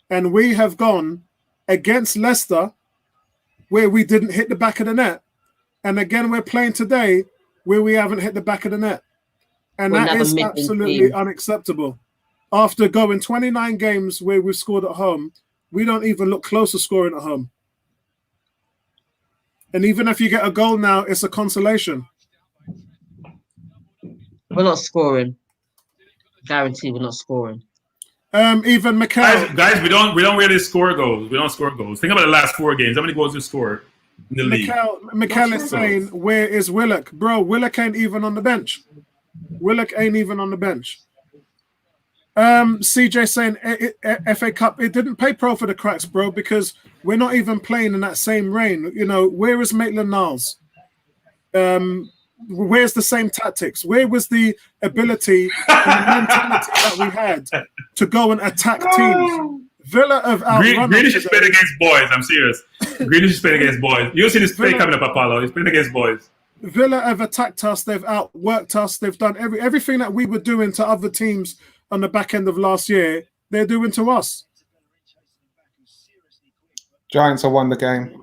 And we have gone against Leicester where we didn't hit the back of the net. And again, we're playing today where we haven't hit the back of the net. And that is absolutely unacceptable. After going 29 games where we've scored at home, we don't even look close to scoring at home. And even if you get a goal now, it's a consolation. We're not scoring. Guarantee we're not scoring. Even Mikel. Guys, we don't really score goals. We don't score goals. Think about the last 4 games. How many goals we scored in the league? Mikel is saying, where is Willock? Bro, Willock ain't even on the bench. CJ saying FA Cup, it didn't pay pro for the cracks, bro, because we're not even playing in that same rain. You know, where is Maitland-Niles? Where's the same tactics? Where was the ability and the mentality that we had to go and attack teams? Villa have outrun Greenish is playing against boys. I'm serious. Greenish is playing against boys. You'll see this play coming up, Apollo. He's playing against boys. Villa have attacked us. They've outworked us. They've done everything that we were doing to other teams on the back end of last year. They're doing to us. Giants have won the game.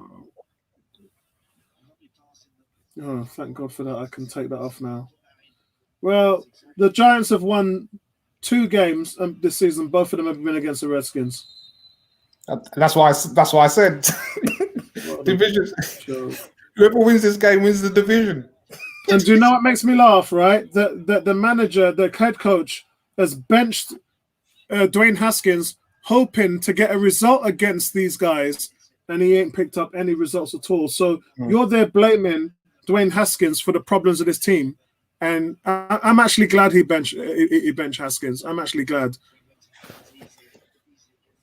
Oh, thank God for that. I can take that off now. Well, the Giants have won 2 games this season. Both of them have been against the Redskins. That's why I said division. Whoever wins this game wins the division. And do you know what makes me laugh, right? That the manager, the head coach, has benched Dwayne Haskins, hoping to get a result against these guys, and he ain't picked up any results at all. So you're there blaming Dwayne Haskins for the problems of this team, and I'm actually glad he benched Haskins. I'm actually glad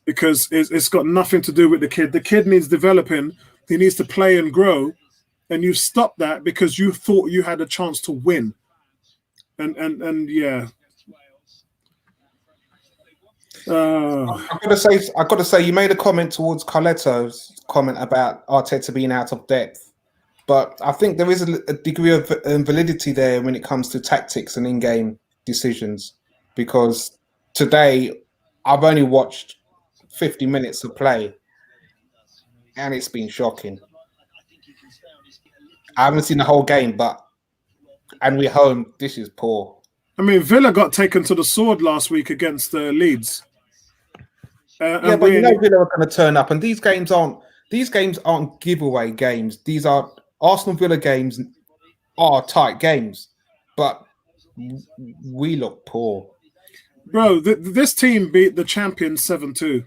because it's got nothing to do with the kid. The kid needs developing. He needs to play and grow, and you stopped that because you thought you had a chance to win. And yeah. I gotta say, you made a comment towards Carletto's comment about Arteta being out of depth. But I think there is a degree of validity there when it comes to tactics and in-game decisions. Because today, I've only watched 50 minutes of play, and it's been shocking. I haven't seen the whole game, and we're home. This is poor. I mean, Villa got taken to the sword last week against Leeds. Yeah, but you know Villa are going to turn up, and these games aren't giveaway games. These are Arsenal Villa games are tight games, but we look poor. Bro, this team beat the champions 7-2.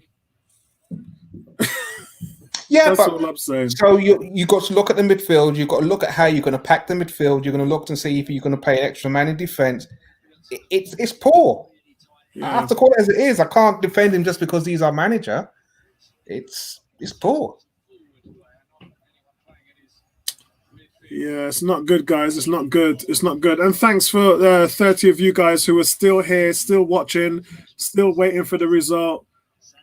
Yeah, that's all I'm saying. So you got to look at the midfield. You've got to look at how you're going to pack the midfield. You're going to look and see if you're going to play an extra man in defence. It's poor. Yeah. I have to call it as it is. I can't defend him just because he's our manager. It's poor. Yeah, it's not good, guys. It's not good. It's not good. And thanks for 30 of you guys who are still here, still watching, still waiting for the result.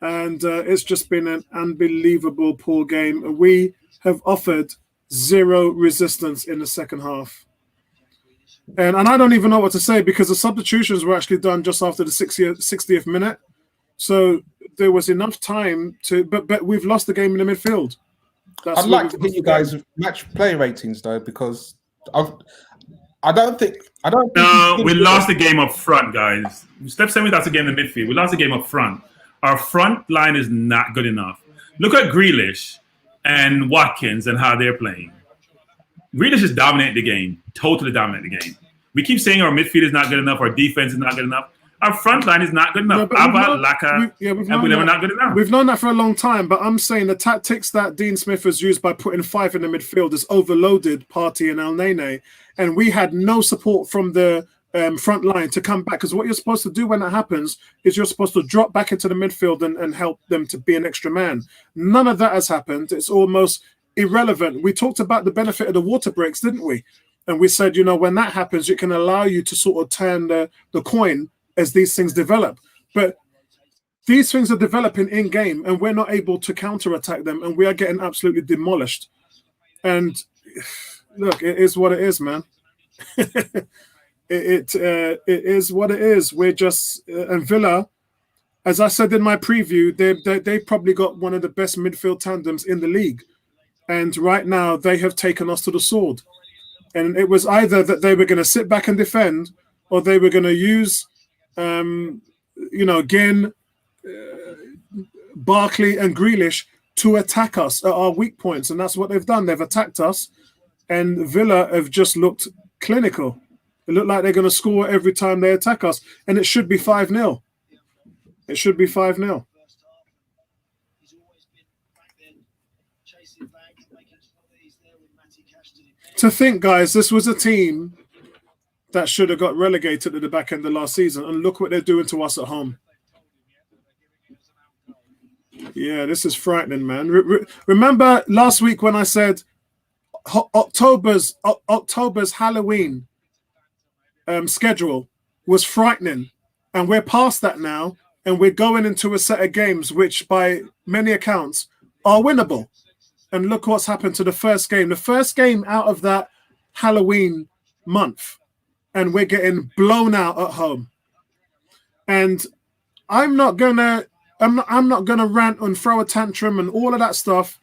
And it's just been an unbelievable poor game. We have offered 0 resistance in the second half. And I don't even know what to say because the substitutions were actually done just after the 60th minute. So there was enough time to, but we've lost the game in the midfield. I'd like to hear you guys match play ratings though, because I don't think. No, we lost the game up front, guys. Step 7, that's a game in the midfield. We lost the game up front. Our front line is not good enough. look at Grealish and Watkins and how they're playing. Grealish is dominating the game, totally dominating the game. We keep saying our midfield is not good enough, our defense is not good enough. Our front line is not good enough. Abba, Laka, and William are not good enough. We've known that for a long time, but I'm saying the tactics that Dean Smith has used by putting 5 in the midfield has overloaded Partey and El Nene, and we had no support from the front line to come back, because what you're supposed to do when that happens is you're supposed to drop back into the midfield and help them to be an extra man. None of that has happened. It's almost irrelevant. We talked about the benefit of the water breaks, didn't we? And we said, you know, when that happens, it can allow you to sort of turn the coin as these things develop. But these things are developing in game, and we're not able to counterattack them, and we are getting absolutely demolished. And look, it is what it is, man. It is what it is. We're just and Villa, as I said in my preview, they probably got one of the best midfield tandems in the league, and right now they have taken us to the sword. And it was either that they were going to sit back and defend, or they were going to use, Ginn, Barkley, and Grealish to attack us at our weak points, and that's what they've done. They've attacked us, and Villa have just looked clinical. It looked like they're going to score every time they attack us, and it should be 5-0. It should be 5-0. To think, guys, this was a team that should have got relegated at the back end of last season, and look what they're doing to us at home. Yeah, this is frightening, man. Remember last week when I said October's Halloween schedule was frightening, and we're past that now, and we're going into a set of games which, by many accounts, are winnable. And look what's happened to the first game. The first game out of that Halloween month, and we're getting blown out at home. And I'm not gonna rant and throw a tantrum and all of that stuff,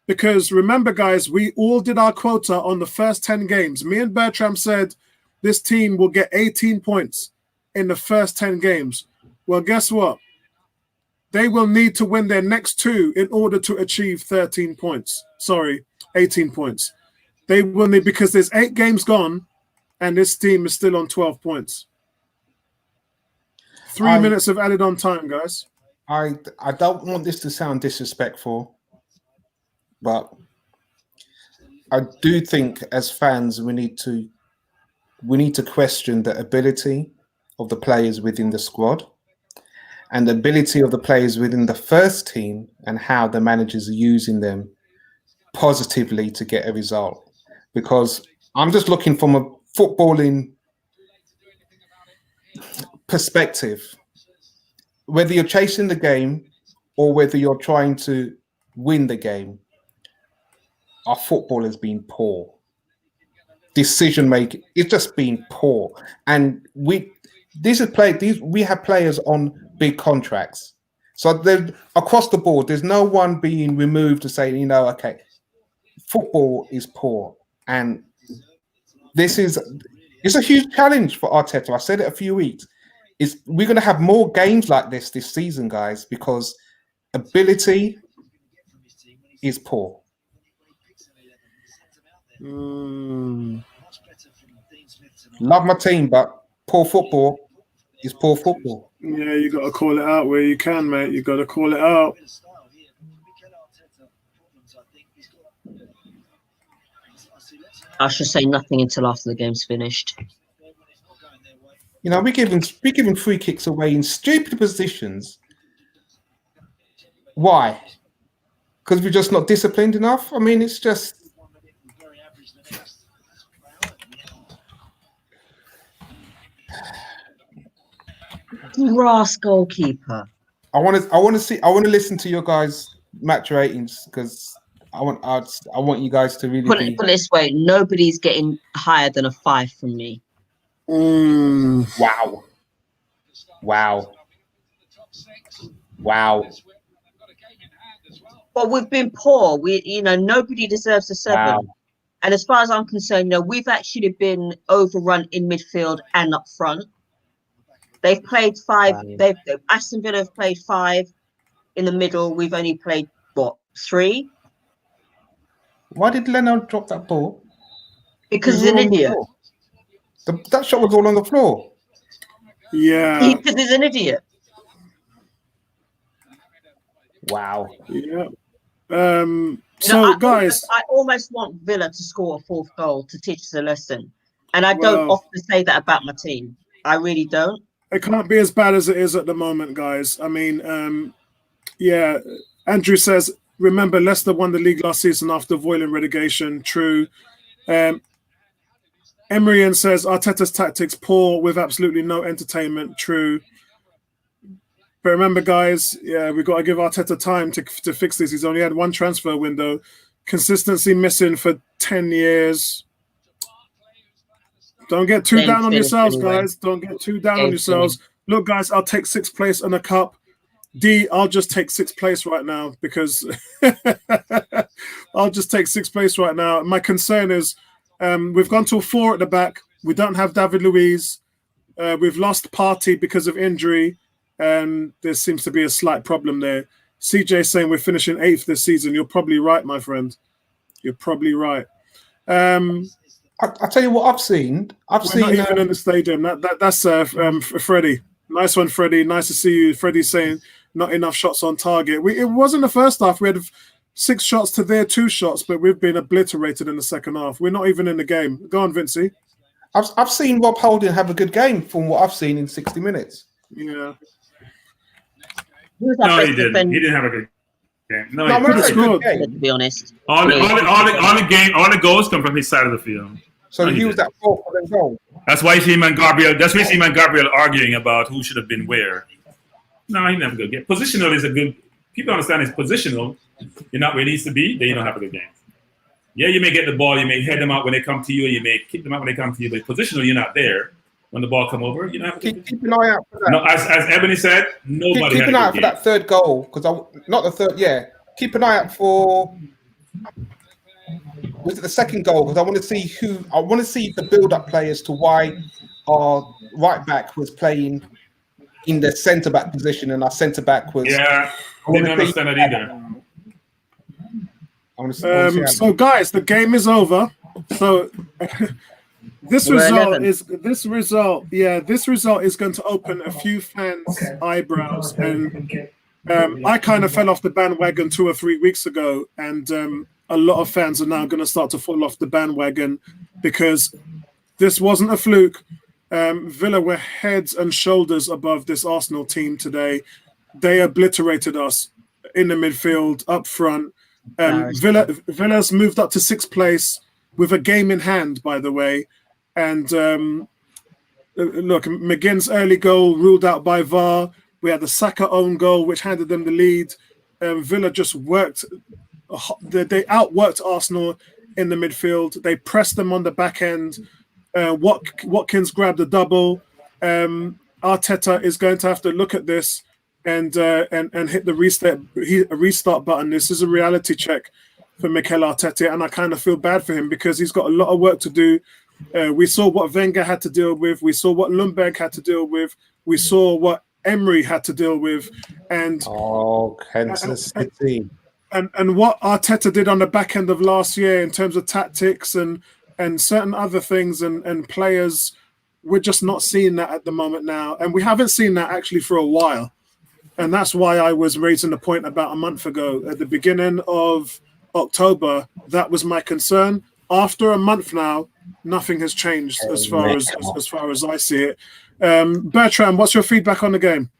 because remember, guys, we all did our quota on the first 10 games. Me and Bertram said this team will get 18 points in the first 10 games. Well, guess what? They will need to win their next 2 in order to achieve 18 points. They will need, because there's 8 games gone, and this team is still on 12 points. 3 minutes of added on time, guys. I don't want this to sound disrespectful, but I do think as fans we need to question the ability of the players within the squad and the ability of the players within the first team, and how the managers are using them positively to get a result. Because I'm just looking from a footballing perspective, whether you're chasing the game or whether you're trying to win the game, our football has been poor. Decision making, it's just been poor. And we have players on big contracts. So across the board, there's no one being removed to say, okay, football is poor. And it's a huge challenge for Arteta. I said it a few weeks. We're going to have more games like this season, guys, because ability is poor. Love my team, but poor football is poor football. Yeah, you got to call it out where you can, mate. You got to call it out. I should say nothing until after the game's finished. We're giving free kicks away in stupid positions. Why? Because we're just not disciplined enough? I mean, it's just... Grass goalkeeper. I want to listen to your guys' match ratings, because I want you guys to really put it this way: nobody's getting higher than a 5 from me. Wow. But we've been poor. Nobody deserves a 7. Wow. And as far as I'm concerned, we've actually been overrun in midfield and up front. They've played 5. Aston Villa have played 5 in the middle. We've only played 3. Why did Leno drop that ball? Because It was he's an all on the idiot. floor. That shot was all on the floor. Yeah. Because he's an idiot. Wow. Yeah. You know, Guys, I almost want Villa to score a 4th goal to teach us a lesson. And I don't well, often say that about my team. I really don't. it can't be as bad as it is at the moment, guys. I mean, yeah. Andrew says, remember Leicester won the league last season after avoiding relegation. True. Emrian says Arteta's tactics poor with absolutely no entertainment. True. But remember, guys, yeah, we've got to give Arteta time to fix this. He's only had one transfer window. Consistency missing for 10 years. Don't get too down on yourselves, guys. Don't get too down on yourselves. Look, guys, I'll take 6th place in a cup. D, I'll just take 6th place right now because I'll just take 6th place right now. My concern is we've gone to a 4 at the back. We don't have David Luiz. We've lost Partey because of injury. And there seems to be a slight problem there. CJ saying we're finishing 8th this season. You're probably right, my friend. You're probably right. I'll tell you what I've seen. We're not even in the stadium. That's Freddie. Nice one, Freddie. Nice to see you. Freddie saying not enough shots on target. It wasn't the first half. We had 6 shots to their 2 shots, but we've been obliterated in the second half. We're not even in the game. Go on, Vincey. I've seen Rob Holding have a good game from what I've seen in 60 minutes. Yeah. No, he didn't. He didn't have a good game. No, No, he didn't. good game. To be honest. All the goals come from his side of the field. So he was that 4th for them goal. That's why you see him and Gabriel. That's why you see him and Gabriel arguing about who should have been where. No, he never good game. Positional is a good. People understand it's positional. You're not where he needs to be, then you don't have a good game. Yeah, you may get the ball, you may head them out when they come to you, you may kick them out when they come to you, but positional, you're not there. When the ball come over, you know. Keep an eye out for that. No, as Ebony said, nobody. Keep an eye out for that 3rd goal because not the 3rd. Yeah, keep an eye out for. Was it the 2nd goal? Because I want to see I want to see the build-up play as to why our right back was playing in the centre back position and our centre back was. Yeah, I didn't understand it either. So, guys, the game is over. So. This result is going to open a few fans' eyebrows, and I kind of fell off the bandwagon 2 or 3 weeks ago, and a lot of fans are now going to start to fall off the bandwagon because this wasn't a fluke. Villa were heads and shoulders above this Arsenal team today. They obliterated us in the midfield, up front. Villa's moved up to 6th place with a game in hand, by the way. And look, McGinn's early goal ruled out by VAR. We had the Saka own goal, which handed them the lead. Villa just worked. They outworked Arsenal in the midfield. They pressed them on the back end. Watkins grabbed a double. Arteta is going to have to look at this and hit the restart button. This is a reality check for Mikel Arteta, and I kind of feel bad for him because he's got a lot of work to do. We saw what Wenger had to deal with. We saw what Lundberg had to deal with. We saw what Emery had to deal with. And Kansas City. And what Arteta did on the back end of last year in terms of tactics and certain other things and players, we're just not seeing that at the moment now. And we haven't seen that actually for a while. And that's why I was raising the point about a month ago. At the beginning of October, that was my concern. After a month now, nothing has changed as far as I see it. Bertrand, what's your feedback on the game?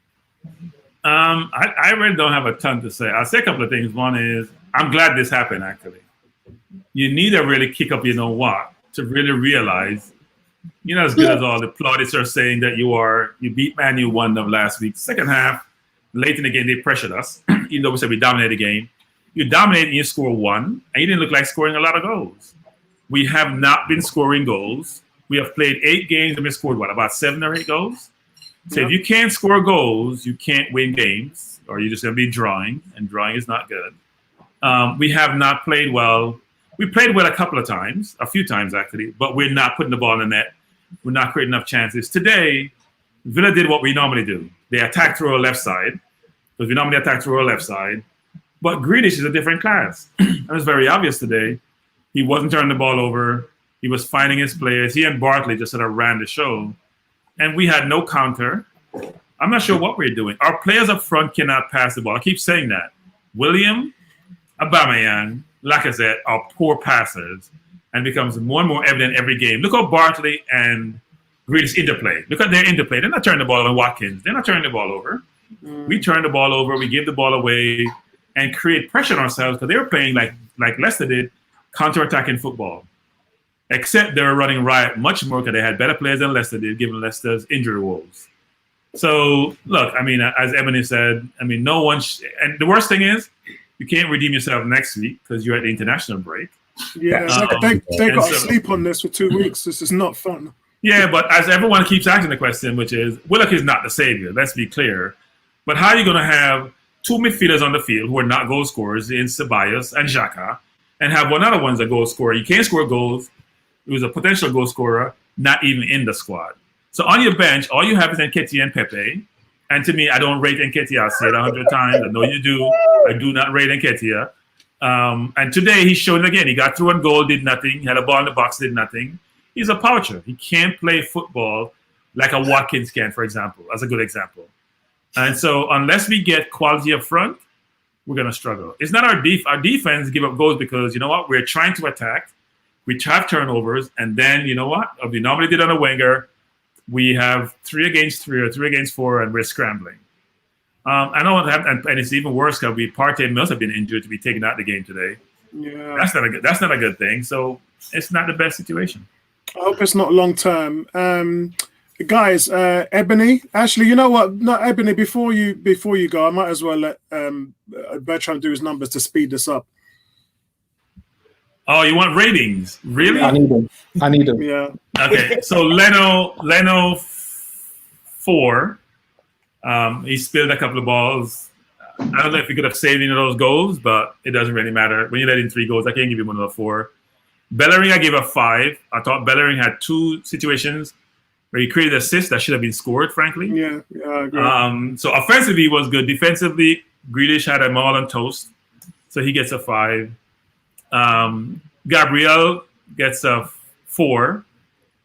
I really don't have a ton to say. I'll say a couple of things. One is I'm glad this happened, actually. You need to really kick up, you know what, to really realize you're not as good as all the plaudits are saying that you are. You beat Man U 1-0 last week. Second half, late in the game, they pressured us, even though we said we dominated the game. You dominated and you score 1, and you didn't look like scoring a lot of goals. We have not been scoring goals. We have played 8 games and we scored, about 7 or 8 goals? So if you can't score goals, you can't win games, or you're just going to be drawing, and drawing is not good. We have not played well. We played well a few times actually, but we're not putting the ball in the net. We're not creating enough chances. Today, Villa did what we normally do. They attacked through our left side, because we normally attack through our left side. But Grealish is a different class. It was very obvious today. He wasn't turning the ball over. He was finding his players. He and Barkley just sort of ran the show. And we had no counter. I'm not sure what we're doing. Our players up front cannot pass the ball. I keep saying that. William, Aubameyang, Lacazette are poor passers, and it becomes more and more evident every game. Look how Barkley and Grealish interplay. Look at their interplay. They're not turning the ball over. Watkins, they're not turning the ball over. We turn the ball over. We give the ball away and create pressure on ourselves because they were playing like Leicester did, counter-attacking football. Except they were running riot much more because they had better players than Leicester did, given Leicester's injury woes. So, look, I mean, as Ebony said, I mean, no one and the worst thing is, you can't redeem yourself next week because you're at the international break. Yeah, they got to sleep on this for 2 weeks. This is not fun. Yeah, but as everyone keeps asking the question, which is, Willock is not the savior, let's be clear. But how are you going to have two midfielders on the field who are not goal scorers in Ceballos and Xhaka, and have one other one's a goal scorer? You can't score goals. He was a potential goal scorer, not even in the squad. So on your bench, all you have is Nketiah and Pepe. And to me, I don't rate Nketiah. I've said 100 times. I know you do. I do not rate Nketiah. And today he showed it again. He got through on goal, did nothing. He had a ball in the box, did nothing. He's a poacher. He can't play football like a Watkins can, for example. That's a good example. And so unless we get quality up front, we're going to struggle. It's not our defense give up goals because, you know what, we're trying to attack. We have turnovers. And then, you know what, we normally did on a winger. We have 3 against 3 or 3 against 4, and we're scrambling. I know what happened, and it's even worse because Partey and Mills have been injured to be taken out of the game today. Yeah, that's not a good thing. So it's not the best situation. I hope it's not long term. Guys, Ebony, actually, you know what? No, Ebony, before you go, I might as well let Bertrand do his numbers to speed this up. Oh, you want ratings? Really? I need them. Yeah. Okay, so Leno 4. He spilled a couple of balls. I don't know if he could have saved any of those goals, but it doesn't really matter. When you let in 3 goals, I can't give him another 4. Bellerin, I gave a 5. I thought Bellerin had 2 situations where he created assists that should have been scored, frankly. Yeah, I agree. So offensively, he was good. Defensively, Grealish had them all on toast, so he gets a 5. Gabriel gets a 4.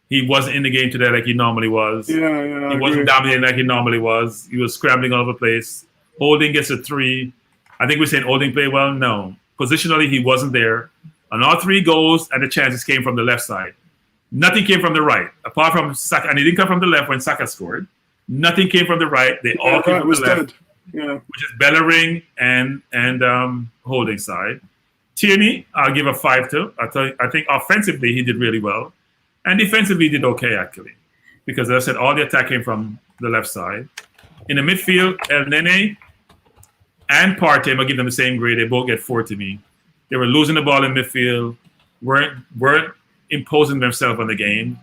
He wasn't in the game today like he normally was. Yeah, he wasn't dominating like he normally was. He was scrambling all over the place. Holding gets a 3. I think we're saying Holding played well. No. Positionally, he wasn't there. And all 3 goals and the chances came from the left side. Nothing came from the right, apart from Saka. And it didn't come from the left when Saka scored. Nothing came from the right. They all came from the left, which is Bellerin and Holding side. Tierney, I'll give a 5 to. I think offensively he did really well. And defensively he did okay, actually. Because as I said, all the attack came from the left side. In the midfield, El Nene and Partey, I'll give them the same grade. They both get 4 to me. They were losing the ball in midfield, weren't imposing themselves on the game.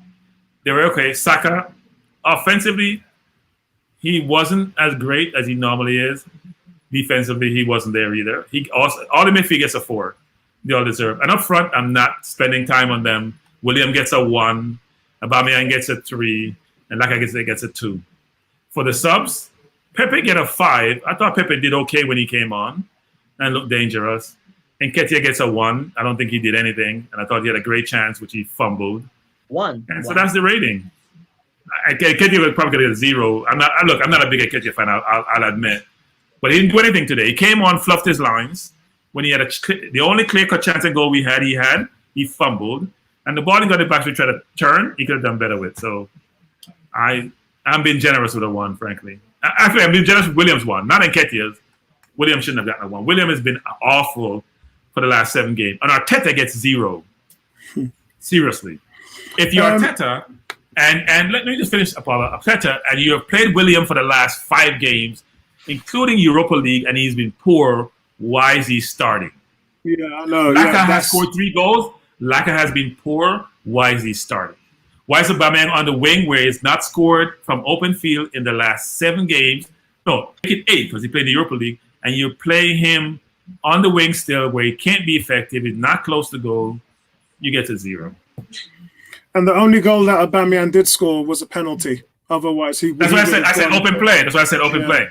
They were okay. Saka, offensively, he wasn't as great as he normally is. Defensively, he wasn't there either. He also, all the midfield gets a 4. They all deserve. And up front, I'm not spending time on them. William gets a 1. Aubameyang gets a 3. And Lacazette gets a 2. For the subs, Pepe get a 5. I thought Pepe did okay when he came on and looked dangerous. Nketiah gets a 1. I don't think he did anything. And I thought he had a great chance, which he fumbled. 1. And so that's the rating. Nketiah would probably get a 0. I'm not a big Nketiah fan, I'll admit. But he didn't do anything today. He came on, fluffed his lines. When he had the only clear-cut chance and goal he fumbled. And the ball he got it back to try to turn, he could have done better with. So I'm being generous with a 1, frankly. Actually, I'm being generous with Williams' 1, not Nketiah's. William shouldn't have gotten a 1. William has been awful for the last 7 games. And Arteta gets 0. Seriously. If you're Arteta, and let me just finish, Apollo. Arteta, and you have played William for the last 5 games, including Europa League, and he's been poor, why is he starting? Yeah, I know. Laka has scored 3 goals. Laka has been poor. Why is he starting? Why is Aubameyang on the wing where he's not scored from open field in the last 7 games? No, make it 8 because he played the Europa League. And you're playing him on the wing still where he can't be effective. He's not close to goal. You get to 0. And the only goal that Aubameyang did score was a penalty. Otherwise, That's why I said open play. That's why I said open play.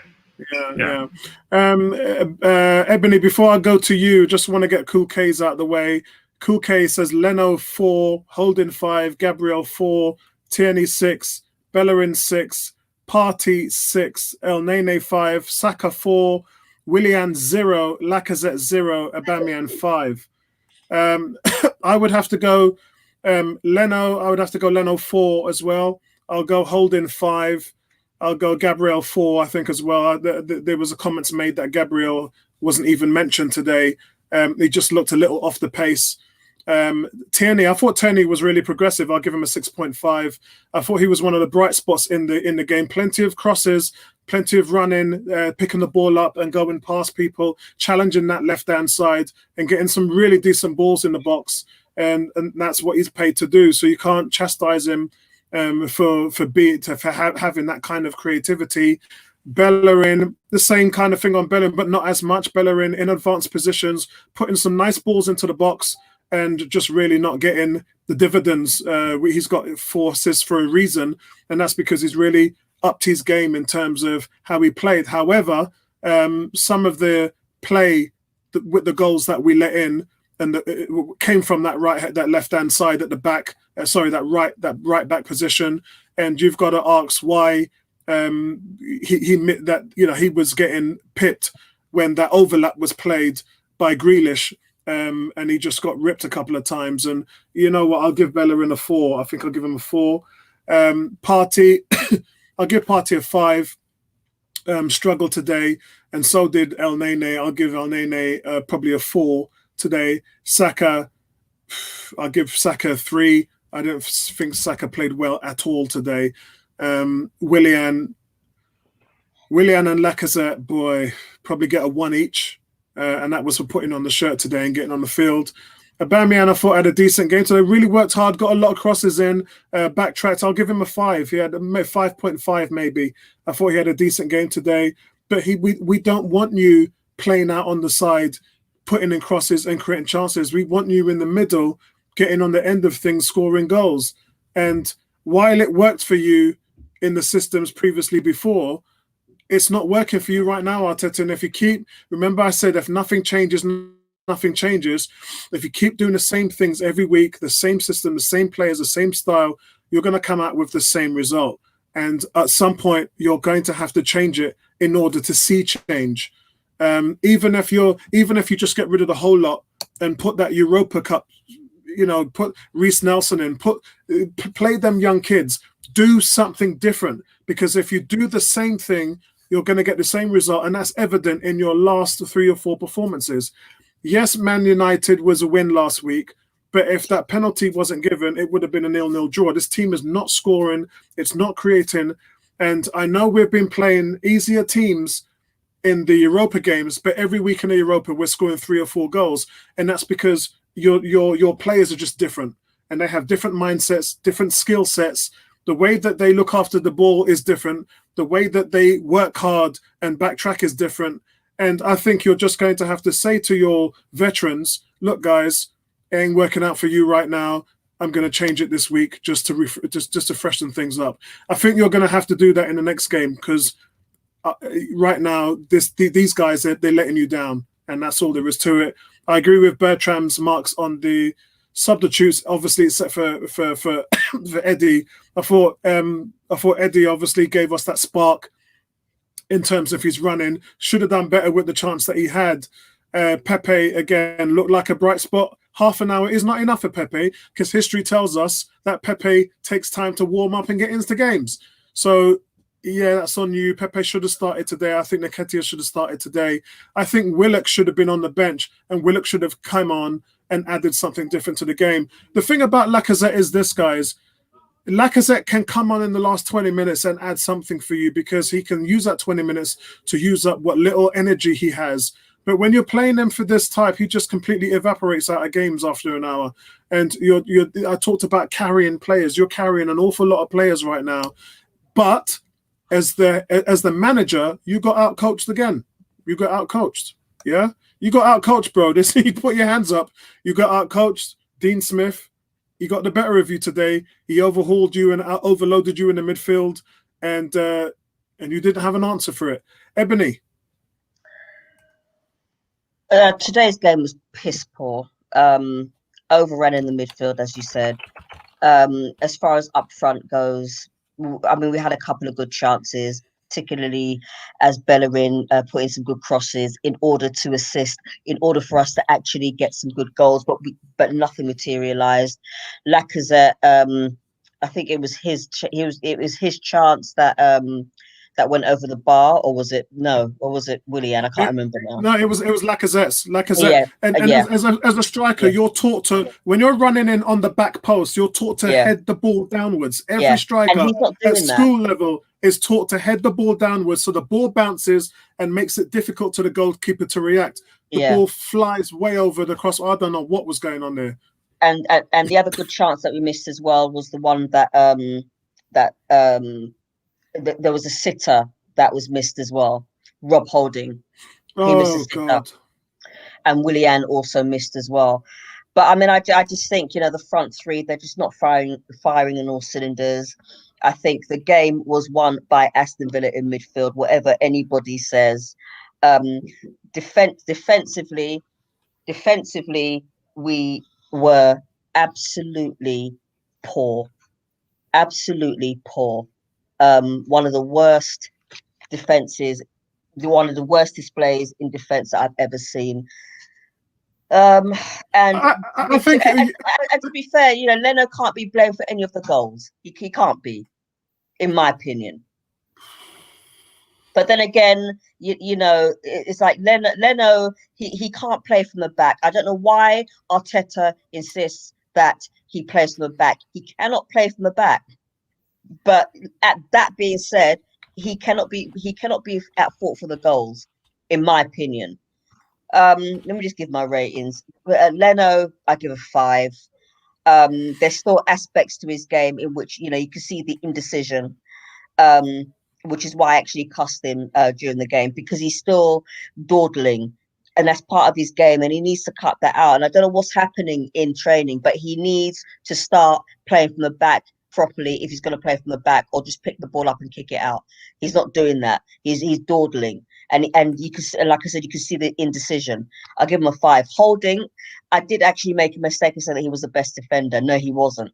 Yeah. Ebony, before I go to you, just want to get Cool K's out of the way. Cool K says Leno 4, Holding 5, Gabriel 4, Tierney 6, Bellerin 6, Partey 6, El Nene 5, Saka 4, Willian 0, Lacazette 0, Aubameyang 5. I would have to go Leno. I would have to go Leno 4 as well. I'll go Holding 5. I'll go Gabriel 4, I think, as well. There was a comments made that Gabriel wasn't even mentioned today. He just looked a little off the pace. Tierney, I thought Tierney was really progressive. I'll give him a 6.5. I thought he was one of the bright spots in the game. Plenty of crosses, plenty of running, picking the ball up and going past people, challenging that left-hand side and getting some really decent balls in the box. And that's what he's paid to do. So you can't chastise him for having that kind of creativity. Bellerin, the same kind of thing on Bellerin, but not as much. Bellerin in advanced positions, putting some nice balls into the box and just really not getting the dividends. He's got 4 assists for a reason, and that's because he's really upped his game in terms of how he played. However, some of the play with the goals that we let in and it came from that left-hand side at the back. That right back position, and you've got to ask why he was getting pipped when that overlap was played by Grealish, and he just got ripped a couple of times. And you know what? I'll give Bellerin a 4. I think I'll give him a 4. Partey, I'll give Partey a 5. Struggled today, and so did El Nene. I'll give El Nene probably a 4 today. Saka, I'll give Saka a 3. I don't think Saka played well at all today. Willian and Lacazette, boy, probably get a 1 each. And that was for putting on the shirt today and getting on the field. Aubameyang, I thought, had a decent game today. Really worked hard, got a lot of crosses in, backtracked. I'll give him a 5. He had a 5.5 maybe. I thought he had a decent game today. But we don't want you playing out on the side, putting in crosses and creating chances. We want you in the middle, getting on the end of things, scoring goals. And while it worked for you in the systems previously before, it's not working for you right now, Arteta. And if you remember I said, if nothing changes, nothing changes. If you keep doing the same things every week, the same system, the same players, the same style, you're going to come out with the same result. And at some point, you're going to have to change it in order to see change. Even if you just get rid of the whole lot and put that Europa Cup, put Reece Nelson in, play them young kids, do something different. Because if you do the same thing, you're going to get the same result. And that's evident in your last 3 or 4 performances. Yes, Man United was a win last week, but if that penalty wasn't given, it would have been a 0-0 draw. This team is not scoring. It's not creating. And I know we've been playing easier teams in the Europa games, but every week in the Europa, we're scoring 3 or 4 goals. And that's because your players are just different. And they have different mindsets, different skill sets. The way that they look after the ball is different. The way that they work hard and backtrack is different. And I think you're just going to have to say to your veterans, look, guys, it ain't working out for you right now. I'm going to change it this week just to freshen things up. I think you're going to have to do that in the next game because right now, these guys, they're letting you down. And that's all there is to it. I agree with Bertram's marks on the substitutes, obviously, except for Eddie. I thought Eddie obviously gave us that spark in terms of his running. Should have done better with the chance that he had. Pepe, again, looked like a bright spot. Half an hour is not enough for Pepe because history tells us that Pepe takes time to warm up and get into games. So, yeah, that's on you. Pepe should have started today. I think Nketiah should have started today. I think Willock should have been on the bench and Willock should have come on and added something different to the game. The thing about Lacazette is this, guys. Lacazette can come on in the last 20 minutes and add something for you because he can use that 20 minutes to use up what little energy he has. But when you're playing him for this type, he just completely evaporates out of games after an hour. And I talked about carrying players. You're carrying an awful lot of players right now. But as the manager, you got out-coached again. You got out-coached. Yeah? You got out-coached, bro. You put your hands up. You got out-coached. Dean Smith, he got the better of you today. He overhauled you and overloaded you in the midfield. And and you didn't have an answer for it. Ebony. Today's game was piss poor. Overrun in the midfield, as you said. As far as up front goes, I mean, we had a couple of good chances, particularly as Bellerin put in some good crosses in order to assist, in order for us to actually get some good goals, but nothing materialised. Lacazette, I think it was his chance that went over the bar, or was it Willian? I can't remember now. No, it was Lacazette's. Yeah, And yeah. as a striker, Yeah. you're taught to, when you're running in on the back post, you're taught to Yeah. head the ball downwards. Every Yeah. And striker he's not at doing that. school level is taught to head the ball downwards, so the ball bounces and makes it difficult to the goalkeeper to react. The Yeah. ball flies way over the cross. I don't know what was going on there. And the other good chance that we missed as well was the one that there was a sitter that was missed as well. Rob Holding, he missed a Oh sitter, God! and Willian also missed as well. But I mean, I just think, you know, the front three, they're just not firing on all cylinders. I think the game was won by Aston Villa in midfield, whatever anybody says. Defensively, we were absolutely poor. Absolutely poor. One of the worst defenses, one of the worst displays in defense that I've ever seen. And I think and to be fair, you know, Leno can't be blamed for any of the goals. He can't be, in my opinion. But then again, you know, it's like Leno, he can't play from the back. I don't know why Arteta insists that he plays from the back. He cannot play from the back. But at that being said, he cannot be at fault for the goals, in my opinion. Let me just give my ratings. Leno, I give a 5. There's still aspects to his game in which, you know, you can see the indecision, which is why I actually cussed him during the game, because he's still dawdling, and that's part of his game, and he needs to cut that out. And I don't know what's happening in training, but he needs to start playing from the back properly if he's going to play from the back, or just pick the ball up and kick it out. He's not doing that. He's dawdling, and you can, like I said, you can see the indecision. I'll give him a 5. Holding, I did actually make a mistake and say that he was the best defender. No, he wasn't.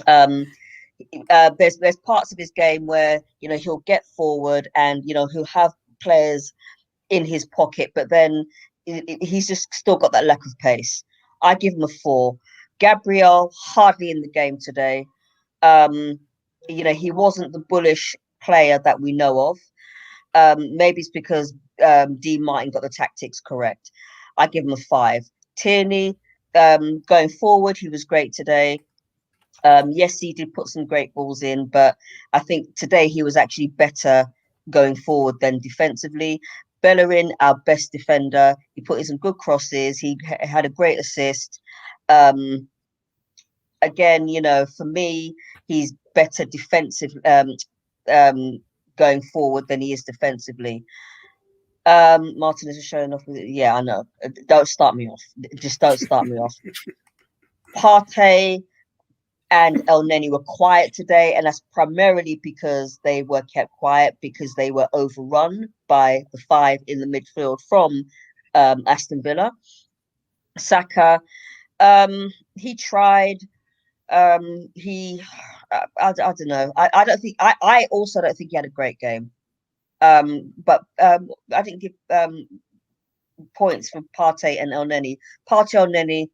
There's parts of his game where, you know, he'll get forward and, you know, he'll have players in his pocket, but then he's just still got that lack of pace. I give him a 4. Gabriel, hardly in the game today. You know, he wasn't the bullish player that we know of. Maybe it's because Dean Martin got the tactics correct. I give him a 5. Tierney, going forward, he was great today. Yes, he did put some great balls in, but I think today he was actually better going forward than defensively. Bellerin, our best defender, he put in some good crosses. He had a great assist. Again, you know, for me, he's better defensive going forward than he is defensively. Martin is showing off with it. Yeah, I know. Don't start me off. Just don't start me off. Partey and El Neni were quiet today, and that's primarily because they were kept quiet because they were overrun by the 5 in the midfield from Aston Villa. Saka, he tried. I don't know. I don't think. I also don't think he had a great game. But I didn't give points for Partey and El Neni. Partey, El Neni,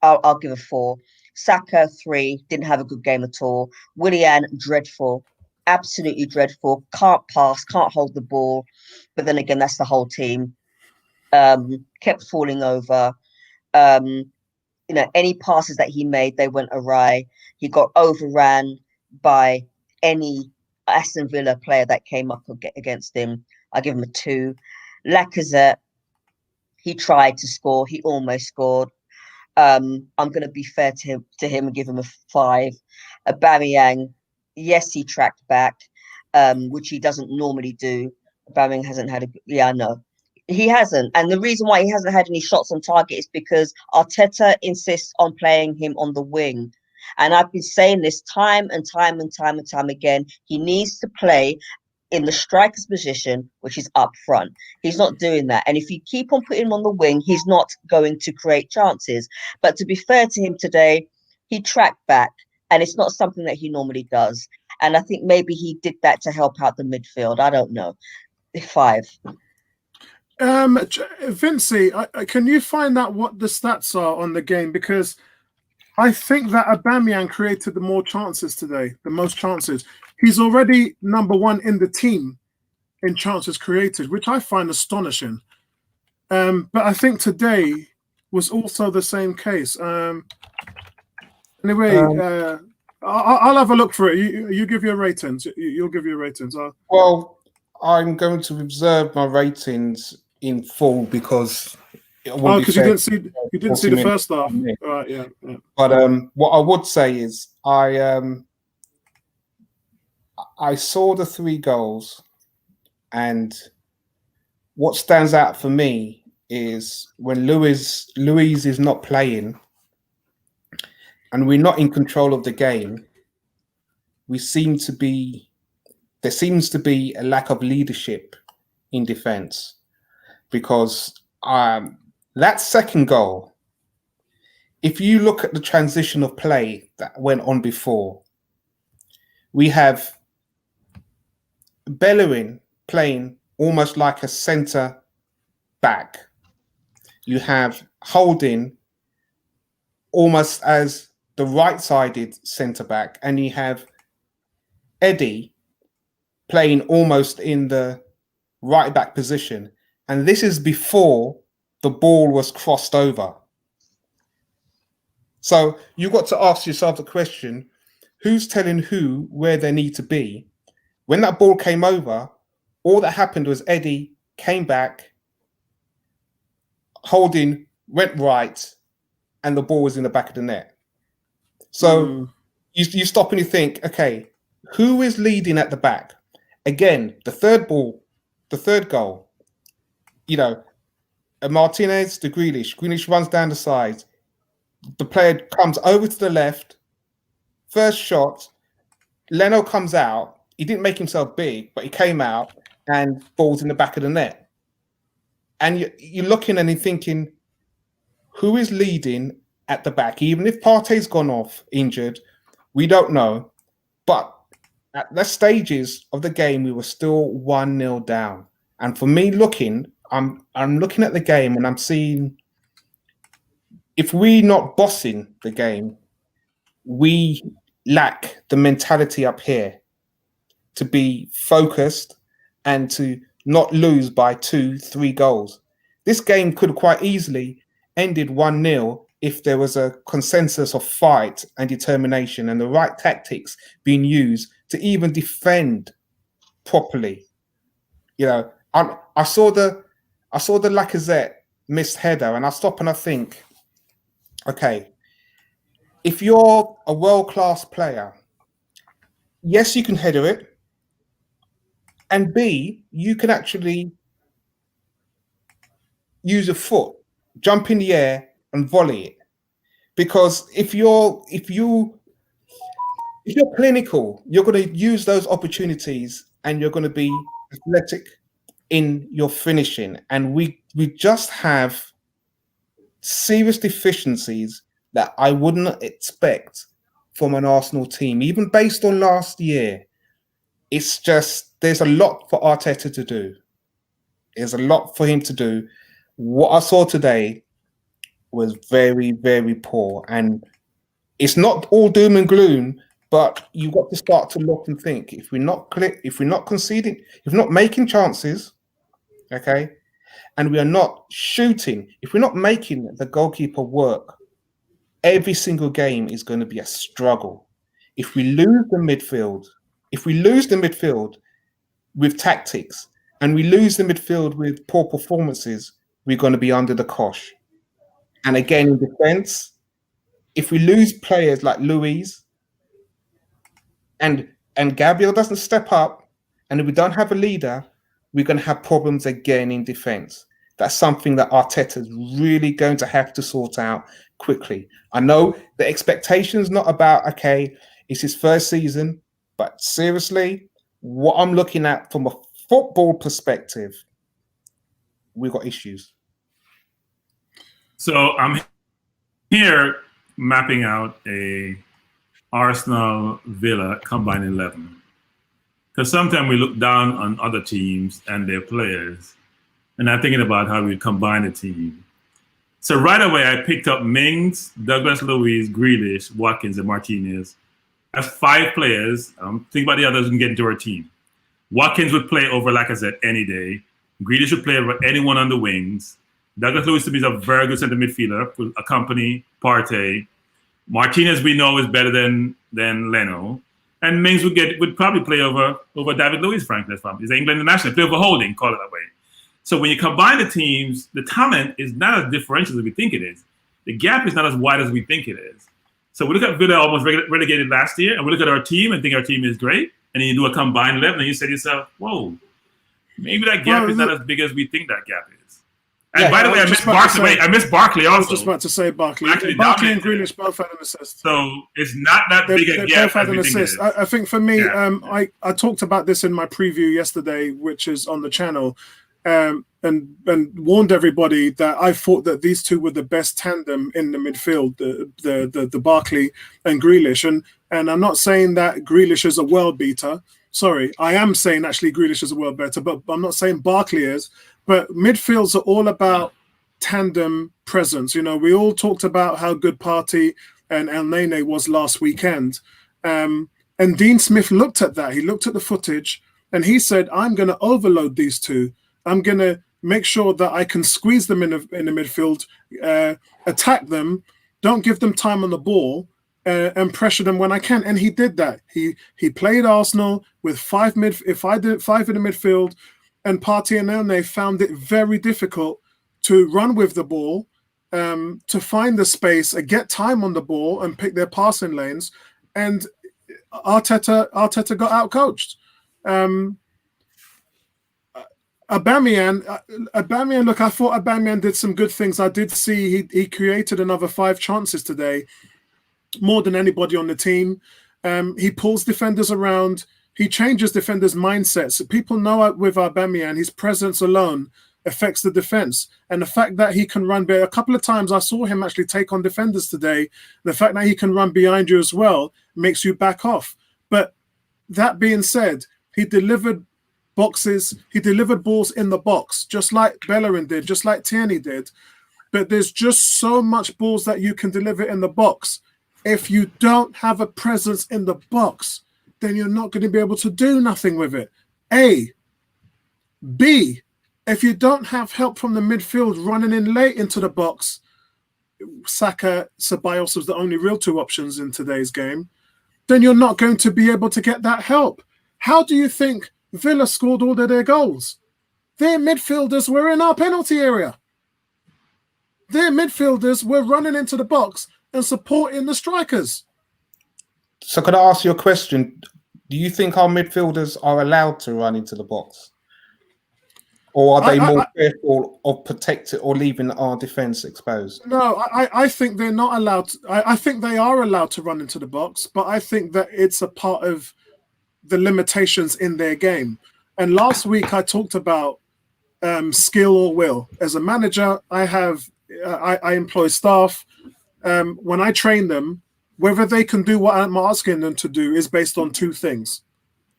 I'll give a 4. Saka, 3, didn't have a good game at all. Willian, dreadful, absolutely dreadful. Can't pass, can't hold the ball. But then again, that's the whole team. Kept falling over. You know, any passes that he made, they went awry. He got overran by any Aston Villa player that came up against him. I give him a 2. Lacazette, he tried to score. He almost scored. I'm going to be fair to him and give him a 5. Aubameyang, yes, he tracked back, which he doesn't normally do. Aubameyang hasn't had I know. He hasn't. And the reason why he hasn't had any shots on target is because Arteta insists on playing him on the wing. And I've been saying this time and time again. He needs to play in the striker's position, which is up front. He's not doing that. And if you keep on putting him on the wing, he's not going to create chances. But to be fair to him today, he tracked back, and it's not something that he normally does. And I think maybe he did that to help out the midfield. I don't know. 5. Vincey, can you find out what the stats are on the game? Because I think that Aubameyang created the more chances today, the most chances. He's already number 1 in the team in chances created, which I find astonishing. But I think today was also the same case. Anyway, I'll have a look for it. You give your ratings. You'll give your ratings. Well, I'm going to reserve my ratings in full because because you didn't see the first half. Right, yeah. But what I would say is I saw the 3 goals, and what stands out for me is when Louise is not playing and we're not in control of the game, there seems to be a lack of leadership in defense, because that second goal, if you look at the transition of play that went on before, we have Bellerin playing almost like a centre back. You have Holding almost as the right-sided centre back, and you have Eddie playing almost in the right back position. And this is before the ball was crossed over. So you've got to ask yourself the question, who's telling who where they need to be? When that ball came over, all that happened was Eddie came back, Holding went right, and the ball was in the back of the net. So you stop and you think, okay, who is leading at the back? Again, the third goal, Martinez to Grealish. Grealish runs down the side. The player comes over to the left. First shot, Leno comes out. He didn't make himself big, but he came out and ball's in the back of the net. And you're looking and you're thinking, who is leading at the back? Even if Partey's gone off injured, we don't know. But at the stages of the game, we were still 1-0 down. And for me, I'm looking at the game and I'm seeing, if we're not bossing the game, we lack the mentality up here to be focused and to not lose by 2-3 goals. This game could quite easily ended 1-0 if there was a consensus of fight and determination and the right tactics being used to even defend properly. I saw the Lacazette missed header, and I stop and I think, okay, if you're a world-class player, yes, you can header it, and B, you can actually use a foot, jump in the air, and volley it. Because if you're clinical, you're going to use those opportunities, and you're going to be athletic in your finishing. And we just have serious deficiencies that I wouldn't expect from an Arsenal team, even based on last year. It's just, there's a lot for Arteta to do. There's a lot for him to do. What I saw today was very, very poor. And it's not all doom and gloom, but you've got to start to look and think, if we're not conceding, if we're not making chances, okay, and we are not shooting, if we're not making the goalkeeper work, every single game is going to be a struggle. If we lose the midfield with tactics, and we lose the midfield with poor performances, we're going to be under the cosh. And again, in defense, if we lose players like Luiz and Gabriel doesn't step up, and if we don't have a leader, we're going to have problems again in defense. That's something that Arteta is really going to have to sort out quickly. I know the expectation's not about, okay, it's his first season, but seriously, what I'm looking at from a football perspective, we've got issues. So I'm here mapping out a Arsenal Villa combined 11. Because sometimes we look down on other teams and their players, and I'm thinking about how we combine a team. So right away, I picked up Mings, Douglas Luiz, Grealish, Watkins, and Martinez. That's 5 players. Think about the others and get into our team. Watkins would play over Lacazette any day. Grealish would play over anyone on the wings. Douglas Luiz to me is a very good centre midfielder, will accompany Partey. Martinez we know is better than Leno. And Mings would probably play over David Luiz, frankly. He's an England international, play over Holding, call it that way. So when you combine the teams, the talent is not as differential as we think it is. The gap is not as wide as we think it is. So we look at Villa almost relegated last year, and we look at our team and think our team is great, and then you do a combined 11, and you say to yourself, whoa, maybe that gap is not as big as we think that gap is. And Yeah, by the way, I missed Barkley also. I was just about to say Barkley. Actually, Barkley and Grealish both had an assist. So it's not that big a They gap both had as an we think it assist. is. I think for me, Yeah. I talked about this in my preview yesterday, which is on the channel, and warned everybody that I thought that these two were the best tandem in the midfield, the Barkley and Grealish. And I'm not saying that Grealish is a world beater. Sorry, I am saying actually Grealish is a world beater, but I'm not saying Barkley is. But midfields are all about tandem presence. You know, we all talked about how good Partey and El Nene was last weekend. And Dean Smith looked at that. He looked at the footage and he said, I'm going to overload these two. I'm going to make sure that I can squeeze them in the midfield, attack them, don't give them time on the ball, and pressure them when I can. And he did that. He played Arsenal with 5 in the midfield, and Partey and El Nene found it very difficult to run with the ball, to find the space, get time on the ball, and pick their passing lanes. And Arteta got outcoached. Aubameyang, look, I thought Aubameyang did some good things. I did see he created another 5 chances today, more than anybody on the team. He pulls defenders around. He changes defenders' mindsets. People know with Aubameyang, his presence alone affects the defense. And the fact that he can run a couple of times, I saw him actually take on defenders today. The fact that he can run behind you as well makes you back off. But that being said, he delivered balls in the box, just like Bellerin did, just like Tierney did. But there's just so much balls that you can deliver in the box. If you don't have a presence in the box, then you're not going to be able to do nothing with it. A. B. If you don't have help from the midfield running in late into the box, Saka, Ceballos was the only real 2 options in today's game, then you're not going to be able to get that help. How do you think Villa scored all of their goals? Their midfielders were in our penalty area. Their midfielders were running into the box and supporting the strikers. So could I ask you a question? Do you think our midfielders are allowed to run into the box? Or are they more fearful of protecting or leaving our defence exposed? No, I think they're not allowed. I think they are allowed to run into the box, but I think that it's a part of the limitations in their game. And last week I talked about skill or will. As a manager, I employ staff. When I train them, whether they can do what I'm asking them to do is based on 2 things.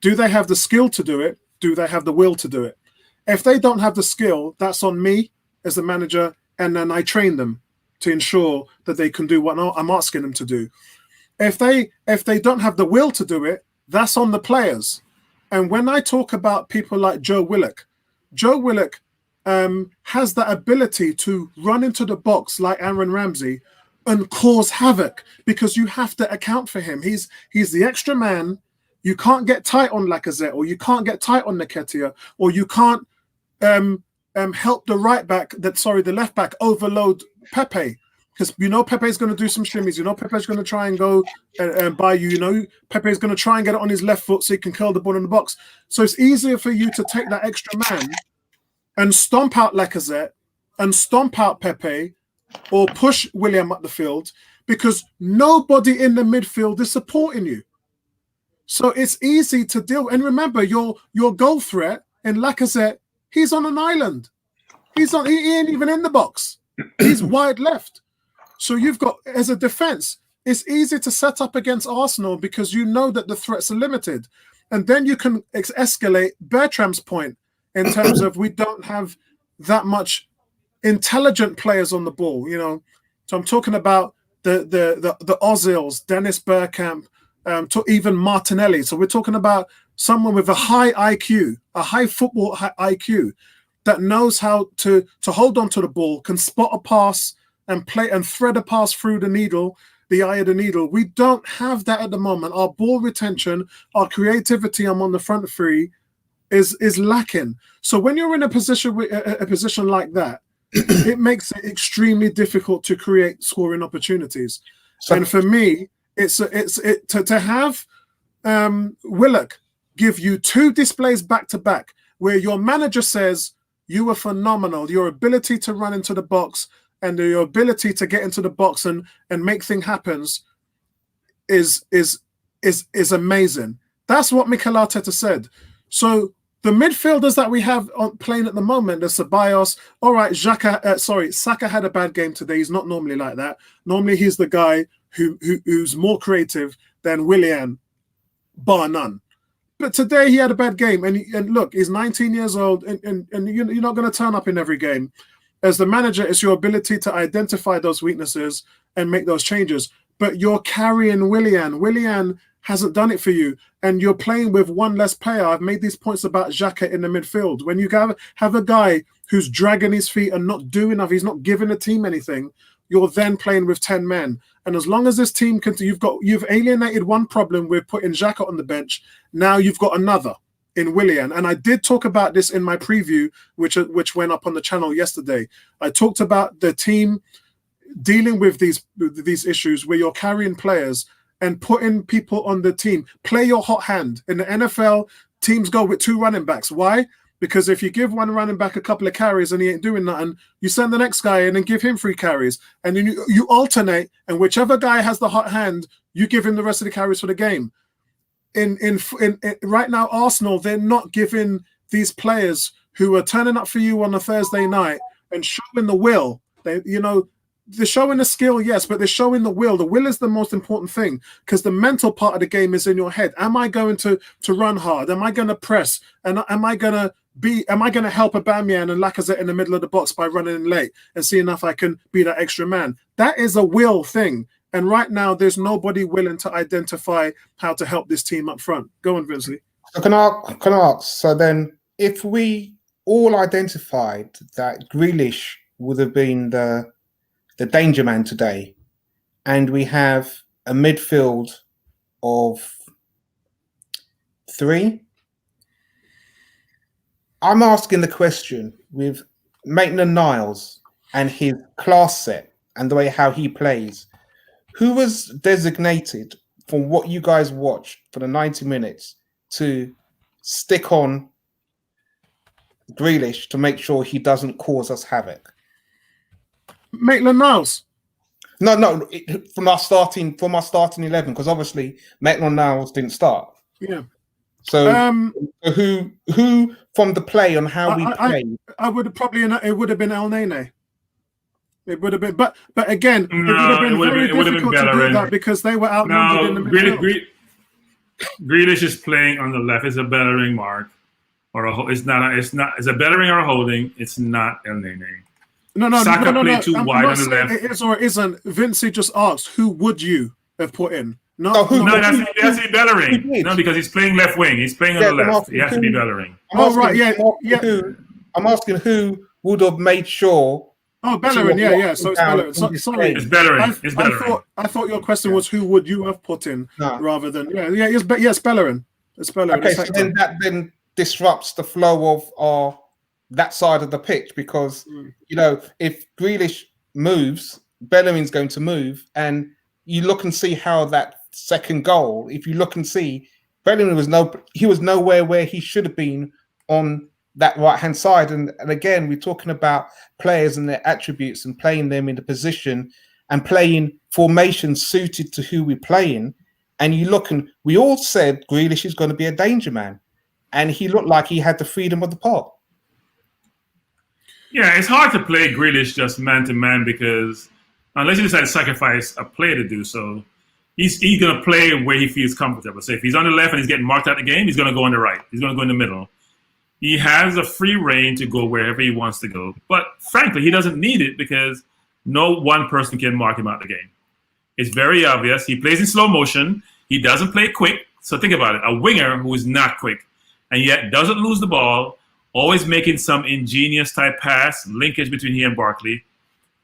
Do they have the skill to do it? Do they have the will to do it? If they don't have the skill, that's on me as the manager, and then I train them to ensure that they can do what I'm asking them to do. If they don't have the will to do it, that's on the players. And when I talk about people like Joe Willock has that ability to run into the box like Aaron Ramsey and cause havoc, because you have to account for him. He's the extra man. You can't get tight on Lacazette, or you can't get tight on Nketiah, or you can't help the left back overload Pepe, because you know Pepe's going to do some shimmies. You know Pepe's going to try and go by you. You know Pepe's going to try and get it on his left foot so he can curl the ball in the box. So it's easier for you to take that extra man and stomp out Lacazette and stomp out Pepe, or push William up the field, because nobody in the midfield is supporting you. So it's easy to deal. And remember, your goal threat in Lacazette, he's on an island. He ain't even in the box. He's wide left. So you've got, as a defense, it's easy to set up against Arsenal because you know that the threats are limited. And then you can escalate Bertram's point in terms of we don't have that much intelligent players on the ball, you know. So I'm talking about the Ozils, Dennis Bergkamp, to even Martinelli. So we're talking about someone with a high IQ, a high football IQ that knows how to hold on to the ball, can spot a pass and play and thread a pass through the eye of the needle. We don't have that at the moment. Our ball retention, our creativity on the front three is lacking. So when you're in a position like that, it makes it extremely difficult to create scoring opportunities. So, and for me, to have Willock give you 2 displays back to back, where your manager says you were phenomenal, your ability to run into the box and your ability to get into the box and make things happen is amazing. That's what Mikel Arteta said. So the midfielders that we have playing at the moment, the Ceballos, all right, Saka had a bad game today. He's not normally like that. Normally he's the guy who's more creative than Willian, bar none. But today he had a bad game. And look, he's 19 years old, and you're not going to turn up in every game. As the manager, it's your ability to identify those weaknesses and make those changes. But you're carrying Willian. Willian hasn't done it for you, and you're playing with one less player. I've made these points about Xhaka in the midfield. When you have a guy who's dragging his feet and not doing enough, he's not giving the team anything, you're then playing with 10 men. And as long as this team you've alienated one problem with putting Xhaka on the bench, now you've got another in Willian. And I did talk about this in my preview, which went up on the channel yesterday. I talked about the team dealing with these issues where you're carrying players and putting people on the team. Play your hot hand. In the NFL, teams go with 2 running backs. Why? Because if you give one running back a couple of carries and he ain't doing nothing, you send the next guy in and give him 3 carries. And then you alternate, and whichever guy has the hot hand, you give him the rest of the carries for the game. In right now, Arsenal, they're not giving these players who are turning up for you on a Thursday night and showing the will. They're showing the skill, yes, but they're showing the will. The will is the most important thing, because the mental part of the game is in your head. Am I going to run hard? Am I going to press? And am I going to help Aubameyang and Lacazette in the middle of the box by running in late and seeing if I can be that extra man? That is a will thing. And right now, there's nobody willing to identify how to help this team up front. Go on, Vinsley. So can I ask, so then if we all identified that Grealish would have been the danger man today, and we have a midfield of 3, I'm asking the question, with Maitland-Niles and his class set and the way how he plays, who was designated from what you guys watched for the 90 minutes to stick on Grealish to make sure he doesn't cause us havoc? Maitland-Niles. No, from our starting 11, because obviously Maitland-Niles didn't start. Yeah. So who from the play on how we played? I would have probably, it would have been El Nene. It would have been, but again, No, it would have been very difficult to do that because they were outnumbered in the midfield. Grealish is playing on the left. It's a Bellerin mark, or it's a Bellerin or a holding. It's not El Nene. No. Saka played too wide on the left. It is or it isn't. Vincey just asked, who would you have put in? It has to be Bellerin. No, because he's playing left wing. He's playing on the left. It has to be Bellerin. I'm asking who would have made sure. Oh, Bellerin, yeah. So it's Bellerin. Sorry, it's Bellerin. It's Bellerin. I thought your question was who would you have put in rather than it's Bellerin. It's Bellerin. Okay, so then that disrupts the flow of that side of the pitch, because if Grealish moves, Bellerin's going to move, and you look and see how that second goal. If you look and see, Bellerin was nowhere where he should have been on that right hand side. And again, we're talking about players and their attributes and playing them in the position and playing formation suited to who we're playing. And you look, and we all said Grealish is going to be a danger man, and he looked like he had the freedom of the pot. Yeah, it's hard to play Grealish just man to man because unless you decide to sacrifice a player to do so, he's going to play where he feels comfortable. So if he's on the left and he's getting marked out the game, he's going to go on the right. He's going to go in the middle. He has a free reign to go wherever he wants to go. But frankly, he doesn't need it because no one person can mark him out the game. It's very obvious. He plays in slow motion. He doesn't play quick. So think about it. A winger who is not quick and yet doesn't lose the ball, always making some ingenious type pass, linkage between he and Barkley.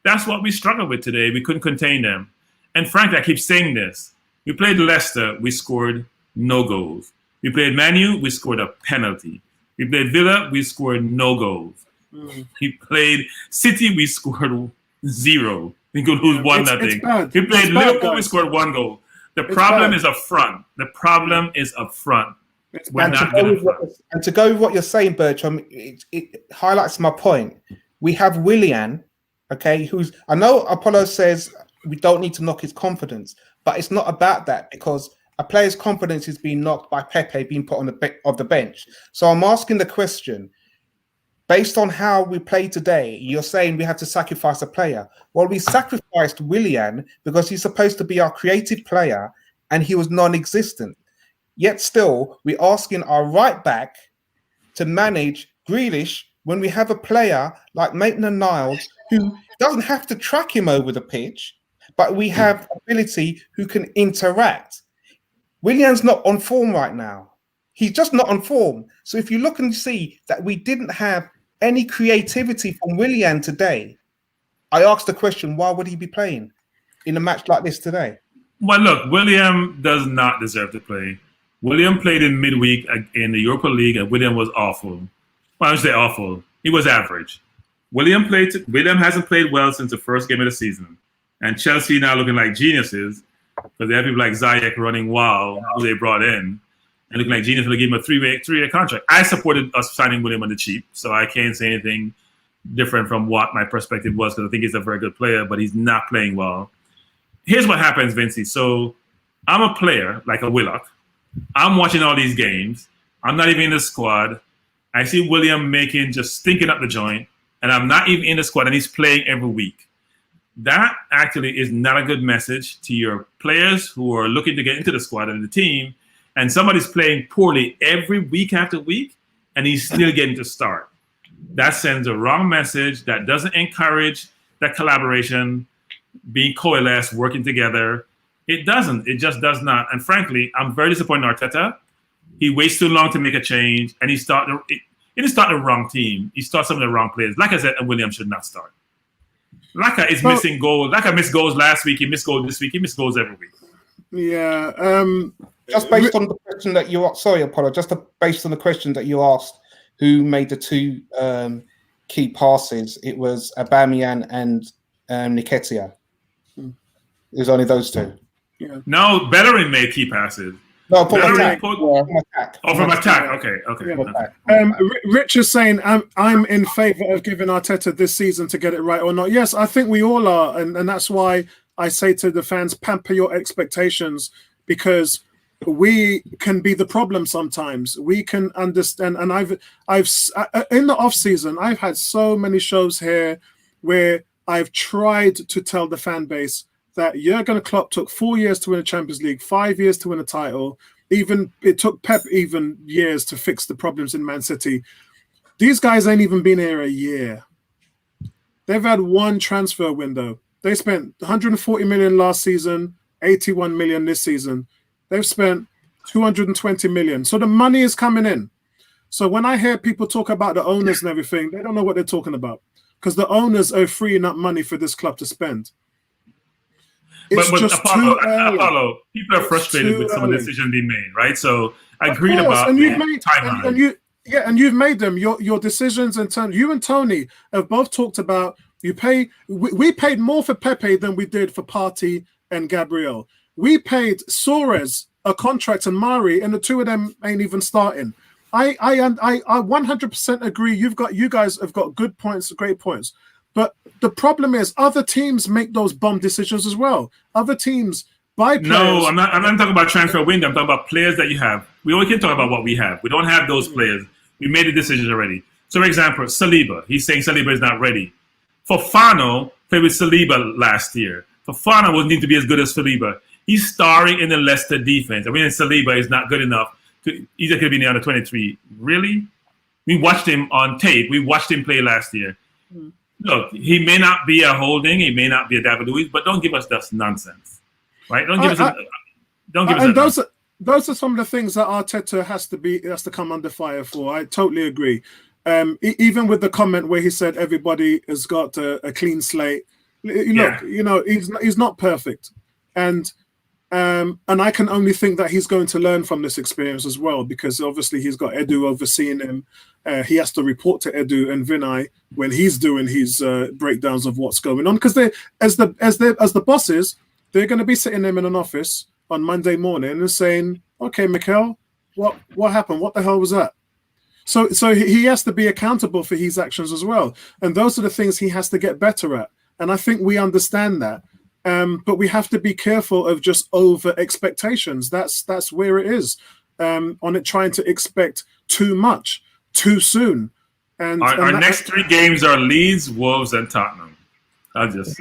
That's what we struggled with today. We couldn't contain them. And frankly, I keep saying this. We played Leicester. We scored no goals. We played Man U. We scored a penalty. We played Villa. We scored no goals. We played City. We scored 0. We could lose 1-0. We played Liverpool. We scored 1 goal. The problem is up front. The problem is up front. We're not good enough. And to go with what you're saying, Bertram, it highlights my point. We have Willian, okay, who's, I know Apollo says we don't need to knock his confidence, but it's not about that because a player's confidence is being knocked by Pepe being put on the bench. So I'm asking the question, based on how we play today, you're saying we have to sacrifice a player. Well, we sacrificed Willian because he's supposed to be our creative player and he was non-existent. Yet still, we're asking our right back to manage Grealish when we have a player like Maitland-Niles who doesn't have to track him over the pitch, but we have ability who can interact. Willian's not on form right now. He's just not on form. So if you look and see that we didn't have any creativity from Willian today, I asked the question, why would he be playing in a match like this today? Well, look, William does not deserve to play. William played in midweek in the Europa League, and William was awful. Well, I would say awful. He was average. William hasn't played well since the first game of the season. And Chelsea now looking like geniuses because they have people like Ziyech running wild, who they brought in, and looking like geniuses to give him a three-year contract. I supported us signing William on the cheap, so I can't say anything different from what my perspective was because I think he's a very good player, but he's not playing well. Here's what happens, Vincey. So I'm a player, like a Willock. I'm watching all these games. I'm not even in the squad. I see William just stinking up the joint, and I'm not even in the squad, and he's playing every week. That actually is not a good message to your players who are looking to get into the squad and the team, and somebody's playing poorly every week after week, and he's still getting to start. That sends a wrong message. That doesn't encourage that collaboration, being coalesced, working together. It doesn't. It just does not. And frankly, I'm very disappointed in Arteta. He waits too long to make a change, and he didn't start the wrong team. He started some of the wrong players. Like I said, William should not start. Laka is missing goals. Laka missed goals last week. He missed goals this week. He missed goals every week. Yeah. Just based on the question that you asked, sorry, Apollo, based on the question that you asked, who made the 2 key passes, it was Aubameyang and Nketiah. It was only those 2. Yeah. No, Bellerin made key passes. No, from attack. From attack. Okay. Rich is saying, I'm in favor of giving Arteta this season to get it right or not. Yes, I think we all are. And that's why I say to the fans, pamper your expectations because we can be the problem sometimes. We can understand. And I've in the off season, I've had so many shows here where I've tried to tell the fan base that Jurgen Klopp took 4 years to win a Champions League, 5 years to win a title. Even it took Pep even years to fix the problems in Man City. These guys ain't even been here a year. They've had 1 transfer window. They spent 140 million last season, 81 million this season. They've spent 220 million. So the money is coming in. So when I hear people talk about the owners and everything, they don't know what they're talking about because the owners are freeing up money for this club to spend. But Apollo, people are frustrated with some of the decisions being made, right? So I agreed about timeline. And you've made them. Your decisions in terms. You and Tony have both talked about we paid more for Pepe than we did for Partey and Gabriel. We paid Suarez a contract and Mari, and the 2 of them ain't even starting. I 100% agree. You guys have got good points, great points. But the problem is other teams make those bomb decisions as well. Other teams buy players. No, I'm not talking about transfer window. I'm talking about players that you have. We only can talk about what we have. We don't have those players. We made the decisions already. So, for example, Saliba. He's saying Saliba is not ready. Fofana played with Saliba last year. Fofana wouldn't need to be as good as Saliba. He's starring in the Leicester defense. I mean, Saliba is not good enough to either could be in the under 23. Really? We watched him on tape. We watched him play last year. Look, he may not be a Holding, he may not be a David Luiz, but don't give us that nonsense, right? Don't give us. Don't give us. And those are some of the things that Arteta has to come under fire for. I totally agree. Even with the comment where he said everybody has got a clean slate. Look, he's not perfect, and I can only think that he's going to learn from this experience as well, because obviously he's got Edu overseeing him. He has to report to Edu and Vinay when he's doing his breakdowns of what's going on, because as the bosses, they're going to be sitting them in an office on Monday morning and saying, "Okay, Mikel, what happened? What the hell was that?" So he has to be accountable for his actions as well, and those are the things he has to get better at. And I think we understand that. But we have to be careful of just over expectations. That's where it is, on it trying to expect too much too soon. And our next 3 games are Leeds, Wolves, and Tottenham. I'll just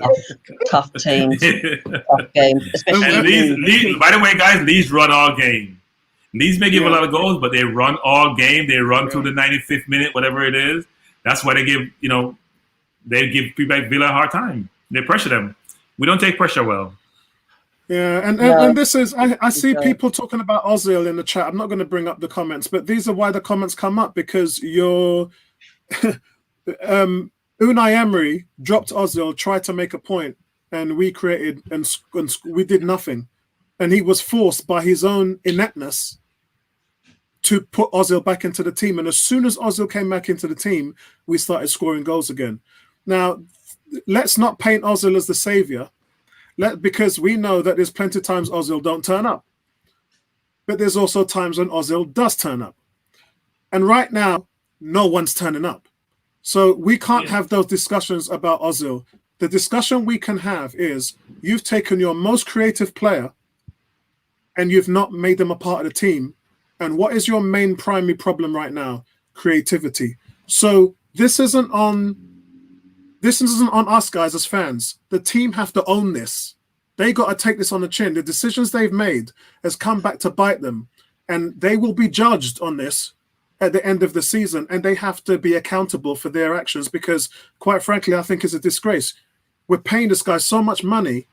tough teams, tough games. Especially Leeds, by the way, guys, Leeds run all game. Leeds may give a lot of goals, but they run all game. They run through the 95th minute, whatever it is. That's why they give people like Villa a hard time. They pressure them. We don't take pressure well. Yeah, and this is I see people talking about Ozil in the chat. I'm not going to bring up the comments, but these are why the comments come up, because you're Unai Emery dropped Ozil, tried to make a point, and we created and we did nothing, and he was forced by his own ineptness to put Ozil back into the team. And as soon as Ozil came back into the team, we started scoring goals again. Now, let's not paint Ozil as the savior, because we know that there's plenty of times Ozil don't turn up. But there's also times when Ozil does turn up. And right now, no one's turning up. So we can't have those discussions about Ozil. The discussion we can have is, you've taken your most creative player and you've not made them a part of the team. And what is your main primary problem right now? Creativity. So this isn't on us guys as fans. The team have to own this. They got to take this on the chin. The decisions they've made has come back to bite them, and they will be judged on this at the end of the season, and they have to be accountable for their actions, because quite frankly, I think it's a disgrace. We're paying this guy so much money.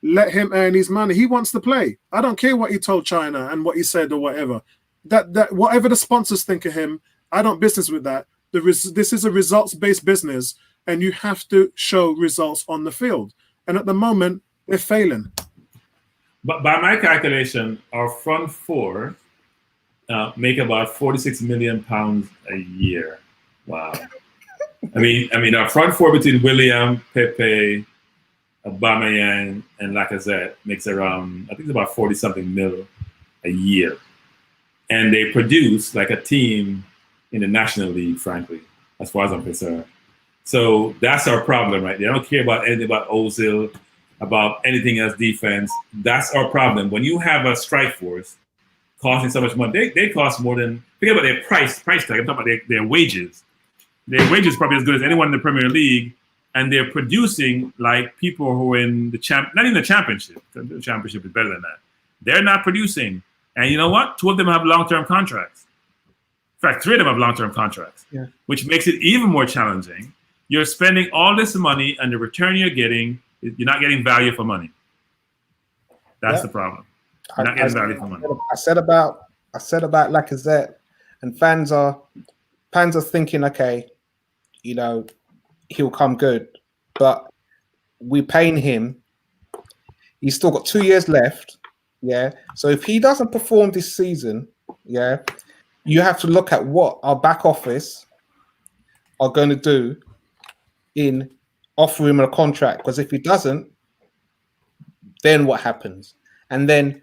Let him earn his money. He wants to play. I don't care what he told China and what he said or whatever. That whatever the sponsors think of him, I don't business with that. This is a results-based business, and you have to show results on the field. And at the moment, they're failing. But by my calculation, our front 4 make about £46 million a year. Wow. I mean, our front 4 between William, Pepe, Aubameyang, and Lacazette makes around, I think it's about 40-something mil a year. And they produce like a team in the National League, frankly, as far as I'm concerned. So that's our problem right there. I don't care about anything about Ozil, about anything else defense. That's our problem. When you have a strike force costing so much money, they cost more than, forget about their price tag. I'm talking about their wages. Their wages are probably as good as anyone in the Premier League, and they're producing like people who are in the not even the championship. The championship is better than that. They're not producing. And you know what? 2 of them have long-term contracts. In fact, 3 of them have long-term contracts, which makes it even more challenging. You're spending all this money, and the return you're getting, you're not getting value for money. That's the problem. You're not getting value for money. I said about Lacazette, and fans are thinking, okay, he'll come good, but we're paying him. He's still got 2 years left. Yeah. So if he doesn't perform this season, you have to look at what our back office are going to do in offering him a contract. Because if he doesn't, then what happens? And then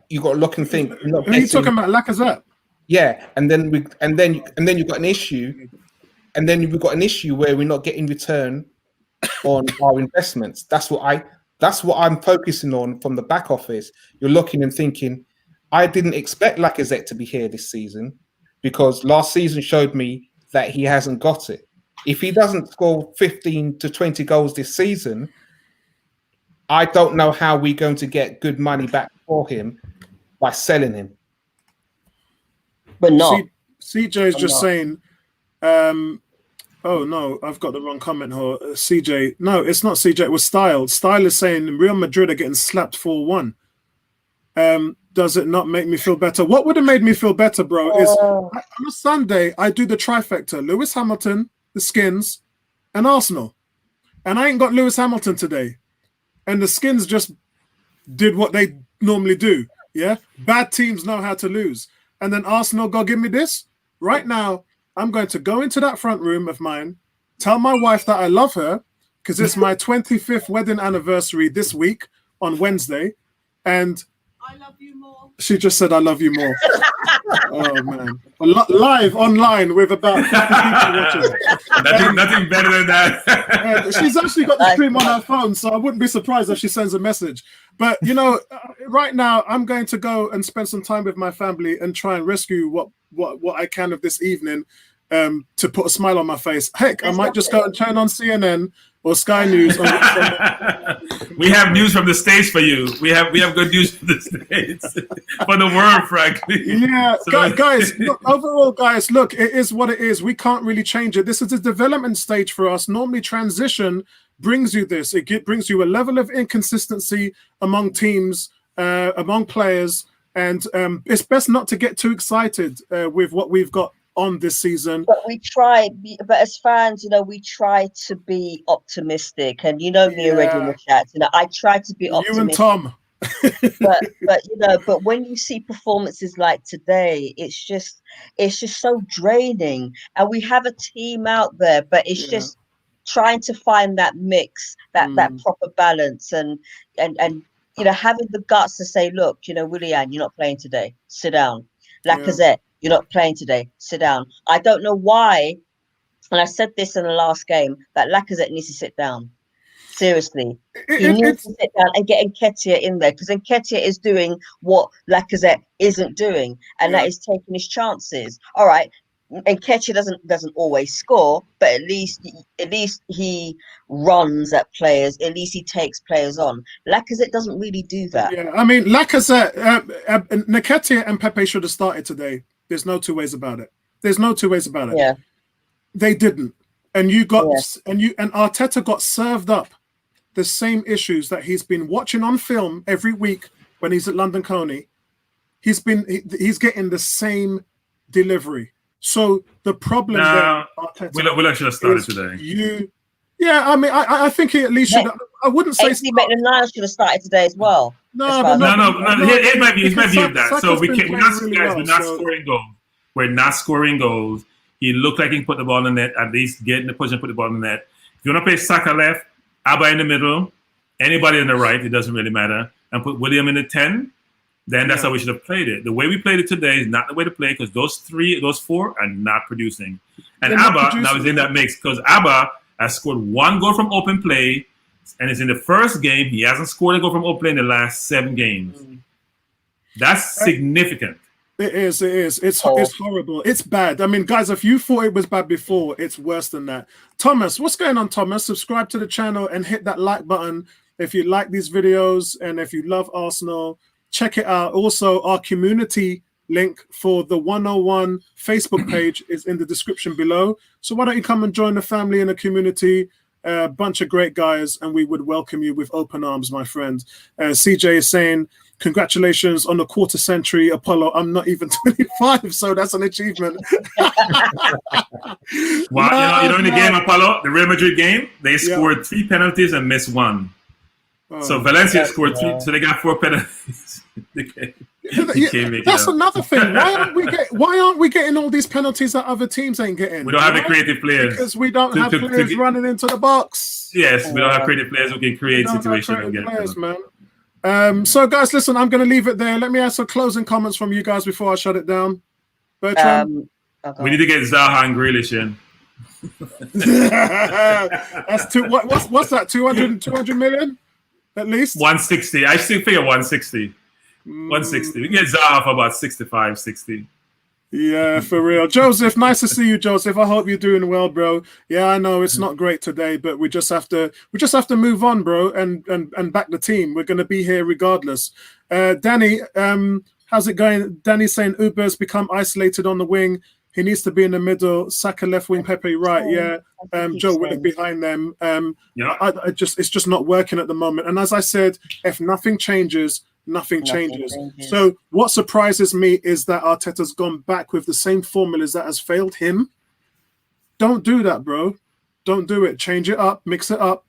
you got to look and think. Are you talking about Lacazette? Yeah, and then you've got an issue, and then we've got an issue where we're not getting return on our investments. That's what That's what I'm focusing on from the back office. You're looking and thinking, I didn't expect Lacazette to be here this season because last season showed me that he hasn't got it. If he doesn't score 15 to 20 goals this season, I don't know how we're going to get good money back for him by selling him. But not. CJ is just saying, oh no, I've got the wrong comment here. CJ, no, it's not CJ, it was Style. Style is saying Real Madrid are getting slapped 4-1. Does it not make me feel better? What would have made me feel better, bro, is on a Sunday, I do the trifecta. Lewis Hamilton, the Skins, and Arsenal. And I ain't got Lewis Hamilton today. And the Skins just did what they normally do. Yeah? Bad teams know how to lose. And then Arsenal go give me this. Right now, I'm going to go into that front room of mine, tell my wife that I love her, because it's my 25th wedding anniversary this week on Wednesday. And I love you more. She just said, I love you more. Oh, man. Live online with about 50 people watching. Nothing better than that. She's actually got the stream on her phone, so I wouldn't be surprised if she sends a message. But, you know, right now, I'm going to go and spend some time with my family and try and rescue what I can of this evening to put a smile on my face. Heck, I might just go and turn on CNN or Sky News. We have news from the States for you. We have good news from the States. For the world, frankly. Yeah, so, guys, look, overall, guys, look, it is what it is. We can't really change it. This is a development stage for us. Normally, transition brings you this. It brings you a level of inconsistency among teams, among players, and it's best not to get too excited with what we've got on this season. But we try, but as fans, you know, we try to be optimistic, and you know me already in the chat. You know, I try to be optimistic. You and Tom. but you know, but when you see performances like today, it's just so draining. And we have a team out there, but it's just trying to find that mix, that proper balance, and you know, having the guts to say, look, you know, Willian, you're not playing today. Sit down. Lacazette, you're not playing today. Sit down. I don't know why, and I said this in the last game, that Lacazette needs to sit down. Seriously. He needs to sit down and get Nketiah in there, because Nketiah is doing what Lacazette isn't doing, and that is taking his chances. All right. Nketiah doesn't always score, but at least he runs at players. At least he takes players on. Lacazette doesn't really do that. Yeah, I mean, Lacazette, Nketiah and Pepe should have started today. There's no two ways about it. Yeah, they didn't, and you got and Arteta got served up the same issues that he's been watching on film every week when he's at London Coney. He's getting the same delivery. So the problem there, Arteta, should have started today. I mean, I think he at least should. I wouldn't say Maitland-Niles should have started today as well. No. It might be that. So we're not scoring goals. We're not scoring goals. He looked like he can put the ball in the net. At least get in the position, put the ball in the net. If you want to play Saka left, Abba in the middle, anybody on the right, it doesn't really matter, and put William in the 10. Then that's how we should have played it. The way we played it today is not the way to play, because those four are not producing. And Abba now is in that mix, because Abba has scored one goal from open play, and it's in the first game. He hasn't scored a goal from open play in the last 7 games. That's significant. It is. It's horrible. It's bad. I mean, guys, if you thought it was bad before, it's worse than that. Thomas, what's going on, Thomas? Subscribe to the channel and hit that like button if you like these videos, and if you love Arsenal, check it out. Also, our community link for the 101 Facebook page is in the description below. So why don't you come and join the family and the community? A bunch of great guys, and we would welcome you with open arms, my friend. CJ is saying, congratulations on the quarter century, Apollo. I'm not even 25, so that's an achievement. Wow, you know, in the game, Apollo, the Real Madrid game, they scored 3 penalties and missed 1. So Valencia scored 3, so they got 4 penalties. That's another thing. Why aren't we getting all these penalties that other teams ain't getting? We don't have the creative players, because we don't have players running into the box. Yes, we don't have creative players who can create situations and get players, man. So guys, listen, I'm going to leave it there. Let me have some closing comments from you guys before I shut it down. Bertrand? We need to get Zaha and Grealish in. That's what's that? 200 million? at least? 160. I still figure 160. 160. We can get Zaha for about 65, 60. Yeah, for real. Joseph, nice to see you, Joseph. I hope you're doing well, bro. Yeah, I know it's not great today, but we just have to move on, bro, and back the team. We're gonna be here regardless. Danny, how's it going? Danny's saying Uber's become isolated on the wing. He needs to be in the middle. Saka left wing, Pepe right. Yeah. Joe Willock behind them. It's just not working at the moment. And as I said, if nothing changes, nothing changes. So what surprises me is that Arteta's gone back with the same formulas that has failed him. Don't do that, bro. Don't do it. Change it up, mix it up.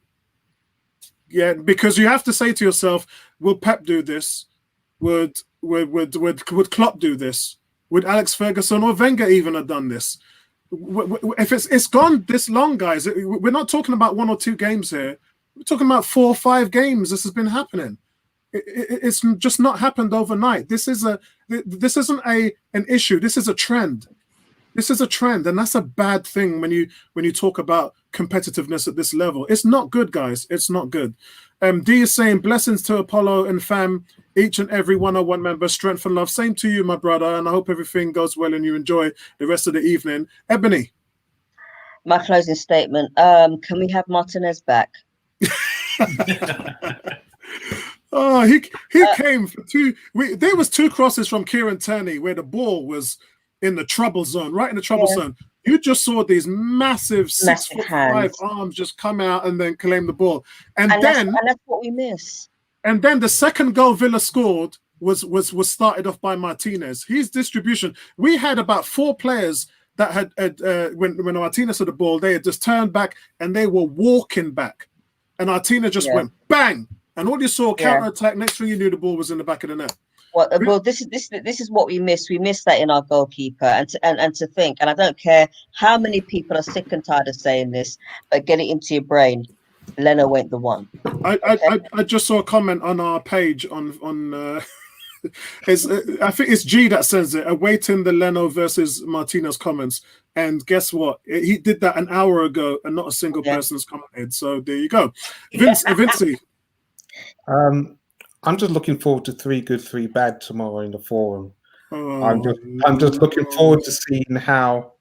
Yeah, because you have to say to yourself, will Pep do this? Would Klopp do this? Would Alex Ferguson or Wenger even have done this? If it's gone this long, guys, we're not talking about 1 or 2 games here. We're talking about 4 or 5 games. This has been happening. It's just not happened overnight. This isn't an issue. This is a trend. This is a trend, and that's a bad thing when you talk about competitiveness at this level. It's not good, guys. It's not good. D is saying blessings to Apollo and fam, each and every 101 member. Strength and love. Same to you, my brother. And I hope everything goes well and you enjoy the rest of the evening. Ebony. My closing statement. Can we have Martinez back? Oh, he came for 2. There was 2 crosses from Kieran Tierney where the ball was in the trouble zone, right in the trouble zone. You just saw these massive 6'5" arms just come out and then claim the ball, and then that's what we miss. And then the second goal Villa scored was started off by Martinez. His distribution. We had about 4 players that had when Martinez had the ball, they had just turned back and they were walking back, and Martinez just went bang. And all you saw, counter attack. Next thing you knew, the ball was in the back of the net. Well, this is what we missed. We missed that in our goalkeeper, and to think. And I don't care how many people are sick and tired of saying this, but get it into your brain. Leno went the one. I just saw a comment on our page on I think it's G that says it, awaiting the Leno versus Martinez comments. And guess what? He did that an hour ago, and not a single person's commented. So there you go, Vincey. I'm just looking forward to 3 good, 3 bad tomorrow in the forum. I'm just looking forward to seeing how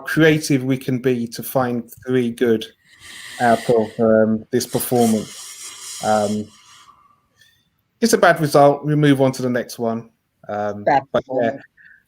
creative we can be to find 3 good out of this performance. It's a bad result. We move on to the next one. But yeah,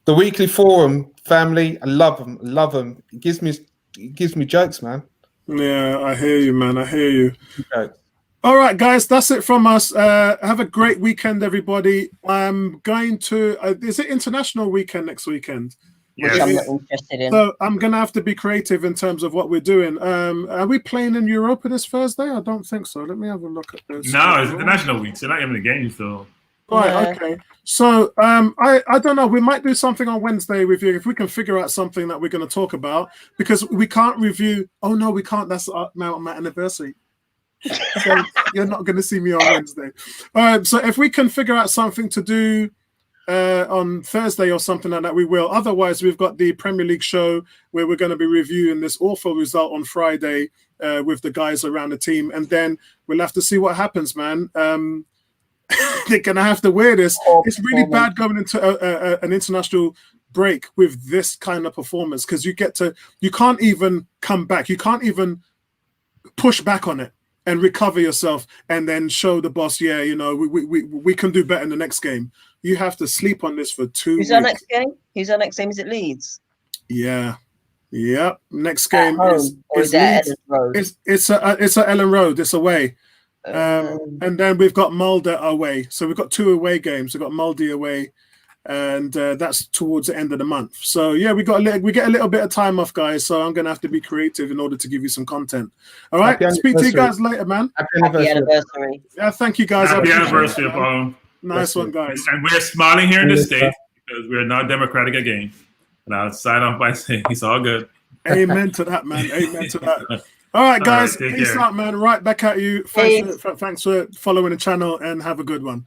the weekly forum family, I love them. Love them. It gives me jokes, man. Yeah, I hear you, man. I hear you. Jokes. All right, guys, that's it from us. Have a great weekend, everybody. I'm going to, is it International Weekend next weekend? Which I'm not interested in. So I'm going to have to be creative in terms of what we're doing. Are we playing in Europa this Thursday? I don't think so. Let me have a look at this. No, it's International Week. So not even the game, so. Right, okay. So I don't know. We might do something on Wednesday with you if we can figure out something that we're going to talk about, because we can't review. Oh, no, we can't. That's my anniversary. So you're not going to see me on Wednesday. So if we can figure out something to do on Thursday or something like that, we will. Otherwise, we've got the Premier League show where we're going to be reviewing this awful result on Friday with the guys around the team, and then we'll have to see what happens, man. They're going to have to wear this. It's really bad going into an international break with this kind of performance, because you can't even come back. You can't even push back on it and recover yourself and then show the boss, we can do better in the next game. You have to sleep on this for 2 weeks. Who's our next game? Who's our next game? Is it Leeds? Yeah. Yep. Next game is Leeds. Ellen Road? It's at Ellen Road. It's away. And then we've got Mulder away. So we've got 2 away games. We've got Mulder away, and that's towards the end of the month. So yeah, we get a little bit of time off, guys. So I'm gonna have to be creative in order to give you some content. All right, speak to you guys later, man. Happy anniversary. Yeah, thank you, guys. Happy anniversary, Paul. Nice one, guys. And we're smiling here in the States because we're not democratic again. And I'll sign off by saying it's all good. Amen to that, man. Amen to that. All right, guys. Peace out, man. Right back at you. Thanks for following the channel, and have a good one.